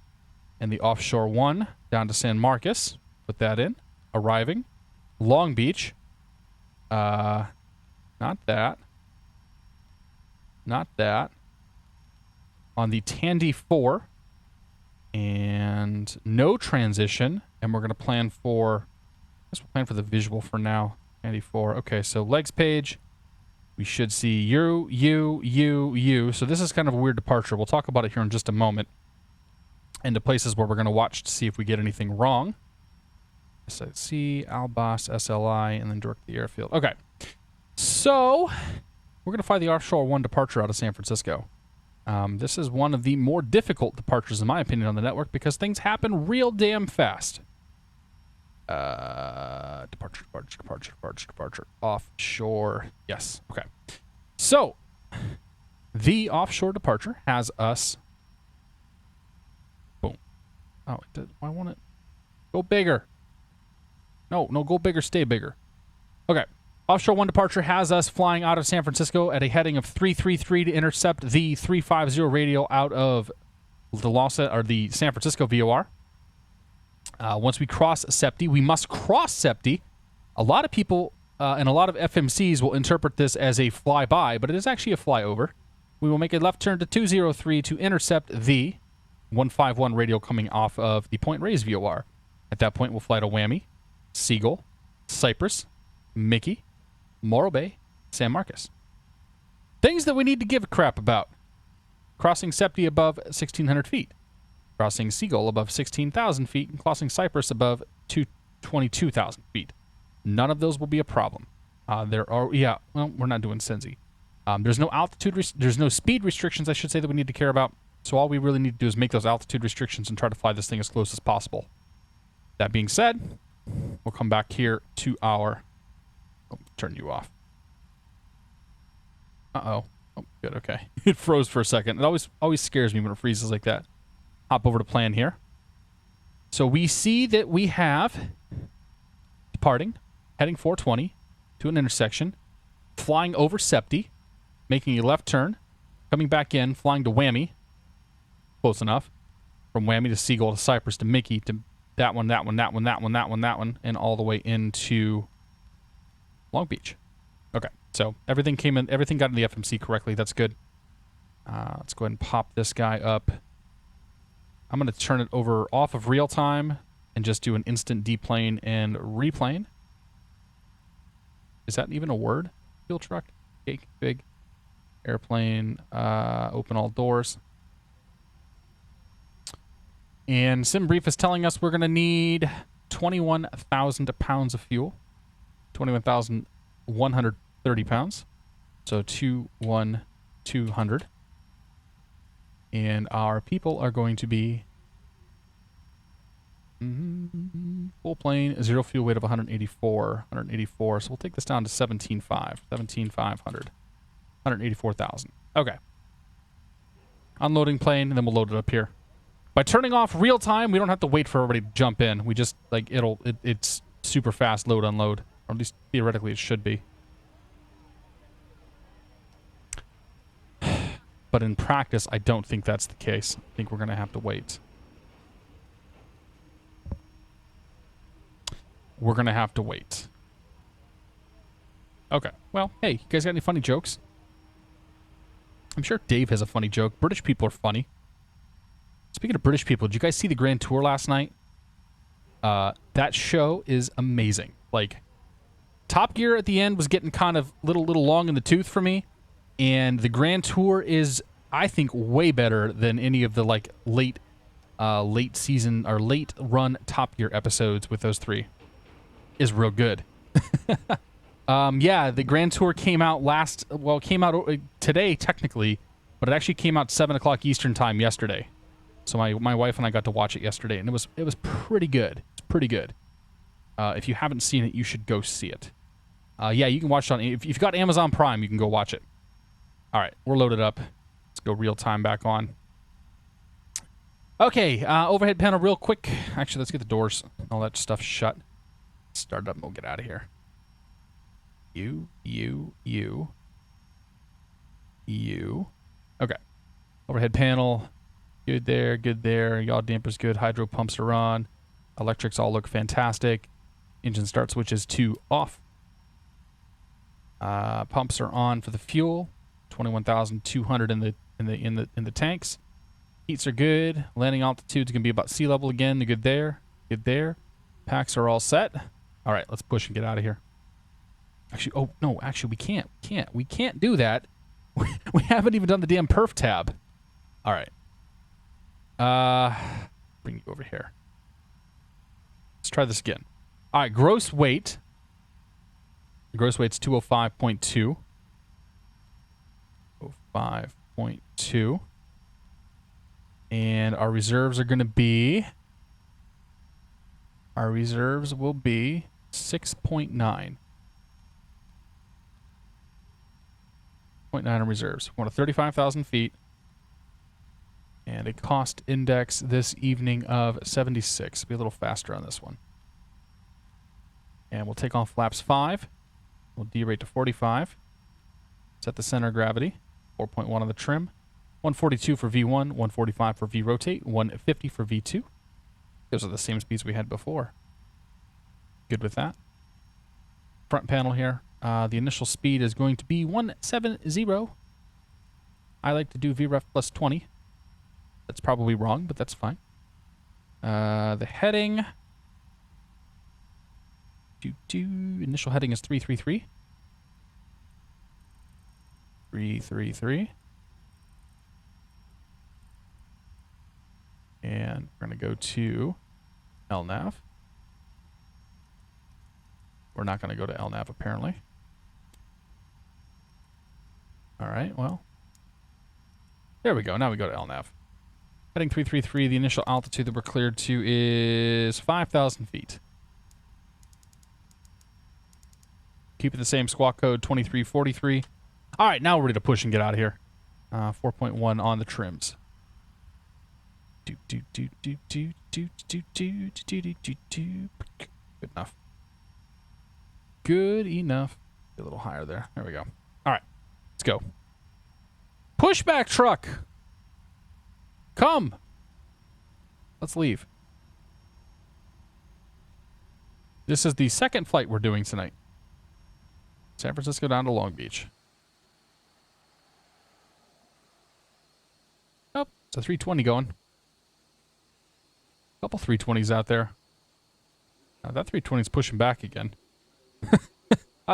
and the offshore 1 down to San Marcos. Put that in. Arriving. Long Beach. Not that. Not that. On the Tandy 4. And no transition. And we're going to plan for... I guess we'll plan for the visual for now. Tandy 4. Okay, so legs page. We should see you. So this is kind of a weird departure. We'll talk about it here in just a moment. And the places where we're going to watch to see if we get anything wrong. SIC, Albas, SLI, and then direct the airfield. Okay. So, we're going to fly the offshore 1 departure out of San Francisco. This is one of the more difficult departures, in my opinion, on the network because things happen real damn fast. Departure. Offshore. Yes. Okay. So, the offshore departure has us... Boom. Oh, it did. I want it. Go bigger. No, go bigger, stay bigger. Okay. Offshore 1 departure has us flying out of San Francisco at a heading of 333 to intercept the 350 radial out of the San Francisco VOR. Once we cross SEPTI, we must cross SEPTI. A lot of people and a lot of FMCs will interpret this as a flyby, but it is actually a flyover. We will make a left turn to 203 to intercept the 151 radial coming off of the Point Reyes VOR. At that point, we'll fly to Whammy, Seagull, Cypress, Mickey, Morro Bay, San Marcos. Things that we need to give a crap about. Crossing SEPTI above 1,600 feet. Crossing Seagull above 16,000 feet. And crossing Cypress above 22,000 feet. None of those will be a problem. We're not doing Senzi. There's no there's no speed restrictions, I should say, that we need to care about. So all we really need to do is make those altitude restrictions and try to fly this thing as close as possible. That being said, we'll come back here to our... Oh, turn you off. Uh-oh. Oh, good, okay. It froze for a second. It always scares me when it freezes like that. Hop over to plan here. So we see that we have departing, heading 420 to an intersection, flying over SEPTI, making a left turn, coming back in, flying to Whammy. Close enough. From Whammy to Seagull to Cypress to Mickey to that one, and all the way into Long Beach. Okay, so everything got in the FMC correctly. That's good. Let's go ahead and pop this guy up. I'm going to turn it over off of real time and just do an instant deplane and replane. Is that even a word? Fuel truck, cake, big, airplane, open all doors. And SimBrief is telling us we're going to need 21,000 pounds of fuel. 21,130 pounds. So 2,200. And our people are going to be full plane, 0 fuel weight of 184. So we'll take this down to 17,500. 184,000. Okay. Unloading plane, and then we'll load it up here. By turning off real time, we don't have to wait for everybody to jump in. We just, like, it's super fast load, unload. Or at least theoretically it should be. But in practice, I don't think that's the case. I think we're going to have to wait. We're going to have to wait. Okay. Well, hey, you guys got any funny jokes? I'm sure Dave has a funny joke. British people are funny. Speaking of British people, did you guys see the Grand Tour last night? That show is amazing. Like, Top Gear at the end was getting kind of little long in the tooth for me. And the Grand Tour is, I think, way better than any of the like late season or late run Top Gear episodes with those three. Is real good. Yeah, the Grand Tour came out today technically, but it actually came out 7 o'clock Eastern time yesterday. So my wife and I got to watch it yesterday, and it was pretty good. It's pretty good. If you haven't seen it, you should go see it. Yeah, you can watch it on... If you've got Amazon Prime, you can go watch it. All right, we're loaded up. Let's go real time back on. Okay, overhead panel real quick. Actually, let's get the doors and all that stuff shut. Start it up and we'll get out of here. You. Okay. Overhead panel. Good there, good there. Yaw dampers good. Hydro pumps are on. Electrics all look fantastic. Engine start switches to off. Pumps are on for the fuel. 21,200 in the tanks. Heats are good. Landing altitude's gonna be about sea level again. Good there. Good there. Packs are all set. All right, let's push and get out of here. Actually, oh no, actually we can't. We can't do that. We haven't even done the damn perf tab. All right. Bring you over here. Let's try this again. All right, gross weight. The gross weight's 205.2. 5.2. And our reserves are going to be... Our reserves will be 6.9. 0.9 in reserves. We're going to 35,000 feet. And a cost index this evening of 76. Be a little faster on this one. And we'll take off flaps 5. We'll derate to 45. Set the center of gravity. 4.1 on the trim. 142 for V1, 145 for V rotate, 150 for V2. Those are the same speeds we had before. Good with that. Front panel here. The initial speed is going to be 170. I like to do VREF plus 20. That's probably wrong, but that's fine. The heading. Initial heading is 333. 333. And we're going to go to LNAV. We're not going to go to LNAV, apparently. All right, well. There we go. Now we go to LNAV. Heading 333, the initial altitude that we're cleared to is 5,000 feet. Keep it the same, squawk code 2343. All right, now we're ready to push and get out of here. 4.1 on the trims. Good enough. Good enough. A little higher there. There we go. All right, let's go. Pushback truck. Come. Let's leave. This is the second flight we're doing tonight. San Francisco down to Long Beach. Oh, it's a 320 going. Couple 320s out there. Now that 320's pushing back again.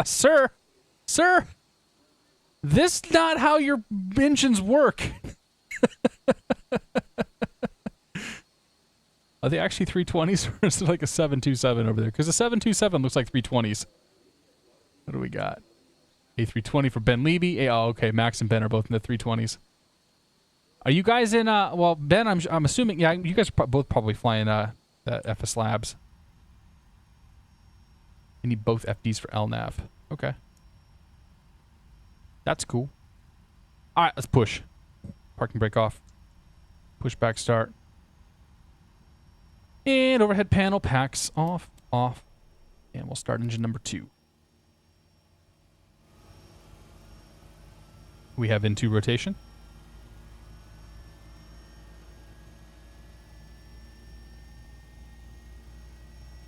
Sir, this is not how your engines work. Are they actually 320s, or is it like a 727 over there? Because the 727 looks like 320s. What do we got? A320 for Ben Levy. Oh, okay. Max and Ben are both in the 320s. Are you guys in? Well, Ben, I'm assuming. Yeah, you guys are both probably flying the FS Labs. You need both FDs for LNAV. Okay. That's cool. All right, let's push. Parking brake off. Push back start. And overhead panel packs off. And we'll start engine number 2. We have into rotation.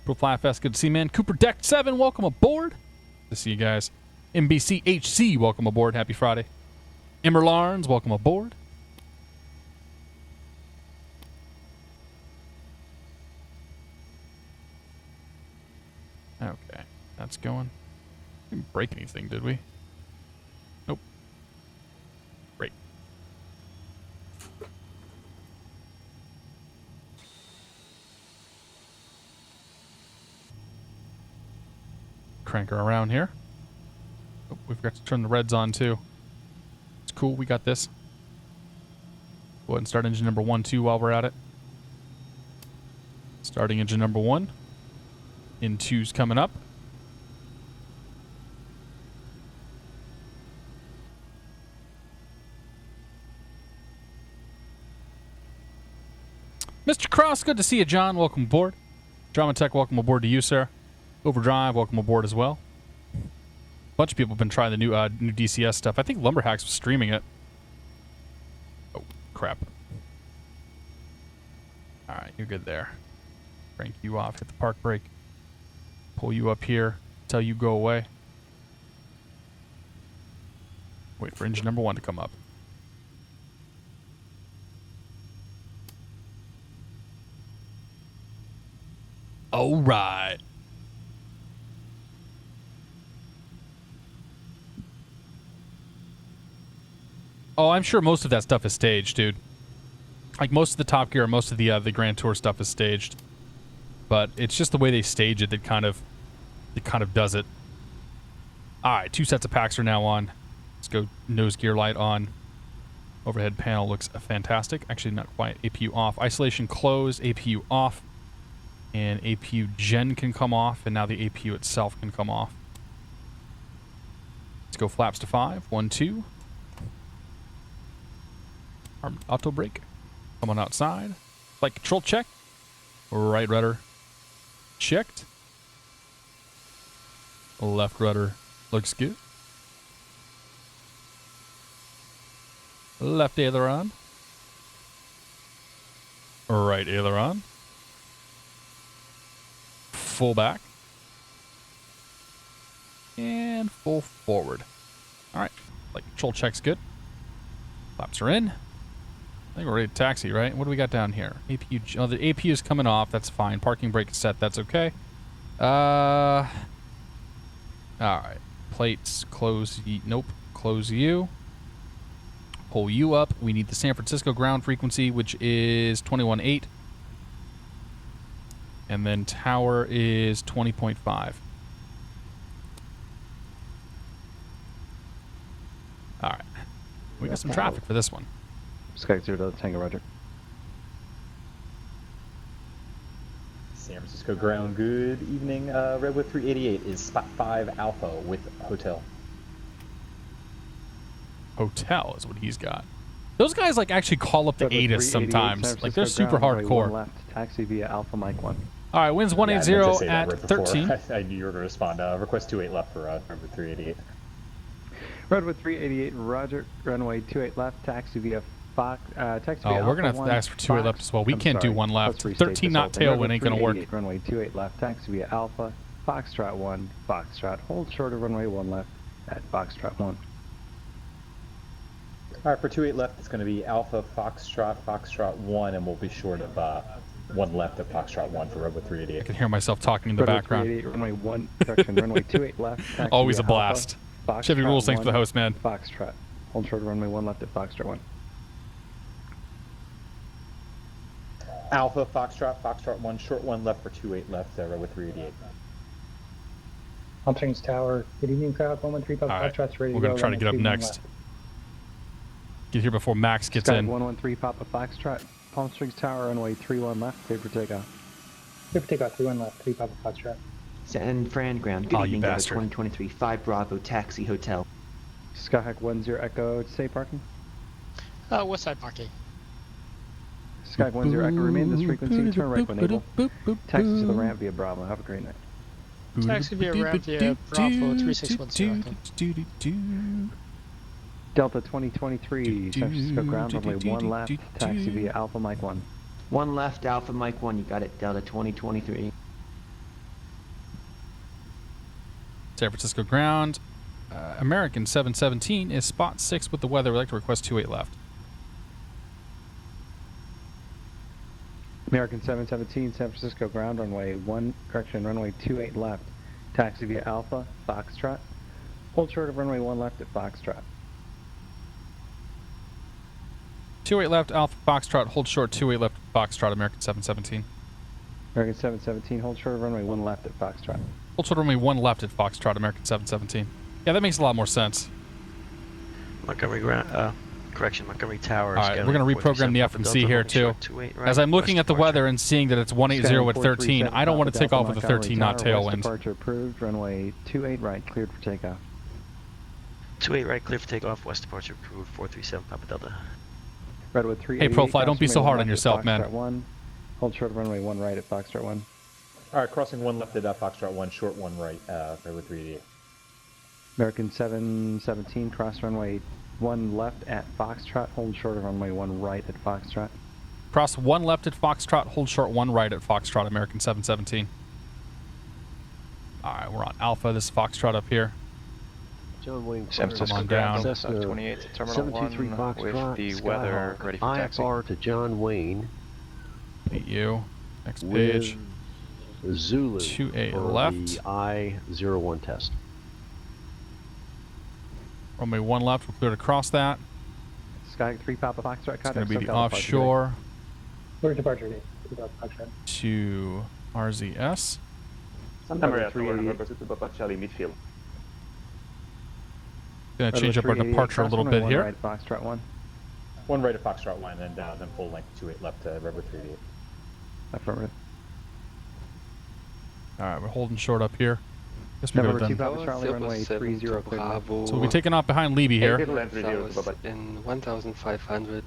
Pro Fly Fest, good to see you, man. Cooper Deck 7, welcome aboard. Good to see you guys. MBC HC, welcome aboard. Happy Friday. Emmer Larns, welcome aboard. Okay, that's going. We didn't break anything, did we? Nope. Great. Crank her around here. Oh, we've got to turn the reds on too. It's cool, we got this. Go ahead and start engine number 1, too, while we're at it. Starting engine number 1. In 2's coming up. Mr. Cross, good to see you, John. Welcome aboard. Drama Tech, welcome aboard to you, sir. Overdrive, welcome aboard as well. A bunch of people have been trying the new DCS stuff. I think Lumberhacks was streaming it. Oh, crap. All right, you're good there. Crank you off, hit the park brake. Pull you up here, tell you go away. Wait for engine number 1 to come up. All right. Oh, I'm sure most of that stuff is staged, dude. Like most of the Top Gear, most of the Grand Tour stuff is staged. But it's just the way they stage it that kind of does it. All right, 2 sets of packs are now on. Let's go nose gear light on. Overhead panel looks fantastic. Actually, not quite. APU off. Isolation closed. APU off. And APU gen can come off, and now the APU itself can come off. Let's go flaps to 5. 1, 2. Arm auto brake. Come on outside. Flight control check. Right rudder checked. Left rudder looks good. Left aileron. Right aileron. Full back. And full forward. Alright. Like control check's good. Flaps are in. I think we're ready to taxi, right? What do we got down here? APU. Oh, the APU is coming off. That's fine. Parking brake is set. That's okay. Alright. Plates. Close. Nope. Close you. Pull you up. We need the San Francisco ground frequency, which is 21.8. And then tower is 20.5. All right. We got some traffic for this one. Sky 0 to Tango, roger. San Francisco ground, good evening. Redwood 388 is spot 5 Alpha with hotel. Hotel is what he's got. Those guys like actually call up the Redwood ATIS sometimes. Like they're super ground, hardcore. 1 left, taxi via Alpha Mike 1. All right, winds 180 at 13. I knew you were going to respond. Request 28 left for Redwood 388. Redwood 388, roger. Runway 28 left, taxi via Fox. Taxi via Oh, we're going to Alpha have to ask for 28 left as well. We I'm can't do sorry. 1 left. Let's restate 13 this knot whole thing. tailwind ain't going to work. 388, runway 28 left, taxi via Alpha, Foxtrot 1, Foxtrot. Hold short of runway 1 left at Foxtrot 1. All right, for 28 left, it's going to be Alpha Foxtrot, Foxtrot 1, and we'll be short of 1 left at Foxtrot 1 for Redwood 388. I can hear myself talking in the Redwood background. 388, runway 1, correction, runway 28 left. Taxi Always a via blast. Alpha, Chevy Foxtrot rules, thanks for the 1, host, man. Foxtrot. Hold short of runway 1 left at Foxtrot 1. Alpha Foxtrot, Foxtrot 1, short 1 left for 28 left, Redwood 388. Palm Springs Tower. Good evening, crowd. 113 Papa All right. Foxtrot's ready We're to going go. to try to get up next. Get here before Max gets Sky in. 113 Papa Foxtrot. Palm Springs Tower, runway 31 left, clear for takeoff. Clear for takeoff, 31 left, 3 Papa Foxtrot. San Fran ground. Good Oh, you evening, Delta bastard. 2023 5 Bravo Taxi Hotel. Skyhawk 10 Echo, stay parking. West side parking. Skyhawk 10 Echo, remain this frequency, turn right when able. Taxi to the ramp via Bravo. Have a great night. Taxi via ramp via Bravo 3610. Delta 2023, San Francisco ground, runway 1 left, taxi via Alpha Mike 1. 1 left, Alpha Mike 1. You got it, Delta 2023. San Francisco ground. American 717 is spot 6 with the weather. We'd like to request 28 left. American 717, San Francisco ground, runway 1, correction, runway 28 left, taxi via Alpha, Foxtrot. Hold short of runway 1 left at Foxtrot. 28 left, Alpha Foxtrot. Hold short, 28 left, Foxtrot, American 717. American 717, hold short of runway 1 left at Foxtrot. Hold short, runway 1 left at Foxtrot, American 717. Yeah, that makes a lot more sense. Montgomery ground, Correction, Montgomery Tower. All right, we're going to reprogram the FMC here too. As I'm looking at the weather and seeing that it's 180 at 13, I don't want to take off with a 13 knot tailwind. Departure approved. Runway 28 right, cleared for takeoff. 28 right, clear for takeoff. West departure approved. 437 Papa Delta. Redwood 3. Hey, ProFly, don't be so hard on yourself, man. 1. Hold short of runway 1 right at Foxtrot 1. All right, crossing 1 left at Foxtrot 1, short 1 right, Redwood 388. American 717, cross runway 1 left at Foxtrot, hold short of runway 1 right at Foxtrot. Cross 1 left at Foxtrot, hold short 1 right at Foxtrot, American 717. Alright, we're on Alpha, this is Foxtrot up here. John Wayne, San Francisco down. 28 to Terminal 1 with the weather ready for taxi. IFR to John Wayne. Meet you. Next page. Zulu 28 for left. the I-01 test. Runway 1 left, we're clear to cross that. Sky 3 Papa Foxtrot. It's going to be the offshore. Where's departure date? 3 Papa Foxtrot. To RZS. Number 3 Papa Charlie midfield. Going to change up our departure a little bit here. Right, Foxtrot 1. 1 right at Foxtrot 1, and then full length 28 left to Redwood 388. Affirmative. Alright, we're holding short up here. Guess we Number could 2 have Papa Charlie, runway 30 clear. So we'll be taking off behind Levy here. In 1,500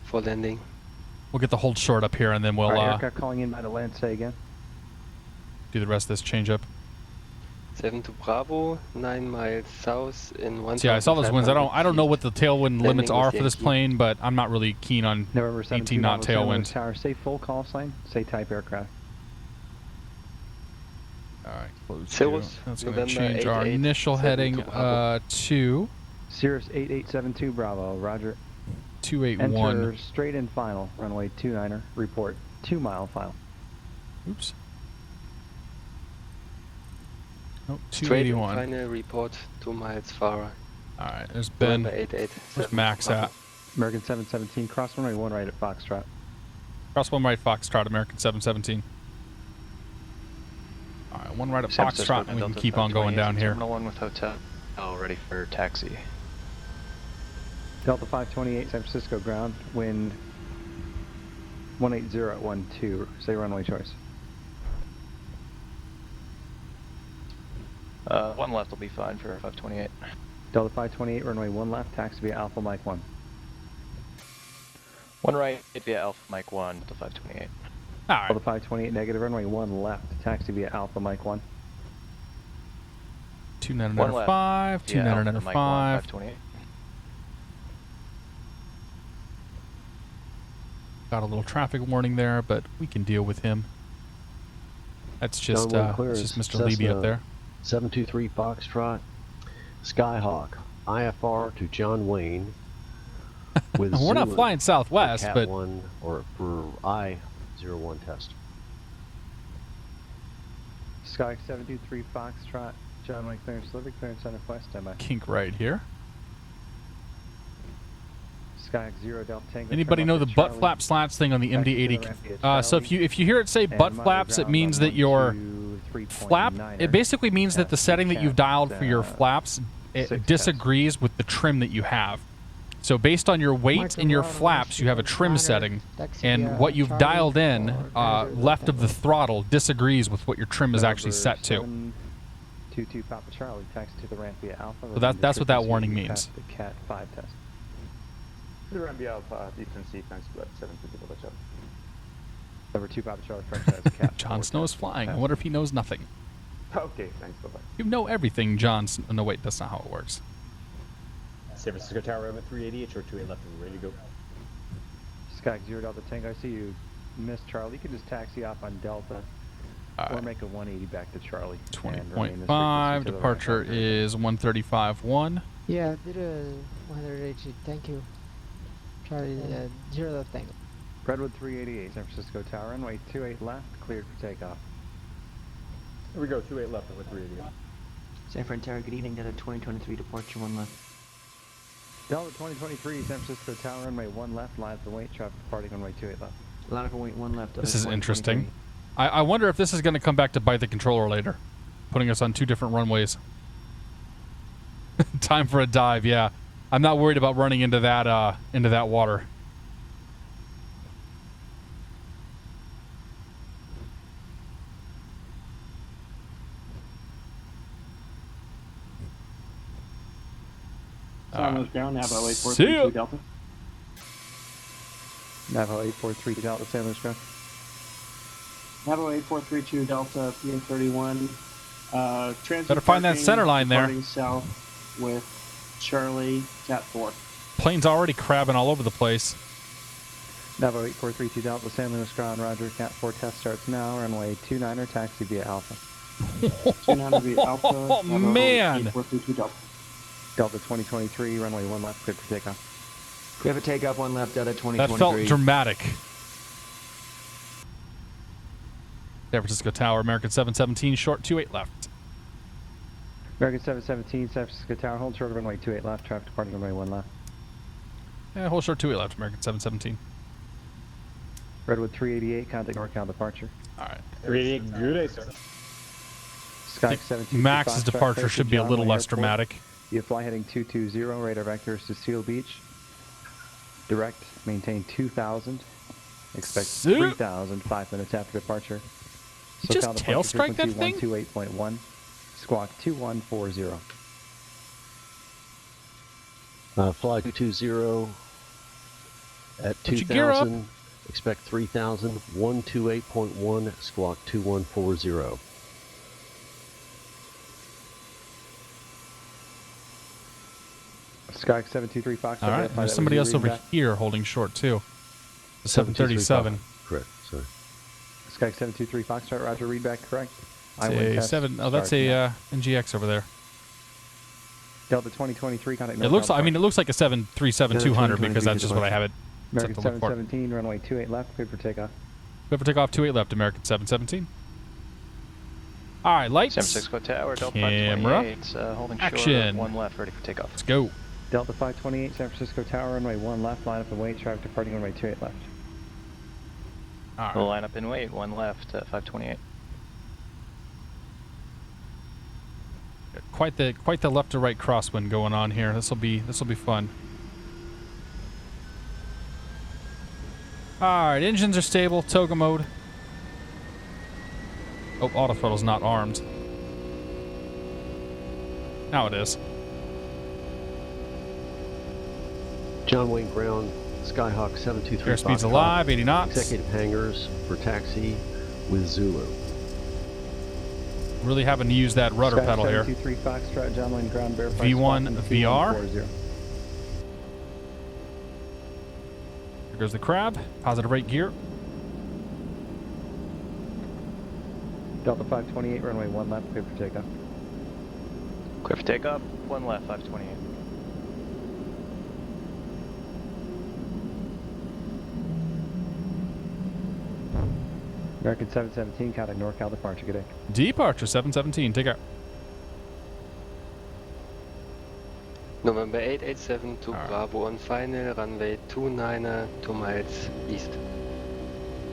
for landing. We'll get the hold short up here, and then we'll aircraft calling in by the land, say again. Do the rest of this change up. 7 to Bravo, 9 miles south in 1,500. Yeah, I saw those winds. I don't know what the tailwind limits are for this plane, but I'm not really keen on 18 knot tailwind. Tower, say full call sign, say type aircraft. Alright, close. Cirrus, That's going to November change our 88, initial 7 heading to Bravo. to Cirrus 8872 Bravo, roger. 281. Enter straight in final, runway 29er, report 2 mile final. Oops. Oh, Straight in 281. final report 2 miles far. Alright, there's Ben. November 88. Where's Max at? American 717, cross runway 1 right at Foxtrot. Cross 1 right Foxtrot, American 717. Alright, 1 right at Foxtrot, and we can keep on going down here. Terminal 1 with hotel. Ready for taxi. Delta 528, San Francisco ground, wind 180 at 12, say runway choice. 1 left will be fine for 528. Delta 528, runway 1 left, taxi via Alpha Mike 1. 1 right via Alpha Mike 1 to 528. Alright. Delta 528, negative, runway 1 left, taxi via Alpha Mike 1. 2995, 2995. 528. Got a little traffic warning there, but we can deal with him. That's just Mr. Levy up there. 723 Foxtrot, Skyhawk, IFR to John Wayne. With We're not flying Southwest, Cat but 1 or for I-01 test. Sky 723 Foxtrot, John Wayne clearance delivery, clearance center west, standby. kink right here. Sky 0 Delta Tango. Anybody know the butt flap slats thing on the MD-80? So if you hear it say butt flaps, it means that your flap. It basically means that the setting that you've dialed for your flaps it disagrees with the trim that you have. So based on your weight and your flaps, you have a trim setting, and what you've dialed in left of the throttle disagrees with what your trim is actually set to. 22 Papa Charlie, taxi to the ramp via Alpha. So that's what that warning means. The Cat 5 test. The ramp via Alpha, different sequence, but 720 Papa Charlie. Number 2 Papa Charlie, French has Cat. Jon Snow is flying. I wonder if he knows nothing. Okay, thanks, bye-bye. You know everything, Jon Snow. No, wait, that's not how it works. San Francisco Tower over 388, short 28 left, and we're ready to go. Sky 0 Delta Tango, I see you missed Charlie. You can just taxi off on Delta or make a 180 back to Charlie. 20.5, departure is 135.1. Yeah, did a 180, thank you. Charlie, 0 left tango. Redwood 388, San Francisco Tower, runway 28 left, cleared for takeoff. Here we go, 28 left with 388. San Fran Tower, good evening, Delta 2023, departure 1 left. Delta 2023, San Francisco Tower, runway 1 left, live for weight, traffic departing runway 28 left. Line for weight 1 left. This is interesting. I wonder if this is going to come back to bite the controller later, putting us on 2 different runways. Time for a dive, yeah. I'm not worried about running into that water. On ground, Navajo See ya. 843 Delta. Navajo 843 Delta, San Luis ground. Navajo 8432 Delta, PM 31. Transit Better find that parking, center line there. departing south with Charlie, Cat 4. Plane's already crabbing all over the place. Navajo 8432 Delta, San Luis ground, roger. Cat 4 test starts now. Runway 29er, taxi via Alpha. 29er via Alpha. Oh, Navajo man. 8432 Delta. Delta 2023, runway 1 left, cleared for takeoff. We have a takeoff 1 left, Delta 2023. That felt dramatic. San Francisco Tower, American 717, short 28 left. American 717, San Francisco Tower, hold short of runway 28 left, traffic departing runway 1 left. Yeah, hold short 28 left, American 717. Redwood 388, contact NorCal departure. Alright. 388, good day, sir. Sky 723 Max's departure should be a little less dramatic. You fly heading 220, radar vectors to Seal Beach. Direct, maintain 2,000. Expect 3,000 5 minutes after departure. You just tail strike that thing? 128.1, squawk 2140. Fly 220 at Would you gear up? 2,000. Expect 3,000. 128.1, squawk 2140. Sky 723 Fox. All right, there's somebody else over here holding short too. The 737. Correct, sorry. Sky 723 Foxtrot, roger, readback correct. It's a 7. Oh, that's a NGX over there. Delta 2023 contact. It looks. I mean, it looks like a 737-200 because that's just what I have it set American to look for. 717, runway 28 left, cleared for takeoff. Cleared for takeoff, 28 left, American 717. All right, lights. San Francisco Tower, Delta Camera. 528, holding Action. short, 1 left, ready for takeoff. Let's go. Delta 528, San Francisco Tower, runway 1 left, line up and wait, traffic departing runway 28 left. All right. We'll line up and wait, 1 left, 528. Quite the left to right crosswind going on here. This will be fun. All right, engines are stable. Toga mode. Oh, autothrottle's not armed. Now it is. John Wayne ground, Skyhawk 723. Airspeed's alive, 80 knots. Executive hangars for taxi with Zulu. Really having to use that rudder pedal here. 723 Foxtrot, John Wayne ground, verify. V1 VR. Here goes the crab. Positive rate gear. Delta 528, runway 1 left, clear for takeoff. Clear for takeoff, 1 left, 528. American 717, contact NorCal departure, good day. Departure 717, take care. November 887 to Bravo on final, runway 29er, 2 miles east.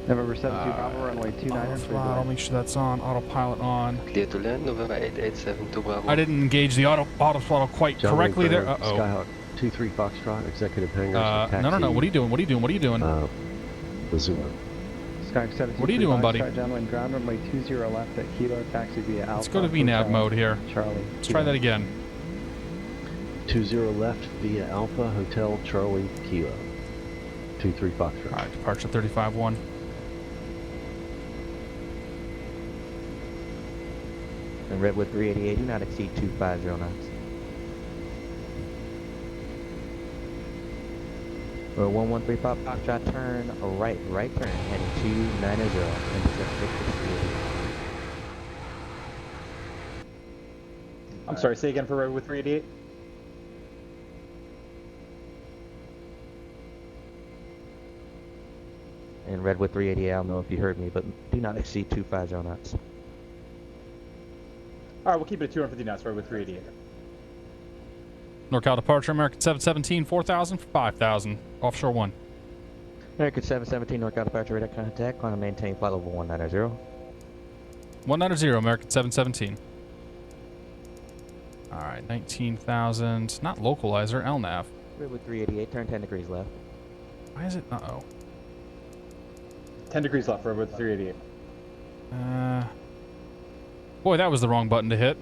November 72 Bravo, runway 29er. Throttle, make sure that's on. Autopilot on. Clear to land, November 887 to Bravo. I didn't engage the auto throttle quite John correctly there. Wayne ground, Skyhawk 23 Foxtrot, executive hangars for taxi. No. What are you doing? What are you doing? What are you doing? With Zulu. Sky 723 What are you doing, buddy? John Wayne ground, runway 20 left at Kilo, taxi via Alpha. Let's go to VNAV mode here. Charlie. Let's try that again. 20 left via Alpha Hotel Charlie Kilo. 23 Foxtrot. All right, departure 35-1. And Redwood 388, do not exceed 250 knots. Or 113 Pop Foxtrot, turn a right turn, heading 290, intercept Victor 388. I'm sorry, say again for Redwood 388? And Redwood 388, I don't know if you heard me, but do not exceed 250 knots. Alright, we'll keep it at 250 knots, Redwood 388. NorCal departure, American 717, 4,000 for 5,000. Offshore 1. American 717, NorCal departure, radar contact, climb and maintain flight level 190. 190, American 717. All right, 19,000. Not localizer, LNAV. We're with 388, turn 10 degrees left. Why is it? Uh-oh. 10 degrees left, we're with 388. Boy, that was the wrong button to hit.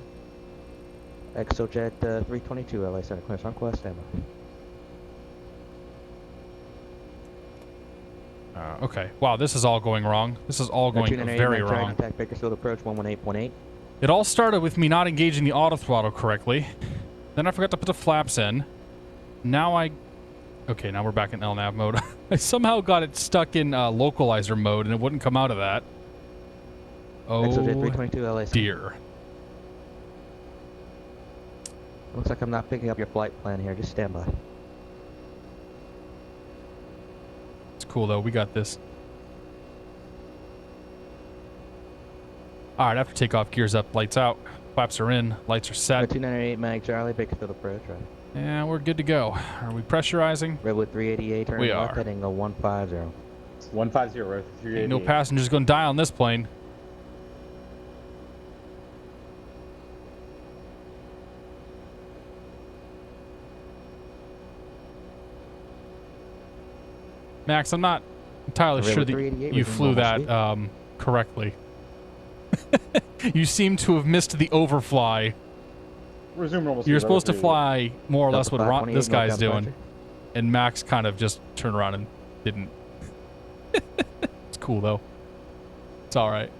Exojet 322, LA Center clearance on quest, standby. Okay. Wow, this is all going wrong. This is all going very wrong. Contact Bakersfield approach 118.8. It all started with me not engaging the auto throttle correctly. Then I forgot to put the flaps in. Now okay, now we're back in LNAV mode. I somehow got it stuck in localizer mode and it wouldn't come out of that. Oh, Exojet 322, LA Center. dear. Looks like I'm not picking up your flight plan here. Just stand by. It's cool though. We got this. All right, after takeoff, gears up, lights out, flaps are in, lights are set. 298 Mag Charlie, Bakersfield approach, right? Yeah, we're good to go. Are we pressurizing? Redwood 388, turn left, are. heading 150. 150, we're at 388. Ain't no passengers gonna die on this plane. Max, I'm not entirely sure that you flew that correctly. You seem to have missed the overfly. Resume normal speed. You're supposed to fly more or less what this guy's doing. And Max kind of just turned around and didn't. It's cool, though. It's all right.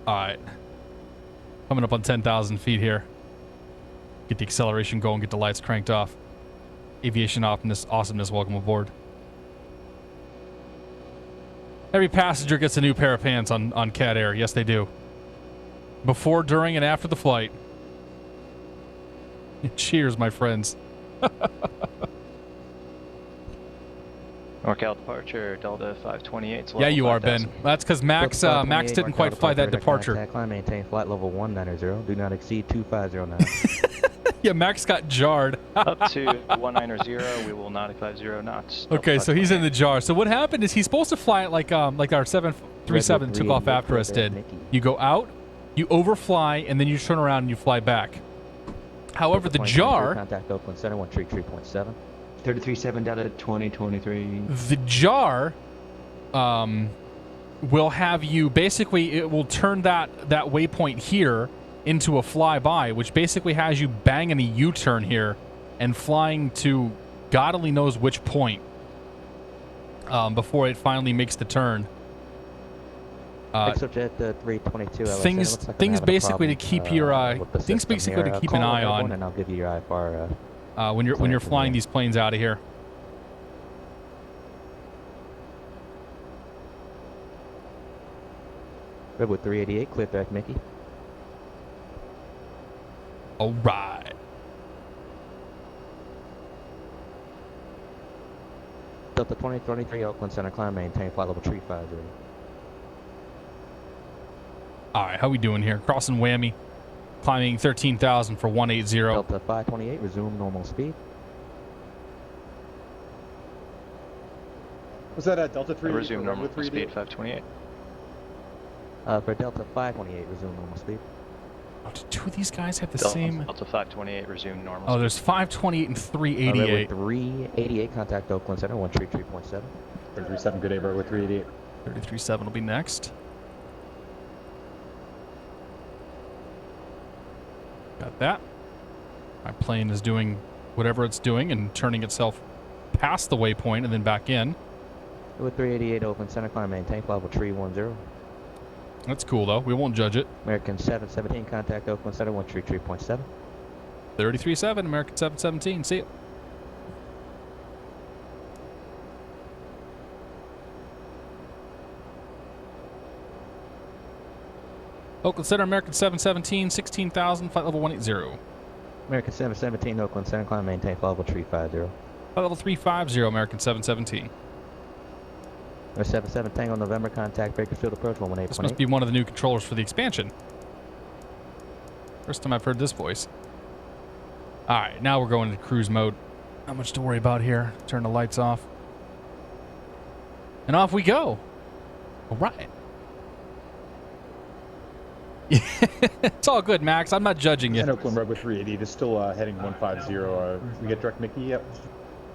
All right. Coming up on 10,000 feet here. Get the acceleration going, get the lights cranked off. Aviation awesomeness, welcome aboard. Every passenger gets a new pair of pants on Cat Air. Yes, they do. Before, during, and after the flight. Cheers, my friends. NorCal departure, Delta 528. Yeah, you are, Ben. That's because Max didn't quite fly that departure. Climb, maintain flight level 190. Do not exceed 2509. Yeah, Max got jarred. Up to 190, we will not 50 knots. Okay, so he's in the jar. So what happened is he's supposed to fly it like our 737 took off after us did. You go out, you overfly, and then you turn around and you fly back. However, the jar... Contact Oakland Center, 133.7. 337 Delta 2023. The jar will have you... Basically, it will turn that waypoint here into a flyby, which basically has you banging a U-turn here and flying to God only knows which point before it finally makes the turn. Exojet 322. Things basically to keep your things basically to keep an eye on. And I'll give you your IFR. When you're flying these planes out of here. Redwood 388, clear back, Mickey. All right. Delta 2023, Oakland Center, climb, maintain flight level 350. All right, how we doing here? Crossing Whammy, climbing 13,000 for 180. Delta 528, resume normal speed. Was that at Delta 3? Resume normal speed, 528. For Delta 528, resume normal speed. Oh, do two of these guys have the same? Delta 528, resume normal speed. There's 528 and 388. 388, contact Oakland Center, 133.7. 337, good day, bro, with 388. 337 will be next. Got that. My plane is doing whatever it's doing and turning itself past the waypoint and then back in. With 388 Oakland Center, climb, maintain flight level 310. That's cool, though. We won't judge it. American 717, contact Oakland Center, 133.7. 337, American 717. See you. Oakland Center, American 717, 16,000, flight level 180. American 717, Oakland Center, climb, maintain flight level 350. Flight level 350, American 717. 77 Tango November, contact Bakersfield approach 118.8. This must be one of the new controllers for the expansion. First time I've heard this voice. Alright, now we're going into cruise mode. Not much to worry about here. Turn the lights off. And off we go. All right. It's all good, Max. I'm not judging you. And Oakland Red with 380. It's still heading 150. We get direct Mickey yet?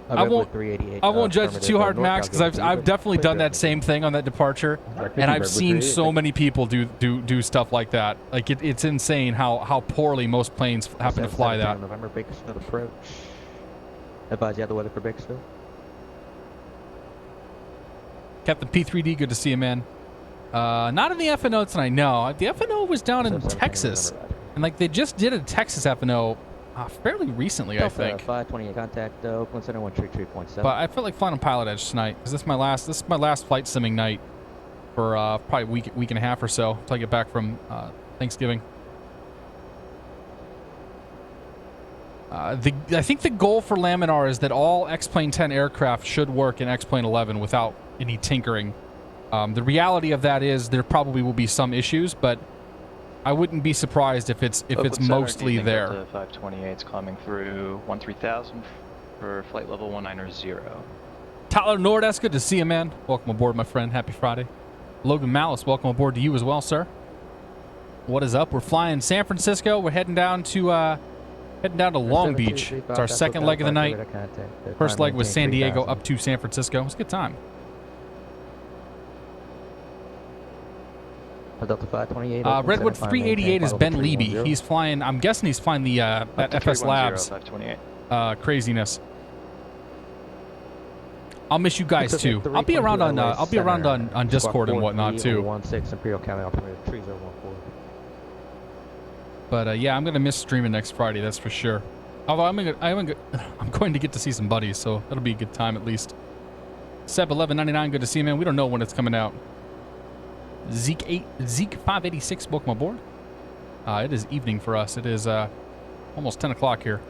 I won't judge you too hard, Max, because I've definitely done that same thing on that departure, and I've seen so many people do stuff like that. Like it's insane how poorly most planes happen to fly that. November Bakersfield approach. Advise you have the weather for Bakersfield. Captain P3D, good to see you, man. Not in the FNO tonight, no. The FNO was down in Texas, and like they just did a Texas FNO fairly recently, I think. 528 contact Oakland Center 133.7. But I felt like flying on PilotEdge tonight because this is my last flight simming night for probably a week and a half or so until I get back from Thanksgiving. I think the goal for Laminar is that all X-Plane 10 aircraft should work in X-Plane 11 without any tinkering. The reality of that is there probably will be some issues, but I wouldn't be surprised if it's mostly there. The 528's climbing through 13,000 for flight level 190. Tyler Nordes, good to see you, man. Welcome aboard, my friend. Happy Friday. Logan Malice, welcome aboard to you as well, sir. What is up? We're flying San Francisco. We're heading down to Long Beach. It's our second leg of the night. First leg was San Diego up to San Francisco. It was a good time. Delta 528. Redwood 388 is Ben Leby. He's flying. I'm guessing he's flying the that FS Labs craziness. I'll miss you guys too. I'll be around on Discord and whatnot too. 16 Imperial County altimeter 3014. But yeah, I'm gonna miss streaming next Friday. That's for sure. Although I'm going to get to see some buddies, so that'll be a good time at least. Seb 1199, good to see you, man. We don't know when it's coming out. Zeke 586, welcome aboard. It is evening for us. It is almost 10 o'clock here.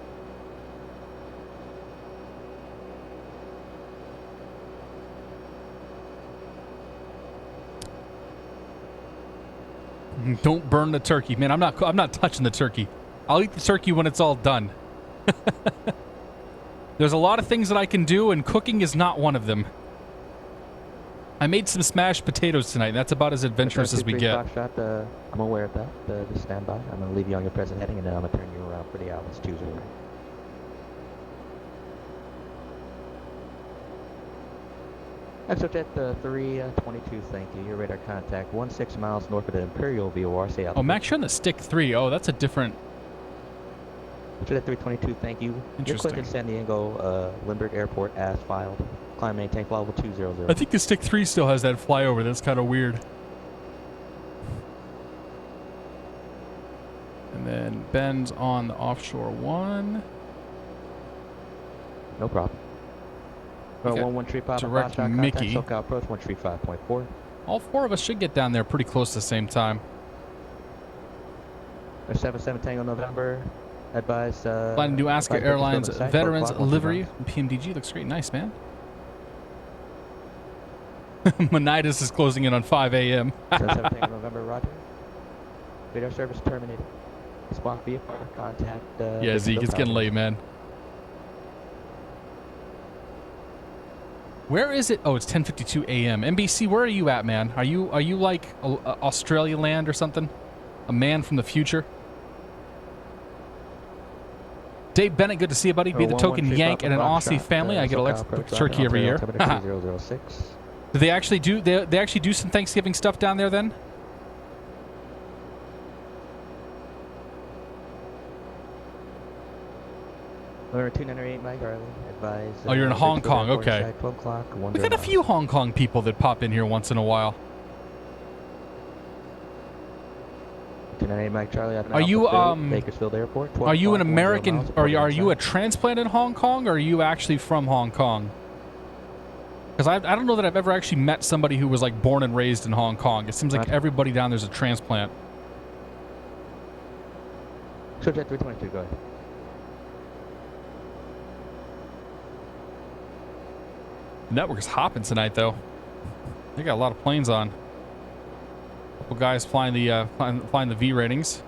Don't burn the turkey, man. I'm not touching the turkey. I'll eat the turkey when it's all done. There's a lot of things that I can do, and cooking is not one of them. I made some smashed potatoes tonight. That's about as adventurous as we get. I'm aware of that. Just stand by. I'm going to leave you on your present heading, and then I'm going to turn you around for the Addons Used. Exojet 322, thank you. Your radar contact 16 miles north of the Imperial VOR. Say oh, Max, you're on the stick 3. Oh, that's a different... Exojet 322, thank you. Interesting. You're cleared to San Diego, Lindbergh Airport as filed. Climb maintain flight level 200. I think the stick 3 still has that flyover. That's kind of weird. And then Ben's on the offshore 1. No problem. Okay. 1135 direct Mickey. SoCal approach 135.4. All 4 of us should get down there pretty close at the same time. 77 Tango November. Advise. Flying New Alaska Airlines Veterans Livery. PMDG looks great. Nice, man. Monitis is closing in on 5 a.m. 77 Tango November, roger. Radar service terminated. Squawk VFR contact. Yeah, Zeke, it's getting late, man. Where is it? Oh, it's 10:52 a.m. NBC, where are you at, man? Are you like Australia land or something? A man from the future? Dave Bennett, good to see you, buddy. Be the token Yank and an Aussie family. I get a turkey every year. Do they actually do? They actually do some Thanksgiving stuff down there then? Number 298, Mike Harley. Advise. Oh, you're in Hong Kong. Okay. 12 o'clock. We've had a few Hong Kong people that pop in here once in a while. 298, Mike Charlie. Are you Bakersfield Airport? Are you an American? Are you a transplant in Hong Kong, or are you actually from Hong Kong? Because I don't know that I've ever actually met somebody who was like born and raised in Hong Kong. It seems like everybody down there's a transplant. Subject 322, go ahead. The network is hopping tonight, though. They got a lot of planes on. A couple guys flying the V ratings.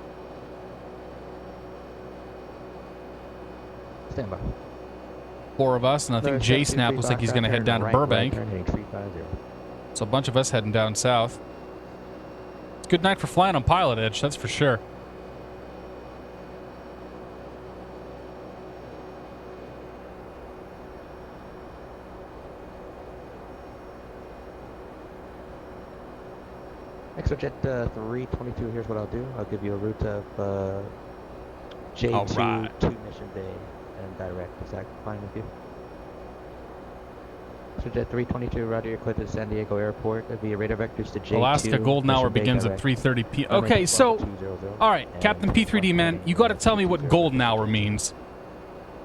Stand by. 4 of us, and I think J Snap looks like he's going to head down to Burbank. So a bunch of us heading down south. It's a good night for flying on PilotEdge, that's for sure. ExoJet 322, here's what I'll do. I'll give you a route of J2 right. to Mission Bay and direct. Is that fine with you? ExoJet 322, roger, you're clear to San Diego Airport via radar vectors to J2. Alaska Golden Hour Mission Bay begins at direct. 3:30 p.m. Okay, so, all right, Captain P3D, man, you got to tell me what Golden Hour means,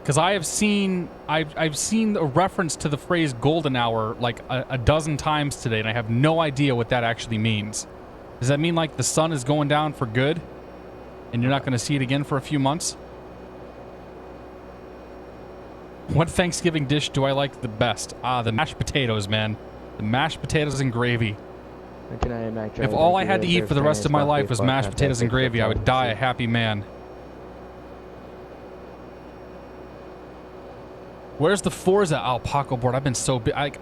because I have seen, I've seen a reference to the phrase Golden Hour like a dozen times today, and I have no idea what that actually means. Does that mean like the sun is going down for good, and you're not going to see it again for a few months? What Thanksgiving dish do I like the best? Ah, the mashed potatoes, man. The mashed potatoes and gravy. If all I had to eat for the rest of my life was mashed potatoes and gravy, I would die a happy man. Where's the Forza Alpaca board? I've been so big.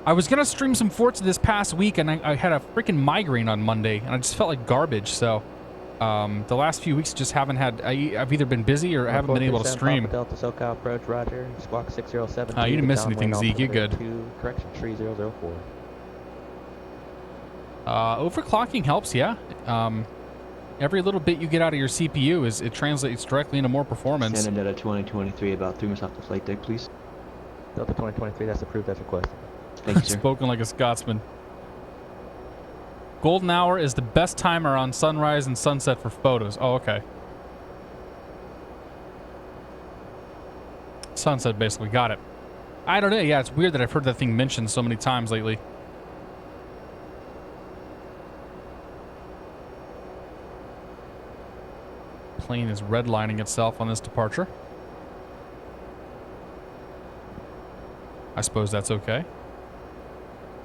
I was going to stream some Forza this past week, and I had a freaking migraine on Monday, and I just felt like garbage, so the last few weeks just haven't had... I've either been busy or haven't been able to stream. Delta SoCal approach, roger. Squawk 607. You didn't miss anything, Zeke. You're good. Correction, 3004. Overclocking helps, yeah. Every little bit you get out of your CPU, it translates directly into more performance. Send Delta 2023, about 3 minutes off the flight deck, please. Delta 2023, that's approved, that's requested. Thank you, sir. Spoken like a Scotsman. Golden hour is the best timer on sunrise and sunset for photos. Oh, okay. Sunset, basically. Got it. I don't know. Yeah, it's weird that I've heard that thing mentioned so many times lately. Plane is redlining itself on this departure. I suppose that's okay.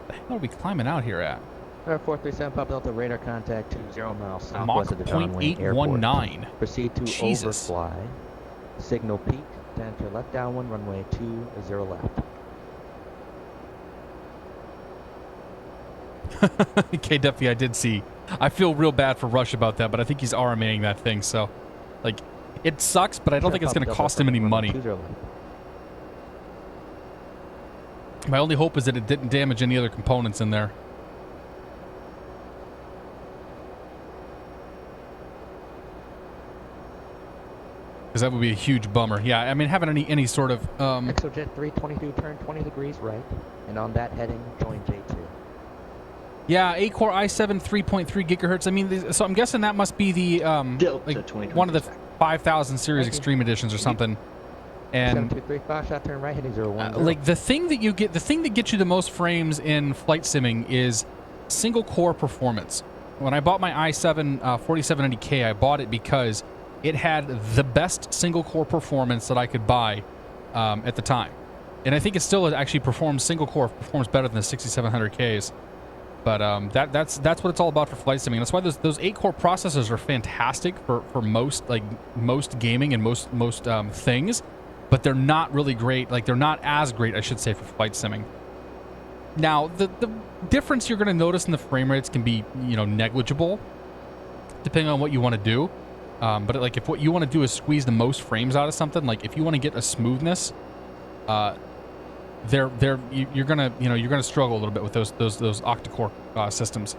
What the hell are we climbing out here at? 437 Papa Delta radar contact 20 miles Mach southwest of the John Wayne Airport. 0.819. Proceed to Jesus. overfly. Signal peak. 10 to your left downwind. Runway 20 left. Okay, definitely I did see. I feel real bad for Rush about that, but I think he's RMAing that thing, so... Like, it sucks, but I don't think it's going to cost him any money. My only hope is that it didn't damage any other components in there. Because that would be a huge bummer. Yeah, I mean, having any sort of... ExoJet 322, turn 20 degrees right, and on that heading, join J2. Yeah, 8-core i7 3.3 gigahertz. I mean, so I'm guessing that must be the like one of the 5000 series Extreme editions or something. And 723 shot turn right heading 010. like the thing that gets you the most frames in flight simming is single core performance. When I bought my i7 4790K, I bought it because it had the best single core performance that I could buy at the time, and I think it still actually performs better than the 6700Ks. But that's what it's all about for flight simming. That's why those 8-core processors are fantastic for most gaming and most things, but they're not really great. Like, they're not as great, I should say, for flight simming. Now, the difference you're going to notice in the frame rates can be, negligible, depending on what you want to do. But like, if what you want to do is squeeze the most frames out of something, like if you want to get a smoothness, you're gonna struggle a little bit with those octa-core systems.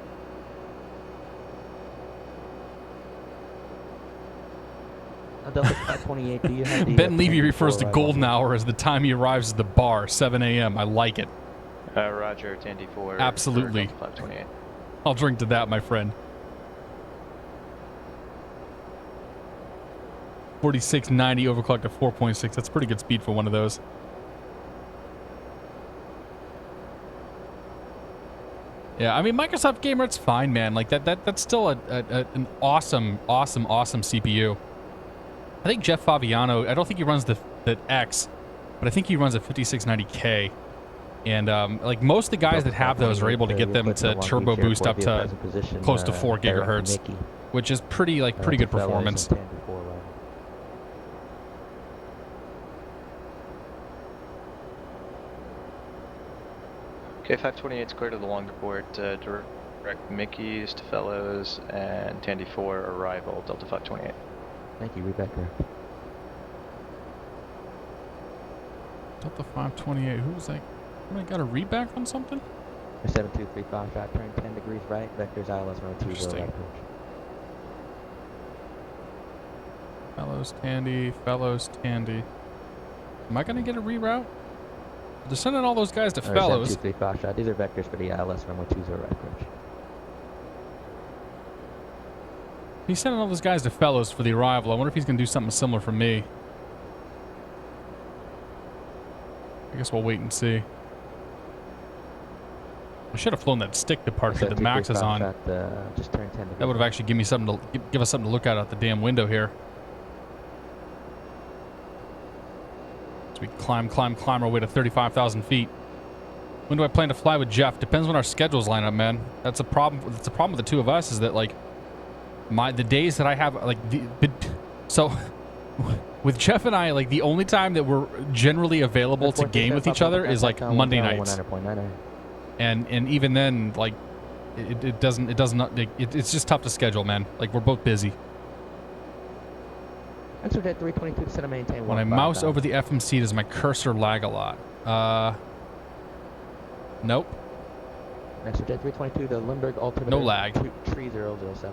Delta 528, do you have the, Ben Levy refers to golden hour as the time he arrives at the bar, 7 a.m. I like it. Roger, Tandy 4. Absolutely. 528. I'll drink to that, my friend. 4690 overclocked to 4.6. That's pretty good speed for one of those. Yeah, I mean, Microsoft Gamer, it's fine, man. Like that's still an awesome CPU. I think Jeff Favignano, I don't think he runs the X, but I think he runs a 5690K. And like most of the guys that have those are able to get them to turbo boost up to close to 4 gigahertz, which is pretty good performance. K528 is clear to the longboard, direct Mickey's to Fellows and Tandy 4 arrival, Delta 528. Thank you, Rebecca. Delta 528, who was that? Somebody got a readback on something? 7235 Foxtrot, turn 10 degrees right, vectors ILS 120 right approach. Fellows, Tandy. Am I gonna get a reroute? They're sending all those guys to Fellows. 7235 Foxtrot, these are vectors for the ILS 120 right approach. He's sending all those guys to Fellows for the arrival. I wonder if he's gonna do something similar for me. I guess we'll wait and see. I should have flown that stick departure that Max is on. Just turn 10 degrees. That would have actually given me something to give us something to look at the damn window here. So we climb our way to 35,000 feet. When do I plan to fly with Jeff? Depends when our schedules line up, man. That's a problem. That's a problem with the two of us, is that like the days that I have so with Jeff and I, like the only time that we're generally available to game with each other is like Monday nights. And even then, like it's just tough to schedule, man. Like we're both busy. Exojet 322 to center maintain. When I mouse over the FMC, does my cursor lag a lot? Nope. Exojet 322 to Limburg altimeter. No lag. Tree 007.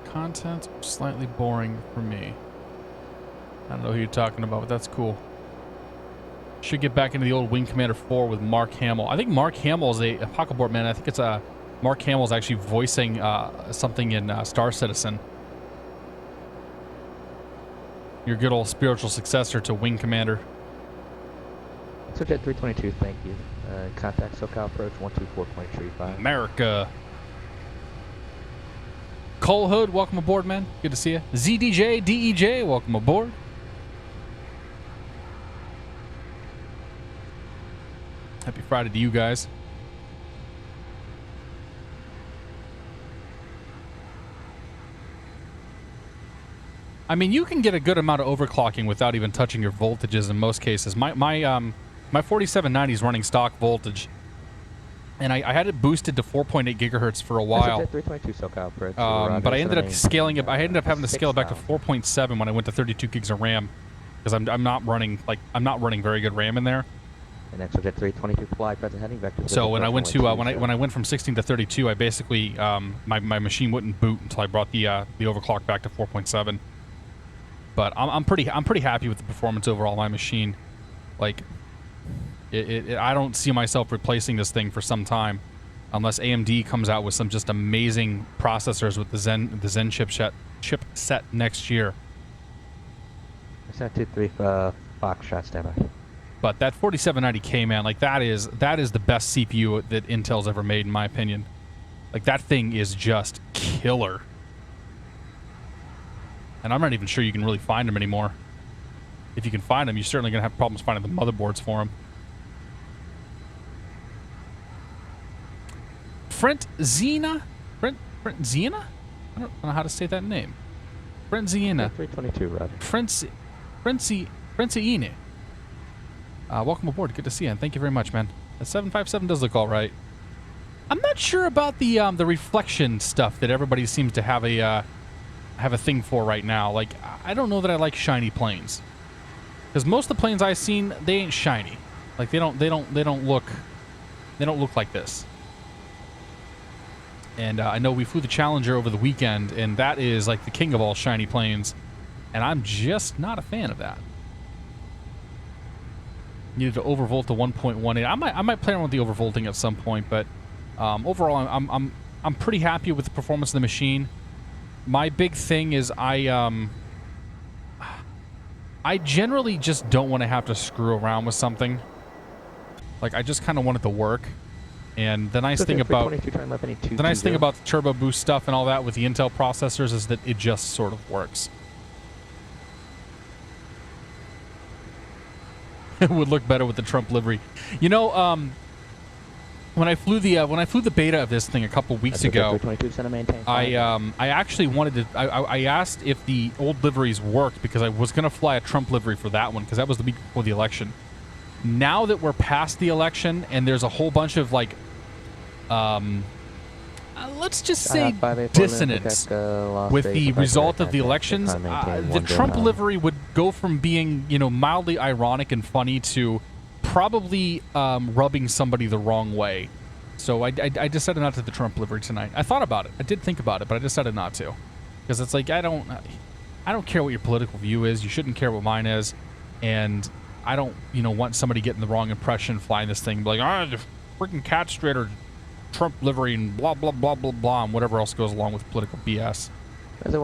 Content slightly boring for me. I don't know who you're talking about, but that's cool. Should get back into the old Wing Commander 4 with Mark Hamill. I think Mark Hamill is a pocket board man. I think it's Mark Hamill is actually voicing something in Star Citizen. Your good old spiritual successor to Wing Commander. Exojet 322, thank you. Contact SoCal approach 124.35. America. Cole Hood, welcome aboard, man. Good to see you. ZDJ, DEJ, welcome aboard. Happy Friday to you guys. I mean, you can get a good amount of overclocking without even touching your voltages in most cases. My 4790 is running stock voltage. And I had it boosted to 4.8 gigahertz for a while. But I ended up scaling it. I ended up having to scale it back to 4.7 when I went to 32 gigs of RAM, because I'm not running very good RAM in there. And Exojet 322 fly present heading vector. So when I went to when I went from 16 to 32, I basically my machine wouldn't boot until I brought the overclock back to 4.7. But I'm pretty happy with the performance overall of my machine. Like. I don't see myself replacing this thing for some time, unless AMD comes out with some just amazing processors with the Zen chipset next year. 23 Foxtrot standby. But that 4790K, man, like that is the best CPU that Intel's ever made, in my opinion. Like that thing is just killer. And I'm not even sure you can really find them anymore. If you can find them, you're certainly gonna have problems finding the motherboards for them. Frent Zena? Frent Zena? I don't know how to say that name. Frent Zena. 322, Roger. Frentziene. Welcome aboard. Good to see you, and thank you very much, man. The 757 does look all right. I'm not sure about the reflection stuff that everybody seems to have a thing for right now. Like, I don't know that I like shiny planes, because most of the planes I've seen, they ain't shiny. Like they don't look like this. And I know we flew the Challenger over the weekend, and that is like the king of all shiny planes, and I'm just not a fan of that. Needed to overvolt to 1.18. I might play around with the overvolting at some point, but overall, I'm pretty happy with the performance of the machine. My big thing is I generally just don't want to have to screw around with something. Like I just kind of want it to work. And the nice thing about the turbo boost stuff and all that with the Intel processors is that it just sort of works. It would look better with the Trump livery. You know, when I flew the beta of this thing a couple weeks ago, I actually wanted to. I asked if the old liveries worked because I was going to fly a Trump livery for that one because that was the week before the election. Now that we're past the election and there's a whole bunch of like, let's just say dissonance with the result of the elections, the Trump livery would go from being, you know, mildly ironic and funny to probably rubbing somebody the wrong way. So I decided not to do the Trump livery tonight. I thought about it. I did think about it, but I decided not to. Because it's like, I don't care what your political view is. You shouldn't care what mine is. And I don't, you know, want somebody getting the wrong impression flying this thing. Like, the freaking Catstrator Trump livery and blah, blah, blah, blah, blah, and whatever else goes along with political BS. That's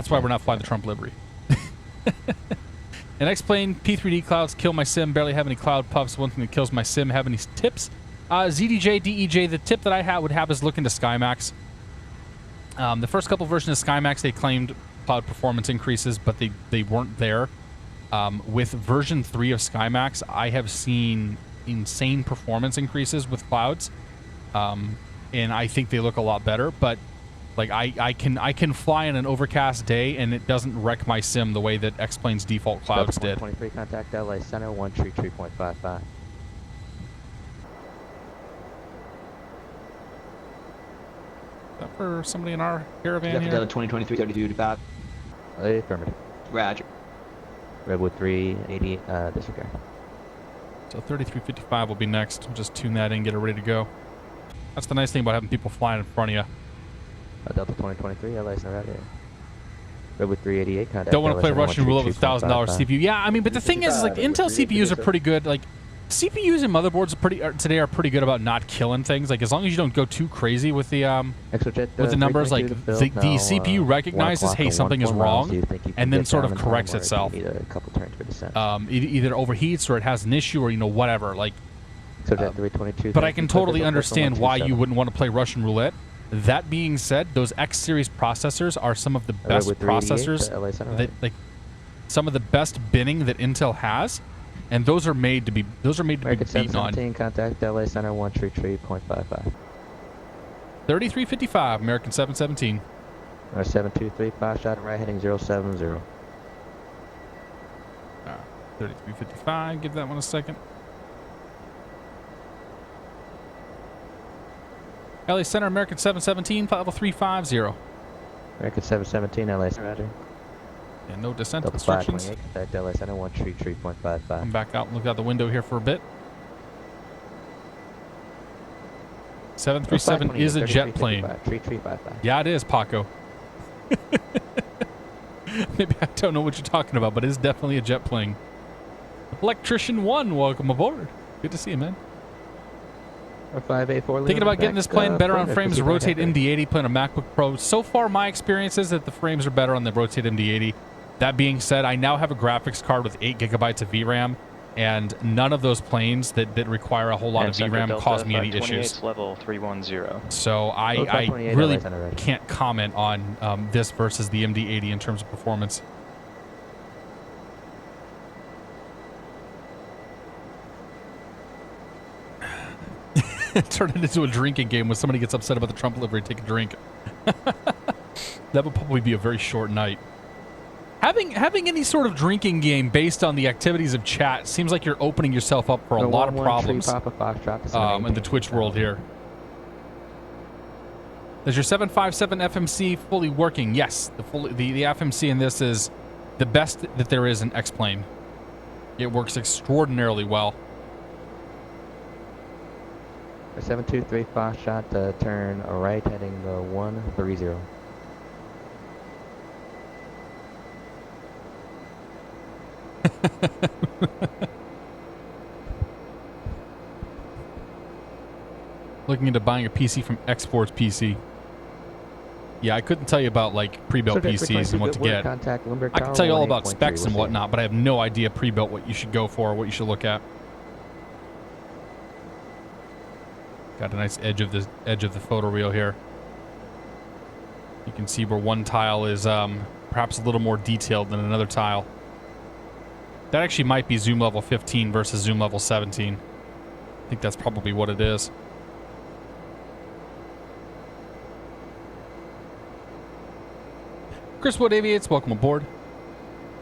why we're not flying the Trump livery. An X-plane, P3D clouds kill my sim, barely have any cloud puffs. One thing that kills my sim, have any tips? ZDJ, DEJ, the tip that I would have is look into SkyMax. The first couple versions of SkyMax, they claimed cloud performance increases, but they weren't there. With version 3 of SkyMax, I have seen insane performance increases with clouds, and I think they look a lot better, but like I can fly on an overcast day and it doesn't wreck my sim the way that X-Plane's default clouds did. 23 contact LA Center 133.55. Is that for somebody in our caravan here? Delta 2023 3255. Affirmative. Roger. Redwood 380 disregard. So 3355 will be next. We'll just tune that in, get it ready to go. That's the nice thing about having people flying in front of you. Delta 2023, LA Center right here. Redwood 388 contact. Don't want to play Russian roulette with $1,000 CPU. Yeah, I mean, but the thing is, like, Intel CPUs are pretty good. Like, CPUs and motherboards today are pretty good about not killing things. Like, as long as you don't go too crazy with the numbers, like the CPU recognizes, hey, something is wrong, and then sort of corrects itself. A couple turns per descent. Either overheats or it has an issue or, you know, whatever. Like, but I can totally understand why you wouldn't want to play Russian roulette. That being said, those X series processors are some of the best processors that, like, some of the best binning that Intel has, and those are made to be beaten on. Contact LA Center 133.55. 3355 American 717. 7235 shot right heading 070. 3355. Give that one a second. LA Center, American 717, flight level 350. American 717, LA Center, roger. And no descent instructions. Contact LA Center 133.55. Come back out and look out the window here for a bit. 737 is a jet plane. 3355. Yeah, it is, Paco. Maybe I don't know what you're talking about, but it is definitely a jet plane. Electrician 1, welcome aboard. Good to see you, man. Thinking about getting this plane better on frames, Rotate MD80, playing a MacBook Pro. So far, my experience is that the frames are better on the Rotate MD80. That being said, I now have a graphics card with 8 gigabytes of VRAM, and none of those planes that require a whole lot of VRAM cause me any issues. Level 310. So I really can't comment on this versus the MD80 in terms of performance. Turn it into a drinking game when somebody gets upset about the Trump livery. Take a drink. That would probably be a very short night. Having any sort of drinking game based on the activities of chat seems like you're opening yourself up for a lot of problems in the Twitch world here. Is your 757 FMC fully working? Yes, the FMC in this is the best that there is in X-Plane. It works extraordinarily well. 723 fast shot to turn right heading 130. Looking into buying a PC from Exports PC. Yeah, I couldn't tell you about like pre-built PCs and what to get. I can tell you all about specs and whatnot, but I have no idea pre-built what you should go for or what you should look at. Got a nice edge of the photo reel here. You can see where one tile is perhaps a little more detailed than another tile. That actually might be zoom level 15 versus zoom level 17. I think that's probably what it is. Chris Wood Aviates, welcome aboard.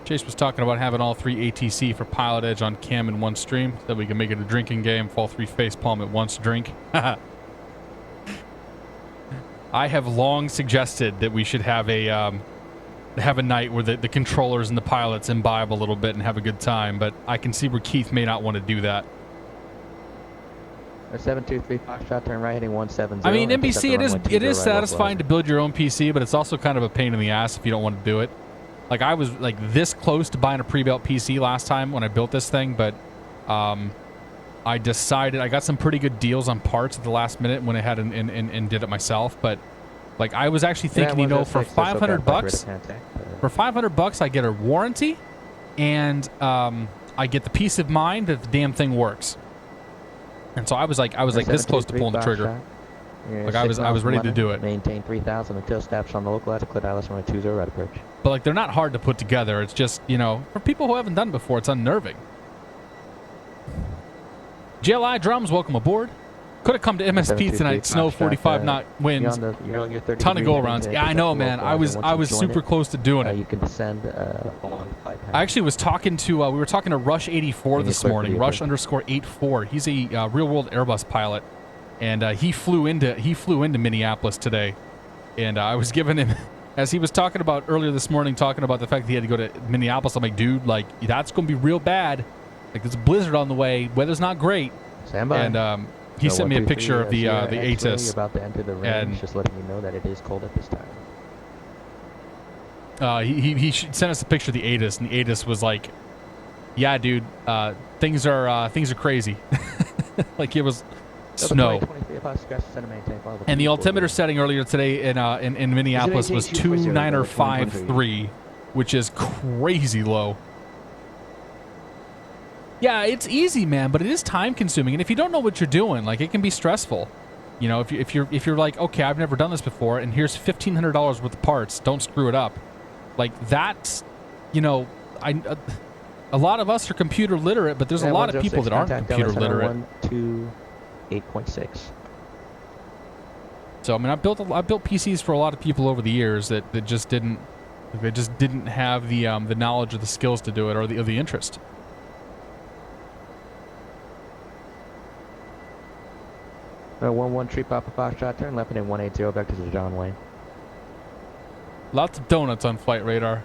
Chase was talking about having all 3 ATC for PilotEdge on cam in one stream, so that we can make it a drinking game, fall 3 facepalm at once, drink. I have long suggested that we should have a night where the controllers and the pilots imbibe a little bit and have a good time, but I can see where Keith may not want to do that. 723 Foxtrot, turn right heading 170. I mean, NBC, it is satisfying to build your own PC, but it's also kind of a pain in the ass if you don't want to do it. Like, I was like this close to buying a pre-built PC last time when I built this thing, but I decided I got some pretty good deals on parts at the last minute when I had and did it myself. But like, I was actually thinking, you know, for $500, I get a warranty, and I get the peace of mind that the damn thing works. And so I was like this close to pulling the trigger. Like I was ready to do it. Maintain 3,000 until steps on the localizer. Clear Dallas on a 20 right approach. But like, they're not hard to put together. It's just, you know, for people who haven't done it before, it's unnerving. GLI Drums, welcome aboard. Could have come to MSP tonight. Snow, 45 knot winds, ton of go-arounds. Yeah, I know, man. I was super close to doing it. You can descend I actually was talking to we were talking to Rush 84 this morning. Rush _84. He's a real-world Airbus pilot, and he flew into Minneapolis today, and I was giving him, as he was talking about earlier this morning, talking about the fact that he had to go to Minneapolis. I'm like, dude, like, that's going to be real bad. Like, there's a blizzard on the way. Weather's not great. Stand by. And he sent me a picture of the ATIS. About to enter the range, just letting you know that it is cold at this time. He sent us a picture of the ATIS, and the ATIS was like, "Yeah, dude, things are crazy." Like, it was snow. And the altimeter setting earlier today in Minneapolis was 2953, which is crazy low. Yeah, it's easy, man, but it is time consuming, and if you don't know what you're doing, like, it can be stressful. You know, if you're like, okay, I've never done this before, and here's $1,500 worth of parts, don't screw it up. Like, that's, you know, a lot of us are computer literate, but there's a lot of people that aren't computer literate. 128.6. So I mean, I built PCs for a lot of people over the years that just didn't have the knowledge or the skills to do it, or the interest. 11 Tree Papa Foxtrot, turn left in 180 back to John Wayne. Lots of donuts on flight radar.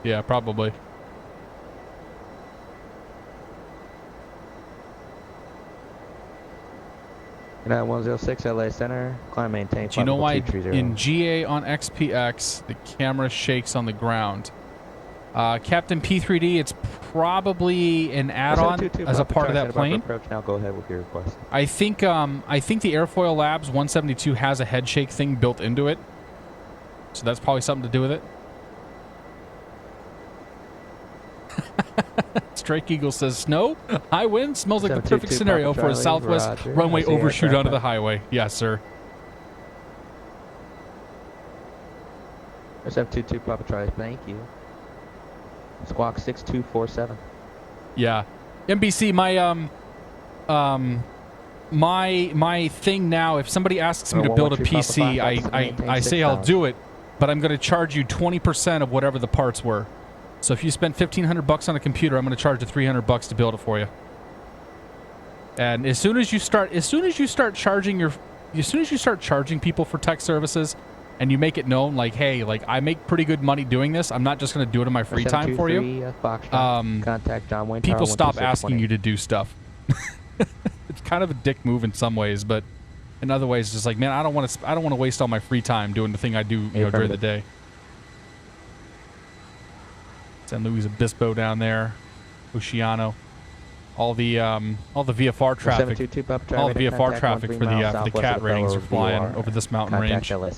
Yeah, probably. United 106 LA Center, climb maintain. Do you know why in GA on XPX the camera shakes on the ground? Captain P3D, it's probably an add-on as a part of that plane. Now go ahead with your request. I think the Airfoil Labs 172 has a head shake thing built into it, so that's probably something to do with it. Strike Eagle says snow, high wind, smells like the perfect scenario for a Southwest runway overshoot onto the highway. Yes, sir. SF22 Papa Charlie, thank you. Squawk 6247. Yeah, NBC. My thing now. If somebody asks me to build a PC, I say I'll do it, but I'm going to charge you 20% of whatever the parts were. So if you spend $1,500 on a computer, I'm going to charge you $300 to build it for you. And as soon as you start charging people for tech services, and you make it known, like, hey, like, I make pretty good money doing this. I'm not just going to do it in my free time for you. Contact John Wayne. People stop asking you to do stuff. It's kind of a dick move in some ways, but in other ways, it's just like, man, I don't want to waste all my free time doing the thing I do, you know, during the day. San Luis Obispo down there, Oceano, all the VFR traffic, all the VFR traffic for the cat ratings are flying over this mountain range, or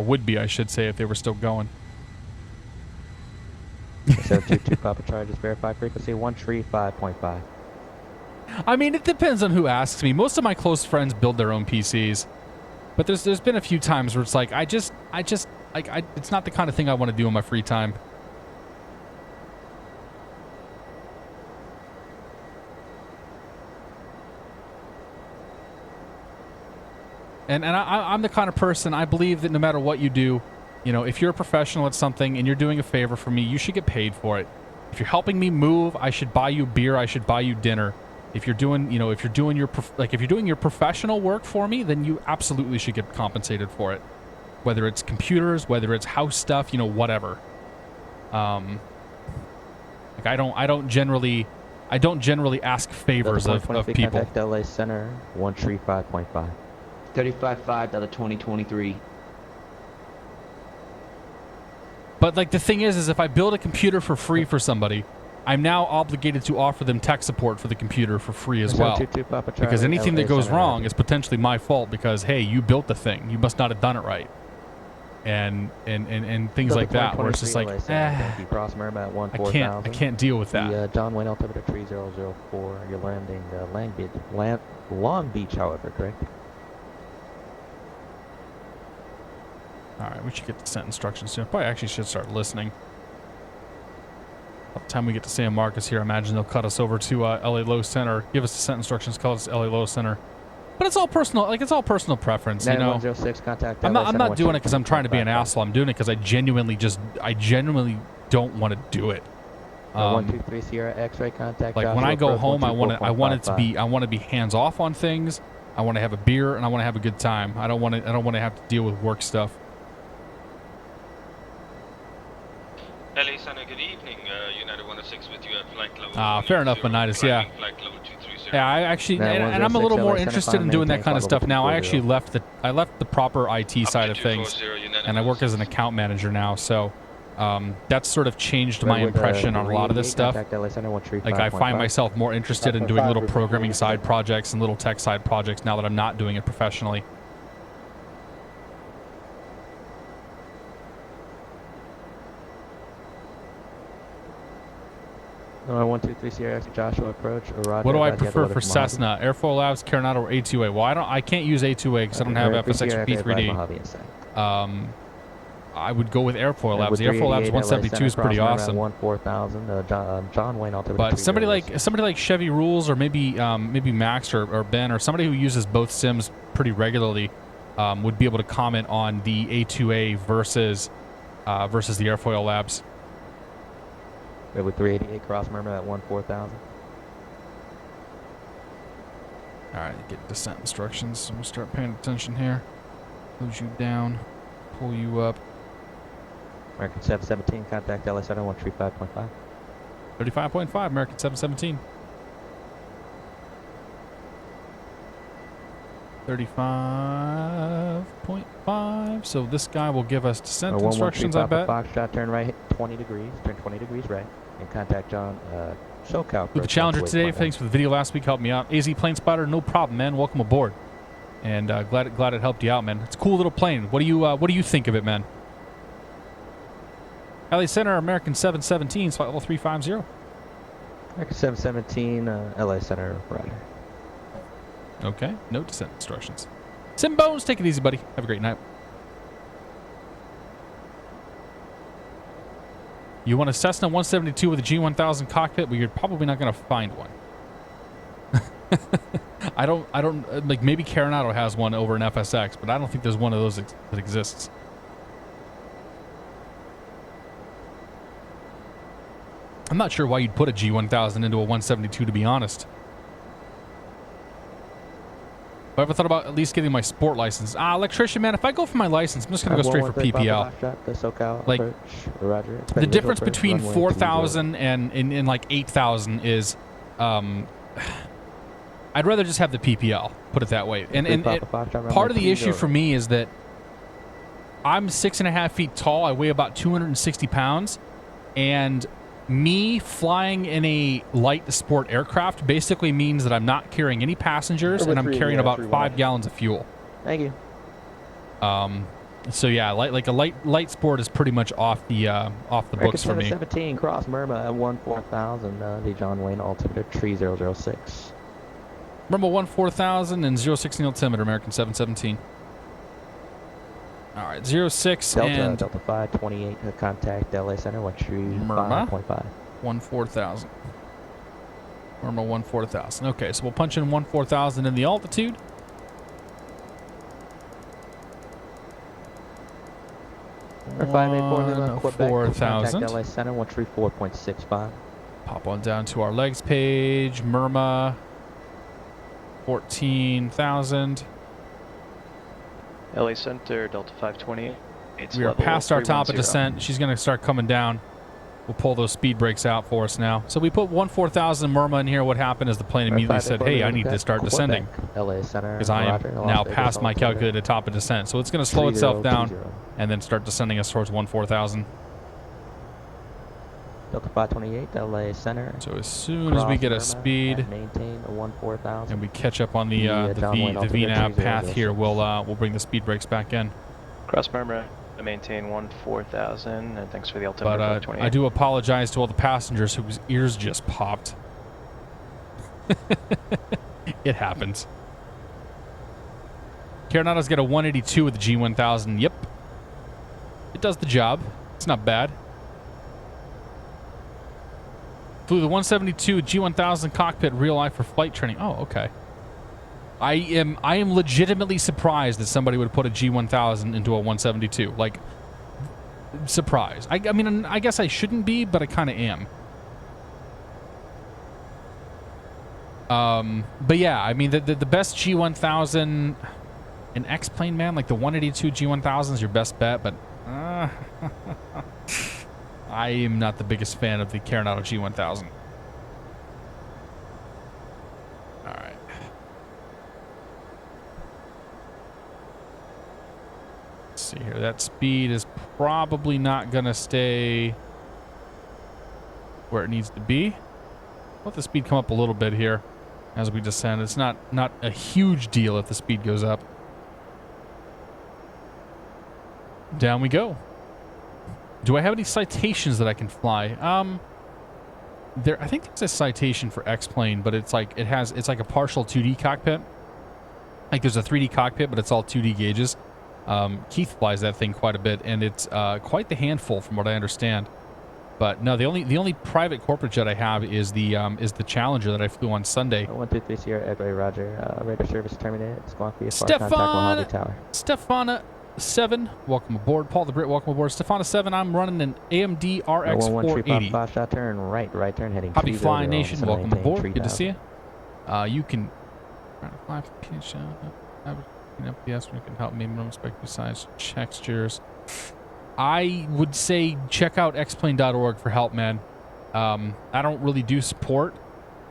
would be, I should say, if they were still going. 722 Papa Charlie, just verify frequency 135.5. I mean, it depends on who asks me. Most of my close friends build their own PCs, but there's been a few times where it's like it's not the kind of thing I want to do in my free time. And I'm the kind of person, I believe that no matter what you do, you know, if you're a professional at something and you're doing a favor for me, you should get paid for it. If you're helping me move, I should buy you beer, I should buy you dinner. If you're doing, you know, if you're doing your professional work for me, then you absolutely should get compensated for it. Whether it's computers, whether it's house stuff, you know, whatever. Like I don't generally ask favors of people. Contact LA Center 135.5. 35.5 Delta 2023. But like the thing is if I build a computer for free for somebody, I'm now obligated to offer them tech support for the computer for free as well. Because anything that goes wrong is potentially my fault because, hey, you built the thing. You must not have done it right. And things like that, where it's just like, I can't deal with that. The John Wayne altimeter 3004. You're landing Long Beach, however, correct? All right, we should get descent instructions soon. Probably actually should start listening. By the time we get to San Marcos here, I imagine they'll cut us over to LA Low Center, give us descent instructions, call us LA Low Center. But it's all personal, like it's all personal preference, you know. 9106, contact I'm not doing it because I'm trying to be an asshole. I'm doing it because I genuinely don't want to do it. 123 Sierra X-ray contact. Like when I go home, I want to be hands off on things. I want to have a beer and I want to have a good time. I don't want to have to deal with work stuff. LA Center, good evening. United 106 with you at flight level. Fair enough, Manitis, yeah. Flight level 230. Yeah, I actually, and I'm a little more interested in doing that kind of stuff now. I actually left the proper IT side of things, and I work as an account manager now. So that's sort of changed my impression on a lot of this stuff. Like I find myself more interested in doing little programming side projects and little tech side projects now that I'm not doing it professionally. No, 123 Sierra X Joshua approach. Roger, what do I prefer for Cessna? Airfoil Labs, Coronado, or A2A? Well, I can't use A2A because I don't have FSX or P3D. I would go with Airfoil Labs. The Airfoil Labs 172 is pretty awesome. 14000. John Wayne altimeter. But somebody like Chevy Rules or maybe Max or Ben or somebody who uses both sims pretty regularly would be able to comment on the A2A versus the Airfoil Labs. With 388 cross murmur at 14000. All right, get descent instructions. So we'll start paying attention here. Close you down, pull you up. American 717, contact LA Center 135.5. 35.5, American 717. 35.5. So this guy will give us descent instructions, I bet. Foxtrot, turn right 20 degrees, turn 20 degrees right, and contact John SoCal. With the Challenger today, thanks for the video last week, helped me out. AZ Plane Spotter, no problem, man. Welcome aboard. And glad it helped you out, man. It's a cool little plane. What do you think of it, man? LA Center, American 717, flight level 350. American 717, LA Center, Roger. Okay, no descent instructions. Sim Bones, take it easy, buddy. Have a great night. You want a Cessna 172 with a G1000 cockpit? Well, you're probably not going to find one. I don't like, maybe Coronado has one over an FSX, but I don't think there's one of those that exists. I'm not sure why you'd put a G1000 into a 172, to be honest. But I've thought about at least getting my sport license. Electrician, man, if I go for my license, I'm just going to go straight for PPL. Like, the difference between 4,000 and like 8,000 is, I'd rather just have the PPL, put it that way. And part of the issue for me is that I'm 6.5 feet tall. I weigh about 260 pounds. And me flying in a light sport aircraft basically means that I'm not carrying any passengers and I'm carrying about 5 gallons of fuel. Thank you. So yeah, like a light sport is pretty much off the books for me. 17 cross Murma at 14000. The John Wayne altimeter 3006. Murma 14000 and 016 altimeter, American 717. All right, 06 and Delta 528 contact LA Center 135.5. 14000. Murma 14000. Okay, so we'll punch in 14000 in the altitude. 584 Lima, Quebec, 4,000. contact LA Center, 134.65. Pop on down to our legs page. Murma, 14,000. LA Center, Delta 528. We are past our top of descent. She's going to start coming down. We'll pull those speed brakes out for us now. So we put 14,000 Murma in here. What happened is the plane immediately said, hey, I need to start descending. LA Center, because I am now past my calculated top of descent. So it's going to slow itself down and then start descending us towards 14,000. Delta 528, LA Center. So as soon as we get a speed maintain a 14,000. and we catch up on the VNAV path here, we'll bring the speed brakes back in. Cross Murmur, maintain 14,000, and thanks for the altimeter. But 528. I do apologize to all the passengers whose ears just popped. It happens. Caronato's got a 182 with the G1000. Yep. It does the job. It's not bad. Flew the 172 G1000 cockpit real life for flight training. Oh, okay. I am legitimately surprised that somebody would put a G1000 into a 172. Like, surprised. I mean, I guess I shouldn't be, but I kind of am. But yeah, I mean, the best G1000 in X-Plane, man, like the 182 G1000 is your best bet, but I am not the biggest fan of the Caronato G1000. All right. Let's see here. That speed is probably not going to stay where it needs to be. Let the speed come up a little bit here as we descend. It's not a huge deal if the speed goes up. Down we go. Do I have any citations that I can fly? I think there's a citation for X-Plane, but it's like a partial 2D cockpit. Like there's a 3D cockpit, but it's all 2D gauges. Keith flies that thing quite a bit, and it's quite the handful from what I understand. But no, the only private corporate jet I have is the Challenger that I flew on Sunday. 123 Sierra Edway, Roger. Radar service terminated. Squawk VFR contact Mojave Tower. Stefana 7, welcome aboard. Paul the Brit, welcome aboard. Stefana 7, I'm running an AMD RX 480. 5-shot turn, right turn, heading Happy Flying Nation, welcome aboard. Good to see you. You can fly yes, you can help me respect besides textures. I would say check out xplane.org for help, man. I don't really do support,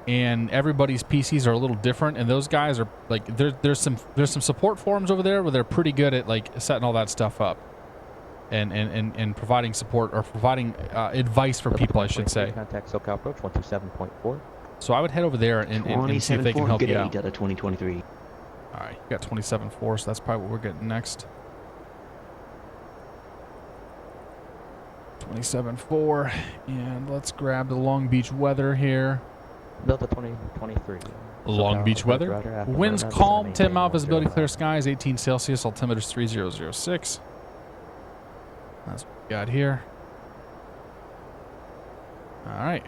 and everybody's PCs are a little different, and those guys are like there's some support forums over there where they're pretty good at like setting all that stuff up and providing support or providing advice for people, I should say. Contact SoCal approach 127.4. So I would head over there and see if they can help you out. Delta 2023. All right, you got 27.4, so that's probably what we're getting next. 27.4, and let's grab the Long Beach weather here. Delta 2023. Long Beach weather. Winds calm, 10 mile visibility, clear skies, 18 Celsius, altimeter's 3006. That's what we got here. All right.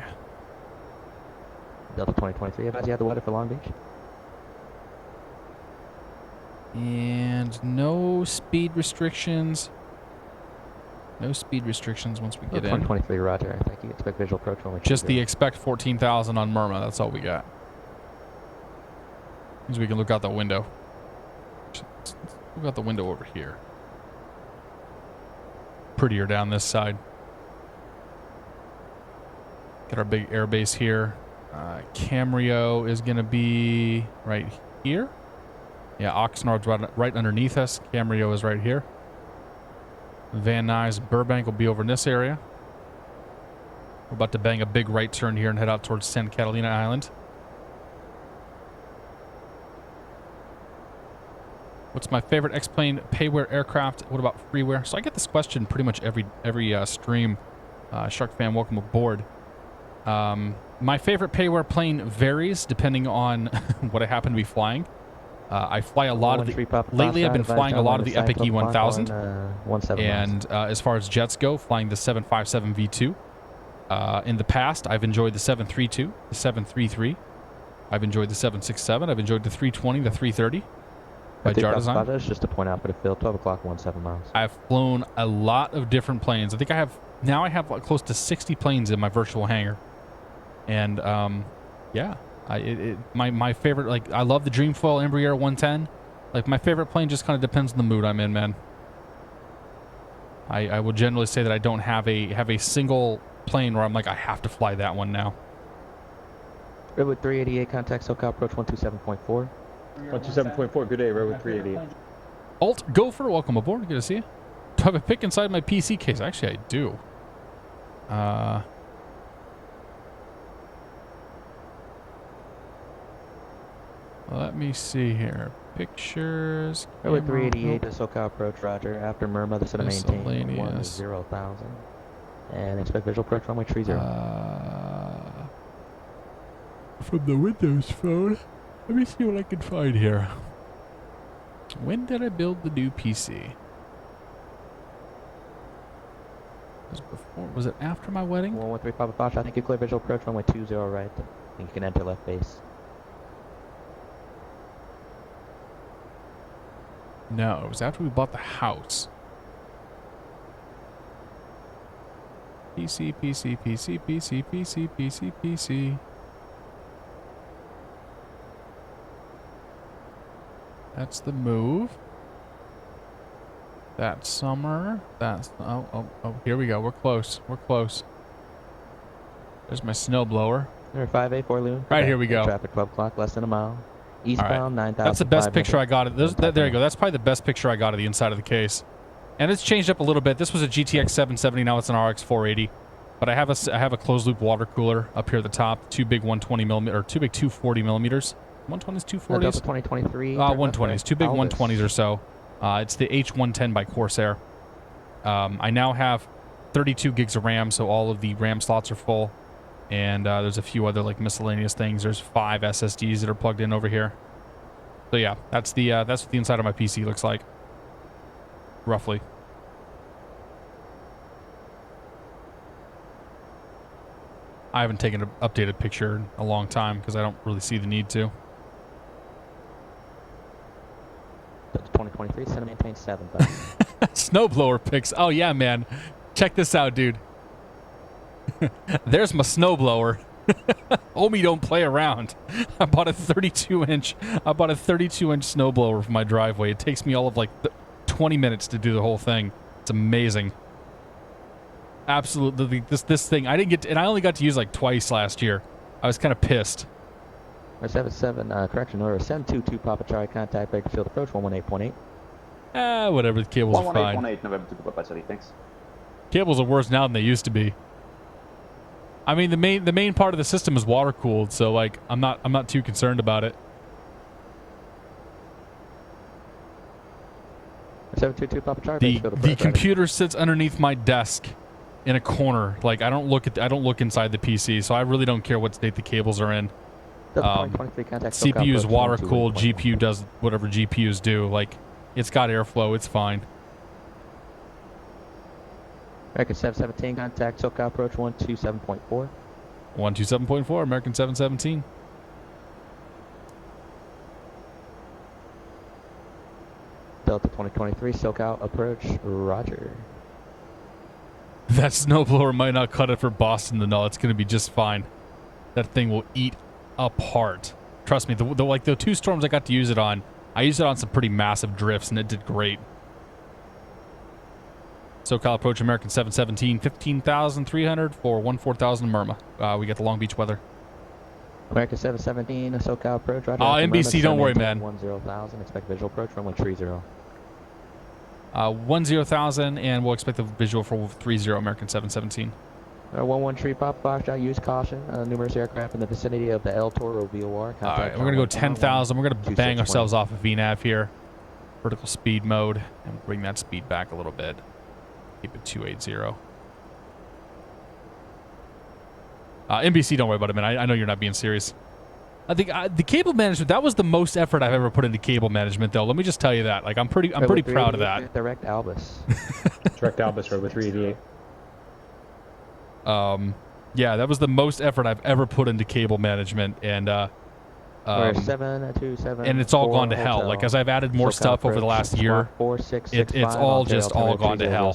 Delta 2023, advise you have the weather for Long Beach. And no speed restrictions. No speed restrictions once we get in. 123, Roger. Thank you. Expect visual approach when we just the expect 14,000 on Murma. That's all we got. Means we can look out the window. Look out the window over here. Prettier down this side. Got our big air base here. Camrio is going to be right here. Yeah, Oxnard's right underneath us. Camrio is right here. Van Nuys, Burbank will be over in this area. We're about to bang a big right turn here and head out towards Santa Catalina Island. What's my favorite X-Plane payware aircraft? What about freeware? So I get this question pretty much every stream. Shark fan, welcome aboard. My favorite payware plane varies depending on what I happen to be flying. I fly a lot of the... Lately, I've been flying a lot of the Epic E1000. And as far as jets go, flying the 757 V2. In the past, I've enjoyed the 732, the 733. I've enjoyed the 767. I've enjoyed the 320, the 330. by jar design. Just to point out for the field, 12 o'clock, 17 miles. I've flown a lot of different planes. I think I have like close to 60 planes in my virtual hangar. And yeah, my favorite, like, I love the Dreamfoil Embraer 110. Like, my favorite plane just kind of depends on the mood I'm in, man. I will generally say that I don't have a single plane where I'm like, I have to fly that one now. Redwood 388, contact SoCal approach 127.4. 127.4, good day, Redwood 388. Alt Gopher, welcome aboard. Good to see you. Do I have a pic inside my PC case? Actually, I do. Let me see here. Pictures. Redwood 388 to SoCal approach, roger. After Murmur, the center maintain 10,000. And expect visual approach runway 30. From the Windows phone. Let me see what I can find here. When did I build the new PC? Was it after my wedding? 113 Papa Fox, I think you clear visual approach runway 20 right. I think you can enter left base. No, it was after we bought the house. PC, PC, PC, PC, PC, PC, PC. That's the move. That summer. That's oh, here we go. We're close. We're close. There's my snowblower. Number 584 Loon. Right, here we go. Traffic 12 o'clock, less than a mile. Eastbound 9,000. That's the best picture I got. There you go. That's probably the best picture I got of the inside of the case. And it's changed up a little bit. This was a GTX 770. Now it's an RX 480. But I have a closed loop water cooler up here at the top. Two big 120 millimeter, or two big 240 millimeters. 120s, 240s. Delta 2023. 120s. Two big 120s or so. It's the H110 by Corsair. I now have 32 gigs of RAM, so all of the RAM slots are full. And there's a few other like miscellaneous things. There's 5 SSDs that are plugged in over here. So yeah, that's what the inside of my PC looks like, roughly. I haven't taken an updated picture in a long time because I don't really see the need to. Delta 2023, center maintain 7. Snowblower pics. Oh yeah, man. Check this out, dude. There's my snowblower. Homie don't play around. I bought a 32-inch snowblower for my driveway. It takes me all of like 20 minutes to do the whole thing. It's amazing. Absolutely, this thing I didn't get to, and I only got to use like twice last year. I was kind of pissed. 77 correction order 722 Papa Charlie, contact Bakerfield approach 118.8. Whatever, the cables are fine. 118.8 November to Papa Charlie, thanks. Cables are worse now than they used to be. I mean, the main part of the system is water cooled, so like I'm not too concerned about it. 722 Papa Charlie. The computer sits underneath my desk in a corner. Like I don't look inside the PC, so I really don't care what state the cables are in. CPU is water cooled. GPU does whatever GPUs do. Like it's got airflow. It's fine. American 717, contact SoCal approach 127.4. 127.4, American 717. Delta 2023, SoCal approach, roger. That snowblower might not cut it for Boston to know. It's going to be just fine. That thing will eat apart. Trust me, the 2 storms I got to use it on, I used it on some pretty massive drifts, and it did great. SoCal approach American 717, 15,300 for 14,000 Murmur. We get the Long Beach weather. American 717, SoCal approach. Roger. NBC, don't worry, man. 10,000, expect visual approach, runway 30. 10,000, and we'll expect the visual for 30 American 717. 113 Pop Foxtrot, use caution. Numerous aircraft in the vicinity of the El Toro VOR. All right, we're going to go 10,000. We're going to bang ourselves off of VNAV here. Vertical speed mode, and bring that speed back a little bit. Keep it 280. NBC, don't worry about it, man. I know you're not being serious. I think the cable management, that was the most effort I've ever put into cable management, though. Let me just tell you that. Like, I'm pretty proud of that. Direct Albus. Direct Albus, Road with 388. Yeah, that was the most effort I've ever put into cable management, and Or 727. And it's all gone to hell. Like, as I've added more stuff over the last year, it's all just all gone to hell.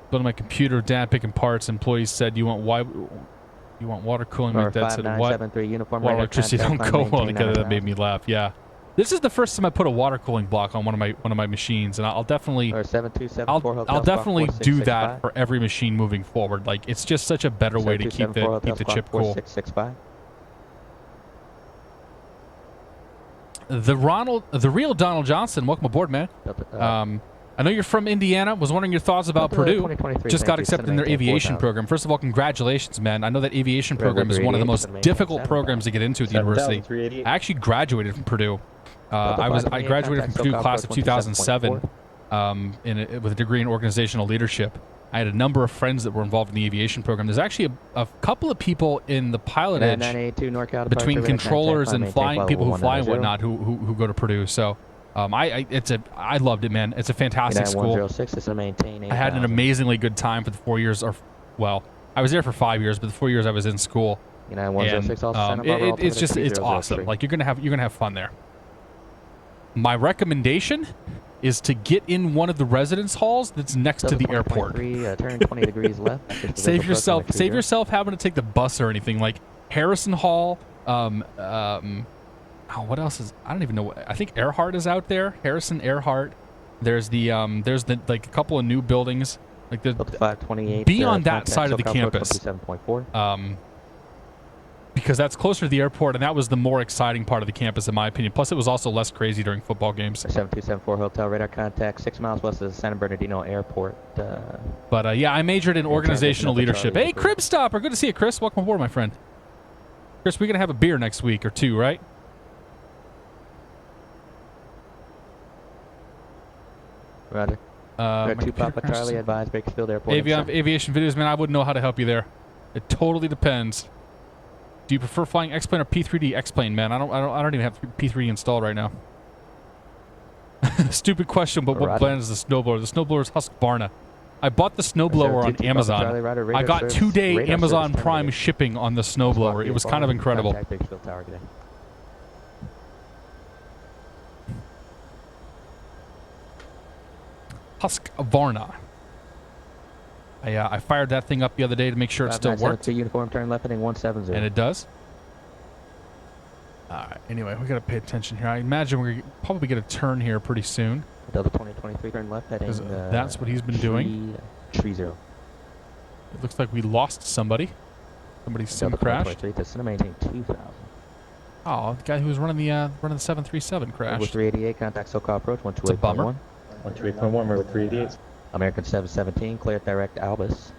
Building my computer, dad picking parts. Employees said, you want water cooling? My dad said, what? Water electricity don't go well together. That made me laugh. Yeah. This is the first time I put a water cooling block on one of my machines, and I'll definitely I'll definitely do that for every machine moving forward. Like, it's just such a better way to keep the chip cool. The real Donald Johnson, welcome aboard, man. I know you're from Indiana. Was wondering your thoughts about Purdue. Just got accepted in their aviation program. First of all, congratulations, man. I know that aviation program is one of the most difficult programs to get into at the university. I actually graduated from Purdue. I graduated from Purdue class of 2007 with a degree in organizational leadership. I had a number of friends that were involved in the aviation program. There's actually a couple of people in the PilotEdge between controllers and flying people who fly and whatnot who go to Purdue. So I loved it, man. It's a fantastic school. I had an amazingly good time for the 4 years, well, I was there for 5 years, but the 4 years I was in school. And, it's awesome. Like, you're gonna have fun there. My recommendation is to get in one of the residence halls that's next to the airport. Turn 20 degrees left. Save yourself having to take the bus or anything. Like Harrison Hall. What else is? I don't even know. I think Earhart is out there. Harrison Earhart. There's the like a couple of new buildings. Like the 528. Be on that side of the campus. Because that's closer to the airport, and that was the more exciting part of the campus, in my opinion. Plus, it was also less crazy during football games. 7274 hotel radar contact 6 miles west of the San Bernardino Airport. But yeah, I majored in organizational leadership. Hey, Crib Stopper, good to see you, Chris. Welcome aboard, my friend. Chris, we're gonna have a beer next week or two, right? Roger. 2 Papa Charlie, advised Bakersfield Airport. Aviation videos, man. I wouldn't know how to help you there. It totally depends. Do you prefer flying X-Plane or P3D X-Plane, man? I don't even have P3D installed right now. Stupid question, but what brand is the snowblower? The snowblower is Husqvarna. I bought the snowblower on Amazon. I got 2-day Amazon Prime shipping on the snowblower. It was kind of incredible. Husqvarna. I fired that thing up the other day to make sure it still worked. Uniform turn left heading 170. And it does. Alright, anyway, we gotta pay attention here. I imagine we're probably gonna turn here pretty soon. Delta 2023 turn left heading. That's what he's been doing. Tree 0. It looks like we lost somebody. Somebody's sim crashed. Maintain 2000. Oh, the guy who was running the 737 crashed. With 388, contact SoCal approach 128.1. It's a bummer. 128.1, we're with 388. American 717, clear direct Albus.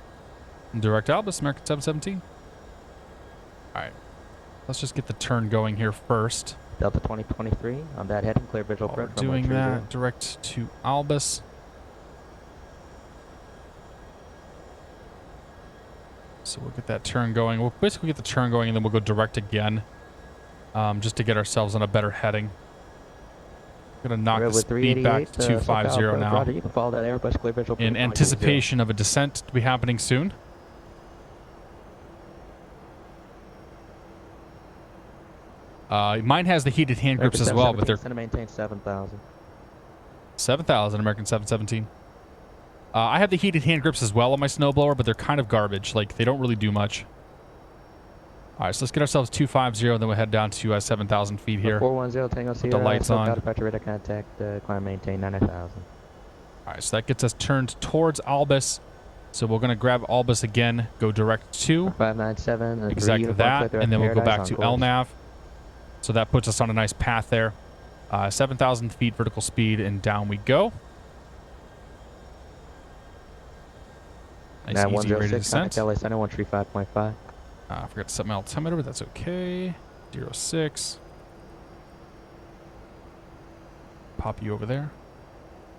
Direct Albus, American 717. Alright. Let's just get the turn going here first. Delta 2023, on that heading, clear visual approach. We're doing that, direct to Albus. So we'll get that turn going. We'll basically get the turn going and then we'll go direct again. Just to get ourselves on a better heading. Gonna knock the speed back to 250 now. Roger, you can follow that Airbus clear visual in anticipation of a descent to be happening soon. Mine has the heated hand grips as well, but they're gonna maintain 7,000. 7,000 American 717. I have the heated hand grips as well on my snowblower, but they're kind of garbage. Like, they don't really do much. All right, so let's get ourselves 250, then we'll head down to 7,000 feet here. 410 Tango with the lights on. Departure radar contact, climb maintain 90,000. All right, so that gets us turned towards Albus. So we're going to grab Albus again, go direct to 597, exactly that, and then we'll go back to LNAV. So that puts us on a nice path there. 7,000 feet vertical speed, and down we go. Nice, easy, ready to descent. LA Center 135.5. I forgot to set my altimeter, but that's okay. 06. Pop you over there.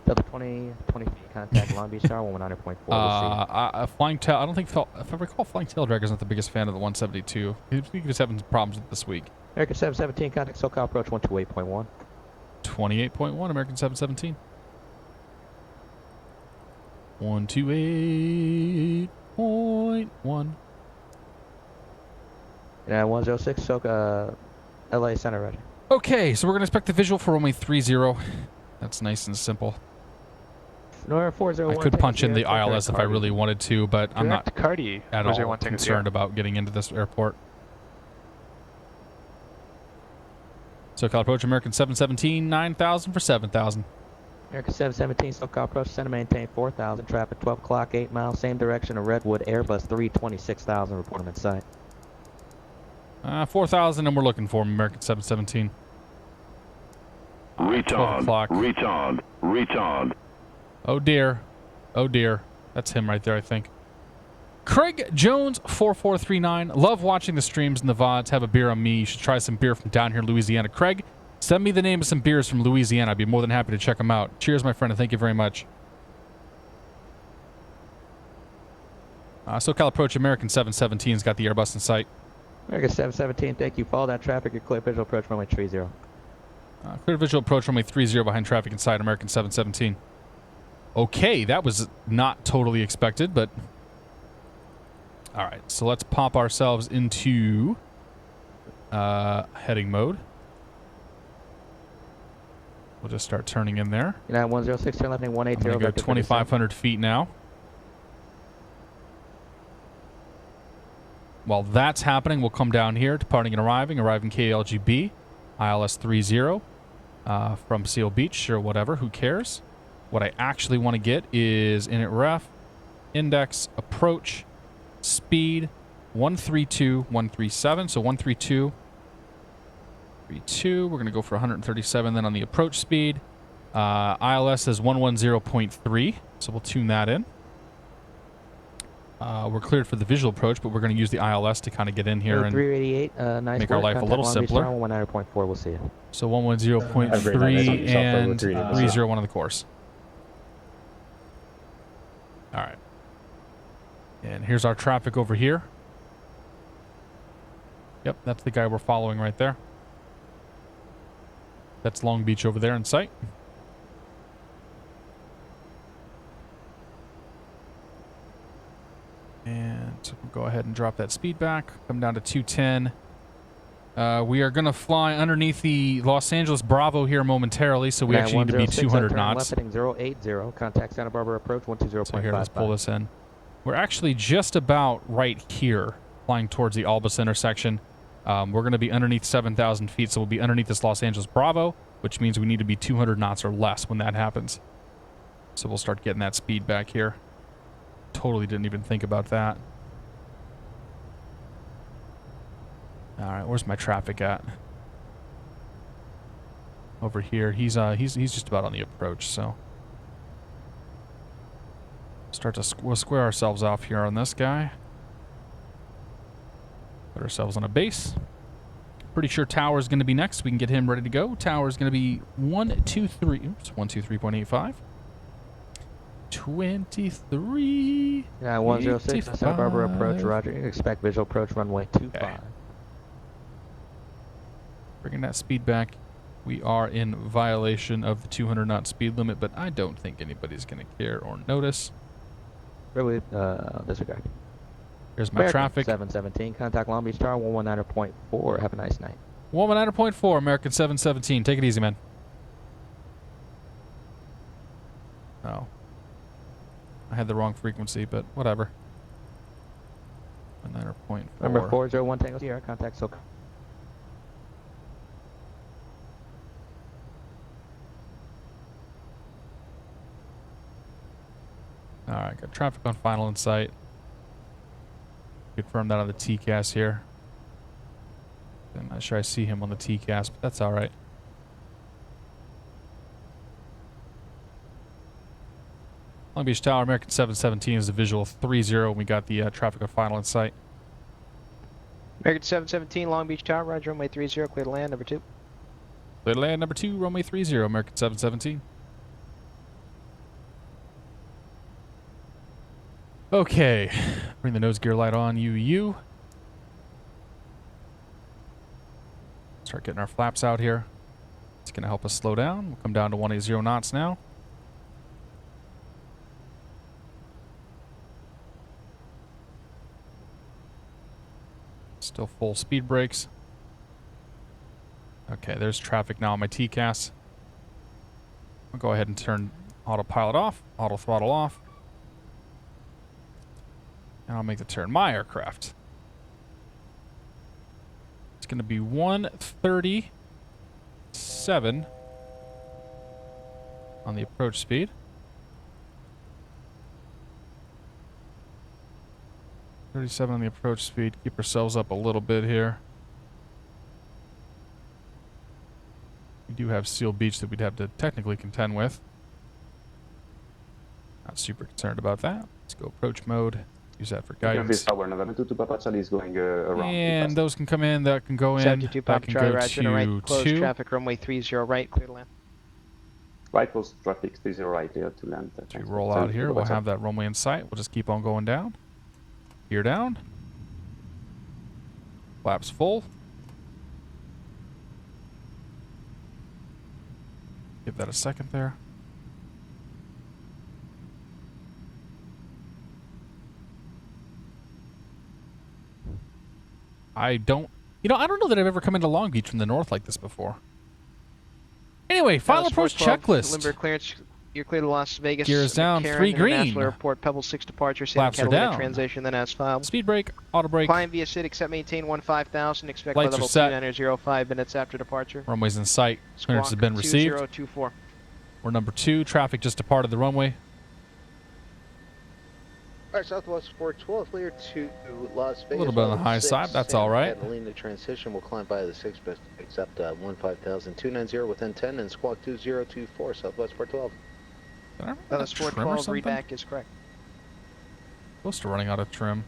Delta 20 feet contact Long Beach Tower 100.4. Flying Tail, I don't think, if I recall, Flying Tail Dragger's not the biggest fan of the 172. He's just having problems with it this week. American 717 contact SoCal approach 128.1. 28.1, American 717. 128.1. Yeah, 106, so LA Center, Roger. Okay, so we're going to expect the visual for runway 30. That's nice and simple. Nora 401. I could punch in the ILS if I really wanted to, but I'm not Cardi, at all concerned about getting into this airport. SoCal approach American 717, 9,000 for 7,000. American 717, SoCal approach, center maintain 4,000, traffic 12 o'clock, 8 miles, same direction of Redwood, Airbus 326,000, report him in sight. 4,000 and we're looking for him, American 717. Reach 12 on, o'clock. reach on, reach on. Oh dear. Oh dear. That's him right there, I think. Craig Jones 4439. Love watching the streams and the VODs. Have a beer on me. You should try some beer from down here in Louisiana. Craig, send me the name of some beers from Louisiana. I'd be more than happy to check them out. Cheers, my friend, and thank you very much. SoCal approach American 717's got the Airbus in sight. American 717, thank you. Follow that traffic. Your clear visual approach runway 30. Clear visual approach runway 30 behind traffic inside American 717. Okay, that was not totally expected, but... Alright, so let's pop ourselves into heading mode. We'll just start turning in there. United 106, turn left, 180. I'm going to go 2,500 feet now. While that's happening, we'll come down here, departing and arriving KLGB, ILS 30 from Seal Beach or whatever, who cares? What I actually want to get is init ref, index, approach, speed, 132, 137, so 132, 32, we're going to go for 137 then on the approach speed. ILS is 110.3, so we'll tune that in. We're cleared for the visual approach, but we're going to use the ILS to kind of get in here and 388, nice make our life a little simpler. 190.4, we'll see you. So 110.3 and 301 on the course. All right. And here's our traffic over here. Yep, that's the guy we're following right there. That's Long Beach over there in sight. And so we'll go ahead and drop that speed back. Come down to 210. We are going to fly underneath the Los Angeles Bravo here momentarily, so we actually need to be 200 knots. Left heading 080, contact Santa Barbara approach 120.55. So here, let's pull this in. We're actually just about right here, flying towards the Albus intersection. We're going to be underneath 7,000 feet, so we'll be underneath this Los Angeles Bravo, which means we need to be 200 knots or less when that happens. So we'll start getting that speed back here. Totally didn't even think about that. All right, where's my traffic at? Over here. He's just about on the approach, so we'll square ourselves off here on this guy. Put ourselves on a base. Pretty sure Tower's going to be next. We can get him ready to go. Tower's going to be 123. Oops, 123.85. 23. Yeah, 106, Santa Barbara approach, roger. Expect visual approach runway 25. Okay. Bringing that speed back. We are in violation of the 200 knot speed limit, but I don't think anybody's going to care or notice. Really, disregard. Here's my traffic. 717, contact Long Beach Tower 119.4. Have a nice night. 119.4, American 717. Take it easy, man. Oh. I had the wrong frequency, but whatever. 119.4. Number 401 Tango Sierra, contact SoCal. Alright, got traffic on final in sight. Confirm that on the TCAS here. I'm not sure I see him on the TCAS, but that's alright. Long Beach Tower, American 717 is the visual 30. We got the traffic on final in sight. American 717, Long Beach Tower, roger, runway 30, clear to land, number 2. Clear to land, number 2, runway 30, American 717. Okay, bring the nose gear light on, UU. Start getting our flaps out here. It's going to help us slow down. We'll come down to 180 knots now. Still full speed brakes. Okay, there's traffic now on my TCAS. I'll go ahead and turn autopilot off, auto throttle off. And I'll make the turn. My aircraft. It's going to be 137 on the approach speed. 37 on the approach speed. Keep ourselves up a little bit here. We do have Seal Beach that we'd have to technically contend with. Not super concerned about that. Let's go approach mode. Use that for guidance. Tower November 2 Papa Charlie is going around. And those can come in, that can go in. 72 That Papa can Charlie, go Roger, to right, to close 2. traffic, runway 30 right, clear to land. Right, close traffic, 30 right, clear to land. We roll out here, we'll have that runway in sight. We'll just keep on going down. Gear down. Flaps full. Give that a second there. I don't know that I've ever come into Long Beach from the north like this before. Anyway, final approach checklist. Limber clearance. You're clear to Las Vegas. Gears down, McCarran 3 green. International Airport, Pebble 6 departure, Flaps are Catalina down. transition, then as filed. Speed brake, auto brake. Climb via SID, except maintain 15,000. Expect Lights level are set. 2905 minutes after departure. Runway's in sight. Clearance has been received. 2024. We're number 2. Traffic just departed the runway. Alright, Southwest 412, clear to Las Vegas. A little bit on the high side, that's all right. Catalina transition will climb by the 6, but accept 15,290 within 10 and squawk 2024, Southwest 412. That's 412, readback is correct. Close to running out of trim.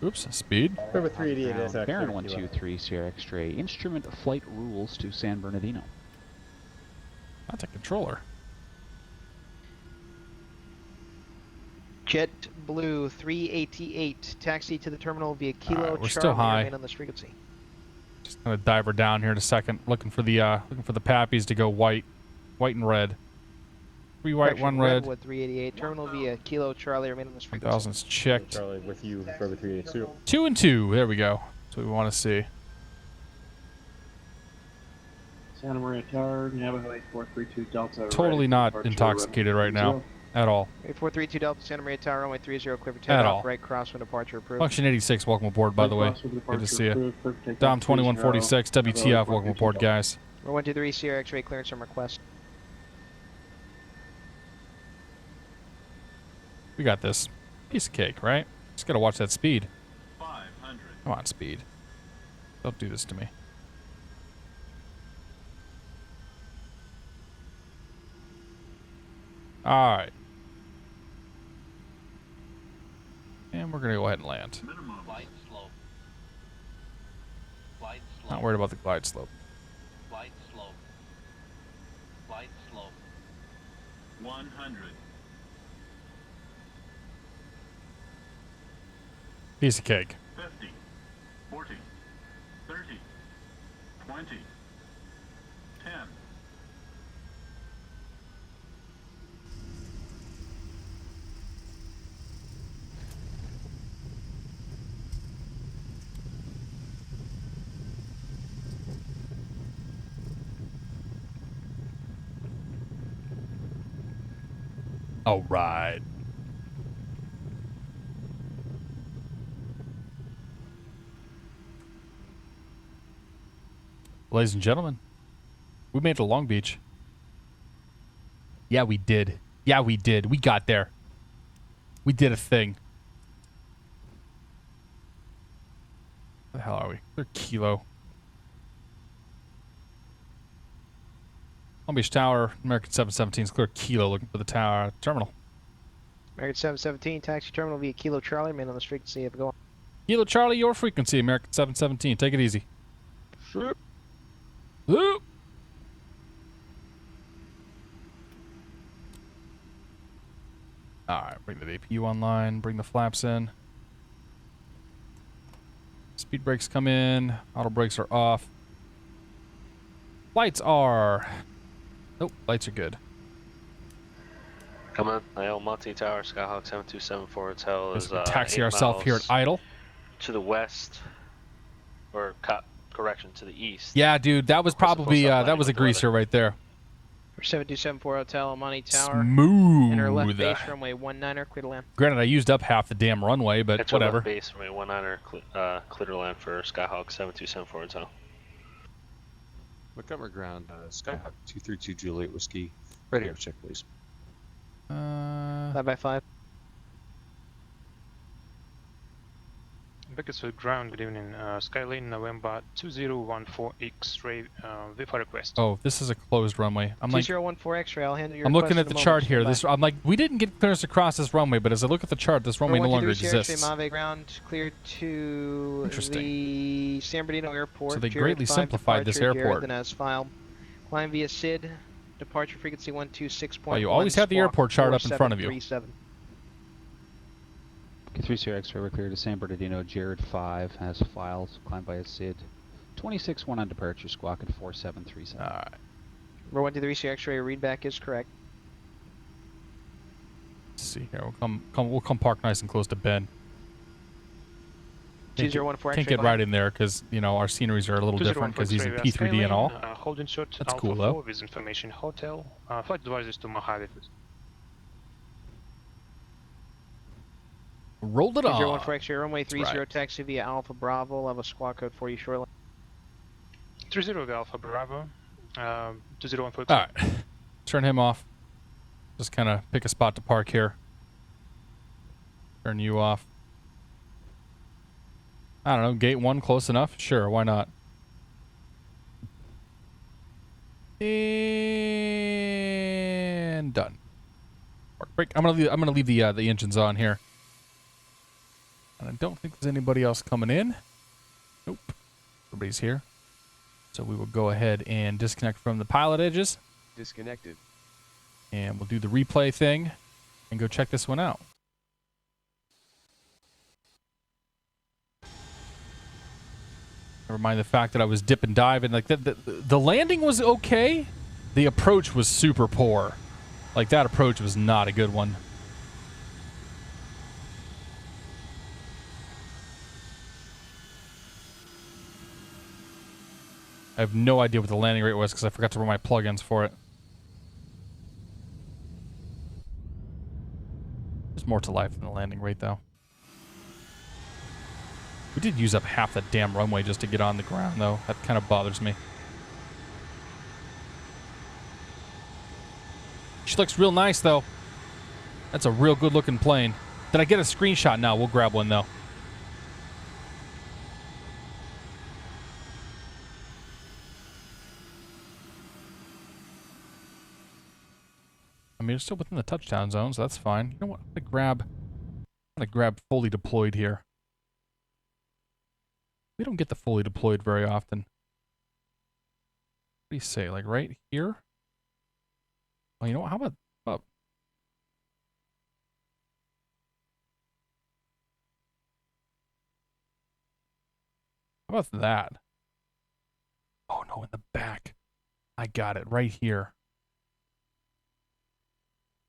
Oops, speed. River 388 is Karen 123 Sierra X-ray. Instrument flight rules to San Bernardino. That's a controller. Jet Blue 388, taxi to the terminal via Kilo we're Charlie. still high. Remain on this frequency. Just gonna dive her down here in a second. Looking for the pappies to go white and red. 3 white, 1 red. Redwood 388, terminal via Kilo Charlie. Remain on this frequency. 1000's checked. Charlie with you, River 382. 2 and 2. There we go. That's what we want to see. Santa Maria Tower, Navajo 8432 Delta. Totally not intoxicated right now. At all. 8432 Delta, Santa Maria Tower, runway 30, clear for At takeoff, all. right crosswind departure approved. Function 86, welcome aboard, by the way. Good to see you. Dom 2146, WTF, welcome aboard, guys. We're 123 Sierra X-ray clearance from request. We got this. Piece of cake, right? Just gotta watch that speed. 500. Come on, speed. Don't do this to me. Alright. And we're gonna go ahead and land. Glide slope. Glide slope. Not worried about the glide slope. Glide slope. Glide slope. 100. Piece of cake. 50. 40. 30. 20. 10. All right. Ladies and gentlemen, we made it to Long Beach. Yeah, we did. Yeah, we did. We got there. We did a thing. Where the hell are we? We're Kilo. Long Beach Tower, American 717 is clear Kilo, looking for the tower terminal. American 717, taxi terminal via Kilo Charlie, remain on this frequency. Have a go on. Kilo Charlie, your frequency, American 717. Take it easy. Sure. Whoop. Alright, bring the APU online, bring the flaps in. Speed brakes come in, auto brakes are off. Lights are... Nope, lights are good. Come on, IL Monte Tower, Skyhawk 7274 Hotel is We taxi 8 ourselves here at miles idle. to the west, or correction, to the east. Yeah, dude, that was probably that was a greaser right there. 7274 Hotel, Money Tower. Smooth. Enter left base, runway 19er, clear to land. Granted, I used up half the damn runway, but Enter whatever. left base, runway 19er, clear to land for Skyhawk 7274 Hotel. Montgomery ground, Skyhawk 232 Juliet Whiskey. Radio check, please. 5x5. Bakersfield ground, good evening. Skylane November 2014 X-ray, VFR request. Oh, this is a closed runway. I'm like, 2014 X-ray, I'll handle your I'm looking request at the in a chart moment. here. Stand This, I'm like, we didn't get clearance across this runway, but as I look at the chart, this runway no longer exists. Mave ground, cleared to the San Bernardino Airport. So they Jared greatly 5 simplified this departure, airport. Jared, then as filed. Climb via SID, departure frequency 126.1. Oh, you always have the airport chart up in front of you. 4737. K3 Sierra X-ray, we're clear to San Bernardino. Jared 5 has files. Climb by a SID. 26-1 on departure. Squawk at 4737. Alright. Number 123 Sierra X-ray, readback is correct. Let's see here. We'll come park nice and close to Ben. 2014 Can't get right in there because you know our sceneries are a little different because he's in P3D and all. Holding short. That's Alpha cool though. 4 with information hotel. Flight advisors to Mojave. Rolled it on. 014 X-ray, runway 30, right. taxi via Alpha Bravo. Level squawk code for you shortly. 30 Alpha Bravo. 2014. All right. Turn him off. Just kind of pick a spot to park here. Turn you off. I don't know, gate 1 close enough? Sure, why not? And done. Park break. I'm gonna leave the engines on here. And I don't think there's anybody else coming in. Nope. Everybody's here. So we will go ahead and disconnect from the pilot edges. Disconnected. And we'll do the replay thing and go check this one out. Never mind the fact that I was dip and diving. Like the landing was okay. The approach was super poor. Like that approach was not a good one. I have no idea what the landing rate was because I forgot to run my plugins for it. There's more to life than the landing rate, though. We did use up half that damn runway just to get on the ground, though. That kind of bothers me. She looks real nice, though. That's a real good-looking plane. Did I get a screenshot? No, we'll grab one, though. I mean, it's still within the touchdown zone, so that's fine. You know what? I'm gonna grab fully deployed here. We don't get the fully deployed very often. What do you say? Like right here? Oh, you know what? How about up? How about that? Oh no, in the back. I got it right here.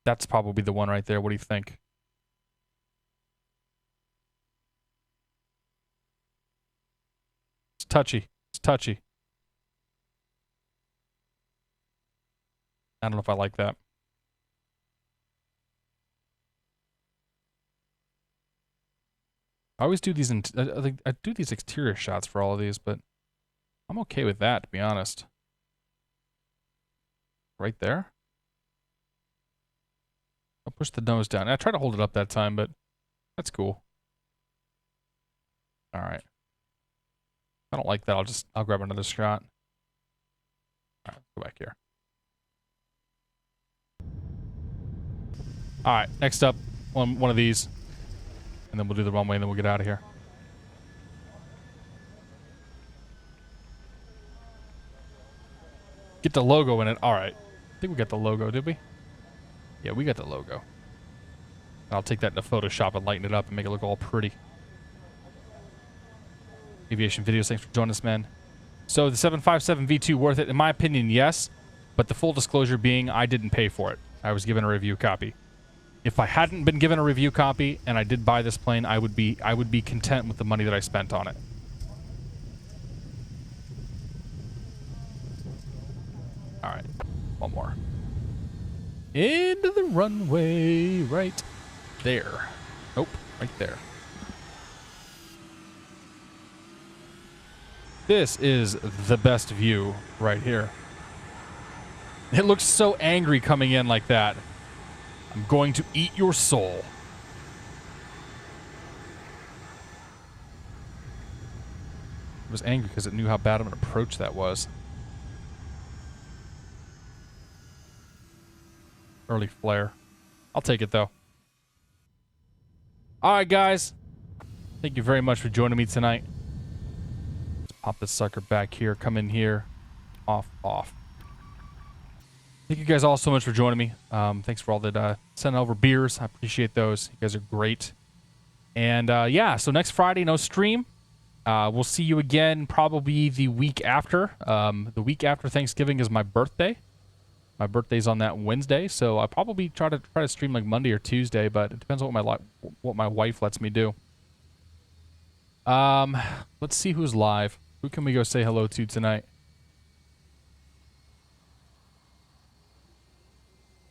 That's probably the one right there. What do you think? It's touchy. It's touchy. I don't know if I like that. I always do these. I do these exterior shots for all of these, but I'm okay with that, to be honest. Right there. I'll push the nose down. I tried to hold it up that time, but that's cool. All right. If I don't like that, I'll grab another shot. All right, let's go back here. All right, next up, one of these, and then we'll do the runway, and then we'll get out of here. Get the logo in it. All right. I think we got the logo, did we? Yeah, we got the logo. I'll take that into Photoshop and lighten it up and make it look all pretty. Aviation Videos, thanks for joining us, man. So the 757 V2 worth it? In my opinion, yes. But the full disclosure being I didn't pay for it. I was given a review copy. If I hadn't been given a review copy and I did buy this plane, I would be content with the money that I spent on it. All right, one more. Into the runway, right there. Nope, right there. This is the best view right here. It looks so angry coming in like that. I'm going to eat your soul. It was angry because it knew how bad of an approach that was. Early flare. I'll take it, though. All right, guys. Thank you very much for joining me tonight. Let's pop this sucker back here. Come in here. Off, off. Thank you guys all so much for joining me. Thanks for all that sending over beers. I appreciate those. You guys are great. And yeah, so next Friday, no stream. We'll see you again probably the week after. The week after Thanksgiving is my birthday. My birthday's on that Wednesday, so I'll probably try to stream like Monday or Tuesday, but it depends on what my wife lets me do. Let's see who's live. Who can we go say hello to tonight?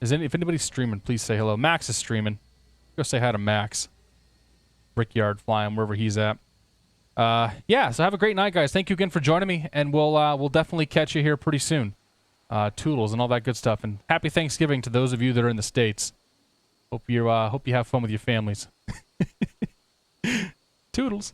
If anybody's streaming, please say hello. Max is streaming. Go say hi to Max. Brickyard flying wherever he's at. Yeah, so have a great night, guys. Thank you again for joining me, and we'll definitely catch you here pretty soon. Toodles and all that good stuff. And happy Thanksgiving to those of you that are in the States. Hope you have fun with your families. Toodles.